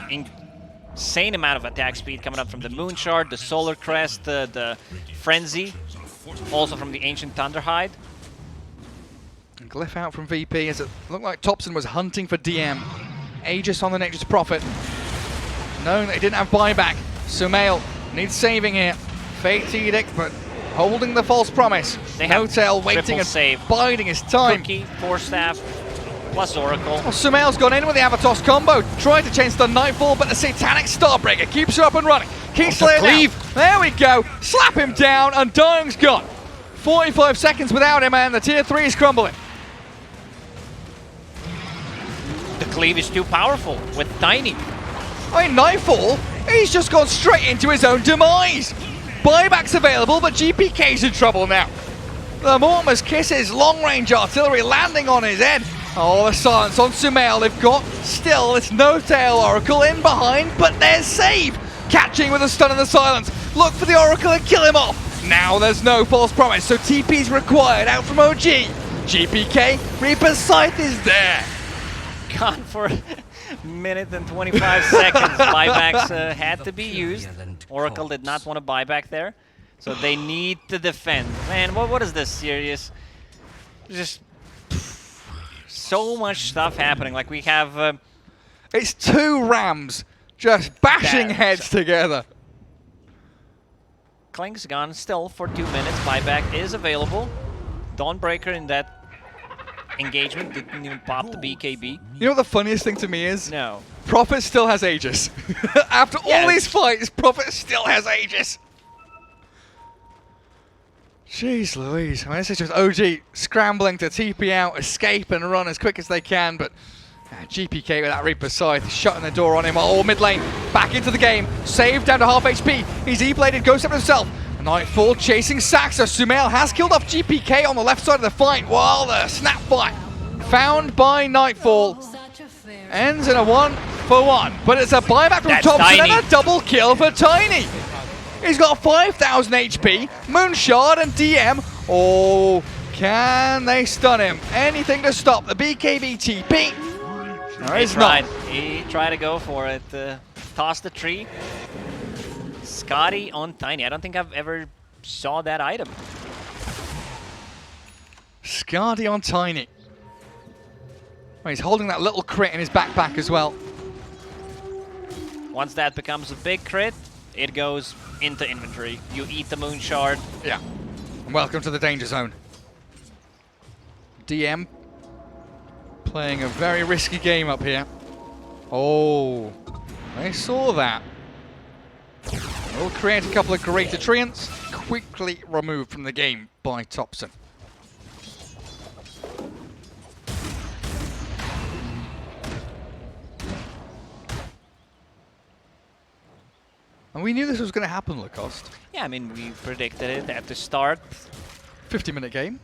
insane amount of attack speed coming up from the Moon Shard, the Solar Crest, the Frenzy, also from the Ancient Thunderhide. And Glyph out from VP as it looked like Thompson was hunting for DM. Aegis on the Nature's Prophet. Knowing they didn't have buyback. Sumail needs saving here. Fate Edict, but holding the false promise. They have No-Tail waiting triple and save. biding his time. Cookie, Force Staff, plus Oracle. Well, Sumail's gone in with the Avatos combo. Tried to change the Nightfall, but the Satanic Starbreaker keeps her up and running. Kingslayer cleave. There we go. Slap him down. Undying's gone. 45 seconds without him, and the tier 3 is crumbling. The cleave is too powerful with Tiny. I mean, Nightfall, he's just gone straight into his own demise. Buyback's available, but GPK's in trouble now. The Mortimer's Kisses, long-range artillery landing on his head. Oh, the silence on Sumail. They've got still this No-Tail Oracle in behind, but there's Save. Catching with a stun in the silence. Look for the Oracle and kill him off. Now there's no false promise, so TP's required out from OG. GPK, Reaper's Scythe is there. Gone for a minute and 25 seconds. Buybacks had to be used. Oracle did not want to buy back there, so they need to defend. Man, what is this serious? Just so much stuff happening. Like we have. It's 2 Rams just bashing heads together. Kling's gone still for 2 minutes. Buyback is available. Dawnbreaker in that engagement didn't even pop the BKB. You know what the funniest thing to me is? No. Prophet still has Aegis. After all these fights, Prophet still has Aegis. Jeez Louise. I mean, this is just OG scrambling to TP out, escape and run as quick as they can, but GPK with that Reaper Scythe shutting the door on him. All mid lane, back into the game. Saved down to half HP. He's E-bladed, goes up himself. Nightfall chasing Saxa. Sumail has killed off GPK on the left side of the fight, while the snap fight found by Nightfall ends in a 1-for-1. But it's a buyback from Thompson and a double kill for Tiny. He's got 5,000 HP, Moon Shard and DM. Oh, can they stun him? Anything to stop the BKB TP? No, it's not. He tried to go for it. Toss the tree. Scotty on Tiny. I don't think I've ever saw that item. Scotty on Tiny. Oh, he's holding that little crit in his backpack as well. Once that becomes a big crit, it goes into inventory. You eat the moon shard. Yeah. Welcome to the danger zone. DM playing a very risky game up here. Oh, I saw that. Will create a couple of greater treants, quickly removed from the game by Thompson. And we knew this was going to happen, Lacoste. Yeah, I mean, we predicted it at the start. 50-minute game.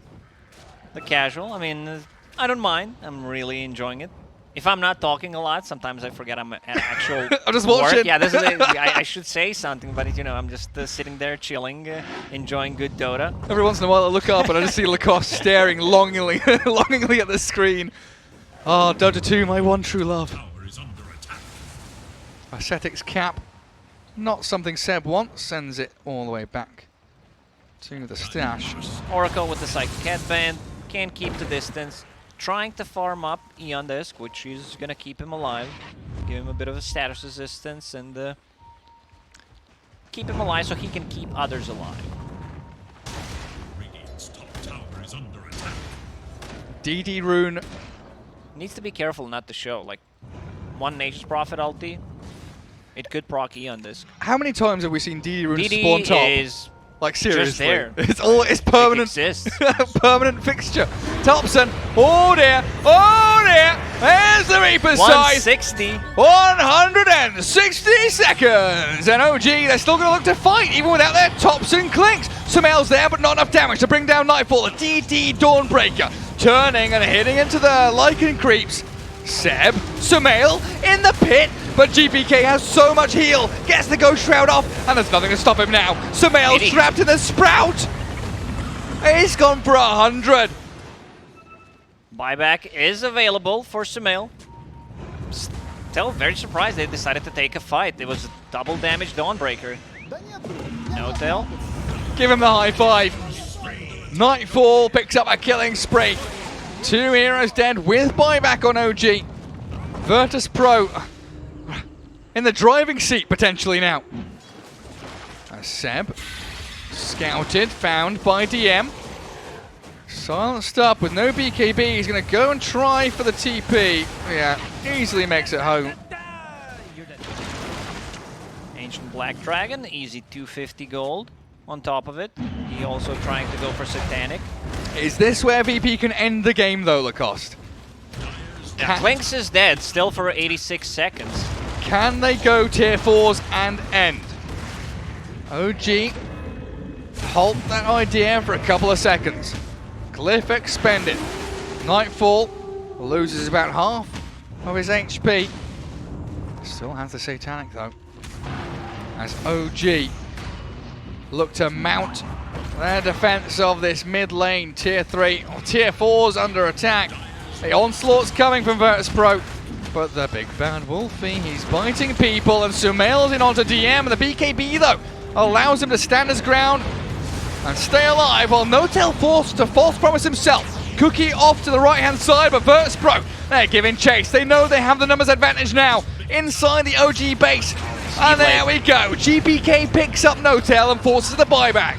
The casual, I mean, I don't mind. I'm really enjoying it. If I'm not talking a lot, sometimes I forget I'm at actual I'm just watching. work. Yeah, this is I should say something, but you know, I'm just sitting there chilling, enjoying good Dota. Every once in a while I look up and I just see Lacoste staring longingly, longingly at the screen. Oh, Dota 2, my one true love. Tower is under attack. Ascetics cap. Not something Seb wants, sends it all the way back to the stash. Oracle with the Psychic Headband, can't keep the distance. Trying to farm up Eon Disc, which is going to keep him alive. Give him a bit of a status resistance and keep him alive so he can keep others alive. Radiant's top tower is under attack. DD rune. Needs to be careful not to show. Like, one Nature's Prophet ulti, it could proc Eon Disc. How many times have we seen DD rune DD spawn top? is Like seriously, just there. It's permanent. It exists. Permanent fixture. Thompson. Oh dear. Oh dear. There's the Reaper's size. 160. 160 seconds. And OG, they're still going to look to fight even without their Thompson clinks. Sumail's there, but not enough damage to bring down Nightfall. A DD Dawnbreaker turning and hitting into the Lycan creeps. Seb, Sumail in the pit, but GPK has so much heal, gets the Ghost Shroud off, and there's nothing to stop him now. Sumail trapped in the Sprout. He's gone for 100. Buyback is available for Sumail. Still very surprised they decided to take a fight. It was a double damage Dawnbreaker. No tail. Give him the high five. Nightfall picks up a killing spree. 2 heroes dead with buyback on OG. Virtus.pro in the driving seat potentially now. As Seb scouted, found by DM. Silenced up with no BKB. He's going to go and try for the TP. Yeah, easily makes it home. Ancient Black Dragon, easy 250 gold on top of it. He also trying to go for Satanic. Is this where VP can end the game though, Lacoste? Twinks is dead, still for 86 seconds. Can they go tier 4s and end? OG, halt that idea for a couple of seconds. Glyph expended. Nightfall loses about half of his HP. Still has the Satanic though. As OG look to mount their defense of this mid lane, tier 3 or tier 4s under attack. The onslaught's coming from Virtus.pro, but the big bad Wolfie, he's biting people, and Sumail's in onto DM, and the BKB though allows him to stand his ground and stay alive, while Notel forced to false promise himself. Cookie off to the right hand side, but Virtus.pro, they're giving chase. They know they have the numbers advantage now inside the OG base. And there we go. GPK picks up Notel and forces the buyback.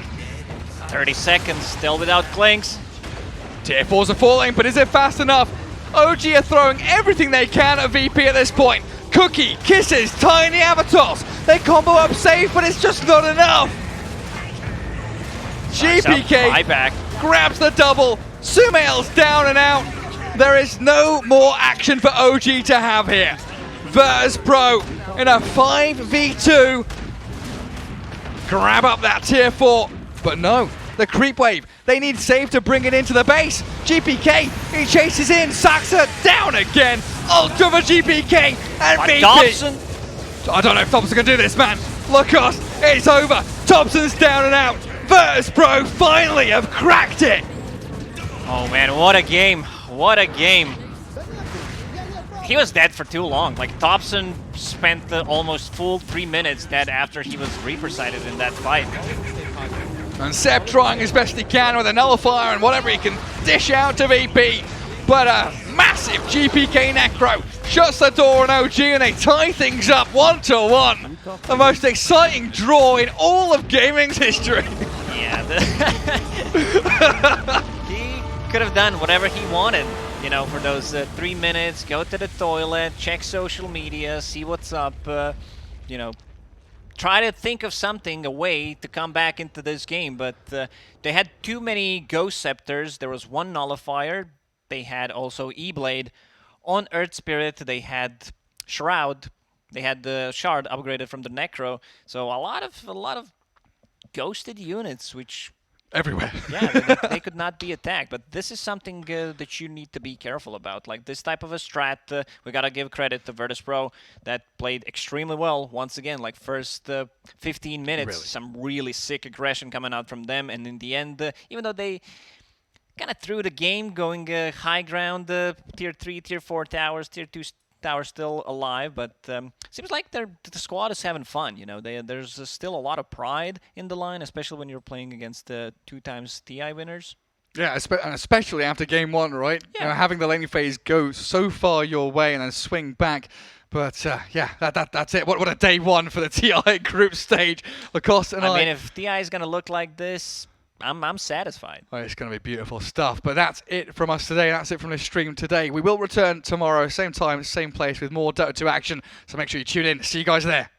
30 seconds, still without clinks. Tier 4s are falling, but is it fast enough? OG are throwing everything they can at VP at this point. Cookie, kisses, tiny avatars. They combo up safe, but it's just not enough. GPK grabs the double. Sumail's down and out. There is no more action for OG to have here. Virtus.pro in a 5v2. Grab up that tier 4, but no. The creep wave, they need save to bring it into the base. GPK, he chases in, Saxa down again. Ultra for GPK and VP. Thompson. I don't know if Thompson can do this, man. Lacoste, it's over. Thompson's down and out. Virtus.pro finally have cracked it. Oh man, what a game. What a game. He was dead for too long. Like, Thompson spent the almost full 3 minutes dead after he was Reaper-sided in that fight. And Seb trying as best he can with a nullifier and whatever he can dish out to VP. But a massive GPK Necro shuts the door on OG and they tie things up 1-1. The most exciting draw in all of gaming's history. Yeah, he could have done whatever he wanted, you know, for those 3 minutes. Go to the toilet, check social media, see what's up, you know, try to think of something, a way to come back into this game. But they had too many Ghost Scepters. There was one Nullifier. They had also E-Blade. On Earth Spirit, they had Shroud. They had the Shard upgraded from the Necro. So a lot of ghosted units, which Everywhere. yeah, they could not be attacked. But this is something that you need to be careful about. Like this type of a strat, we gotta give credit to Virtus.pro that played extremely well. Once again, like first 15 minutes, some really sick aggression coming out from them. And in the end, even though they kind of threw the game, going high ground, tier 3, tier 4 towers, tier 2 towers still alive, but seems like the squad is having fun. You know, there's still a lot of pride in the line, especially when you're playing against 2x TI winners. Yeah, especially after game 1, right? Yeah. You know, having the laning phase go so far your way and then swing back. But yeah, that's it. What a day 1 for the TI group stage. Lacoste and I mean, if TI is gonna look like this, I'm satisfied. Well, it's going to be beautiful stuff. But that's it from us today. That's it from this stream today. We will return tomorrow, same time, same place, with more Dota 2 action. So make sure you tune in. See you guys there.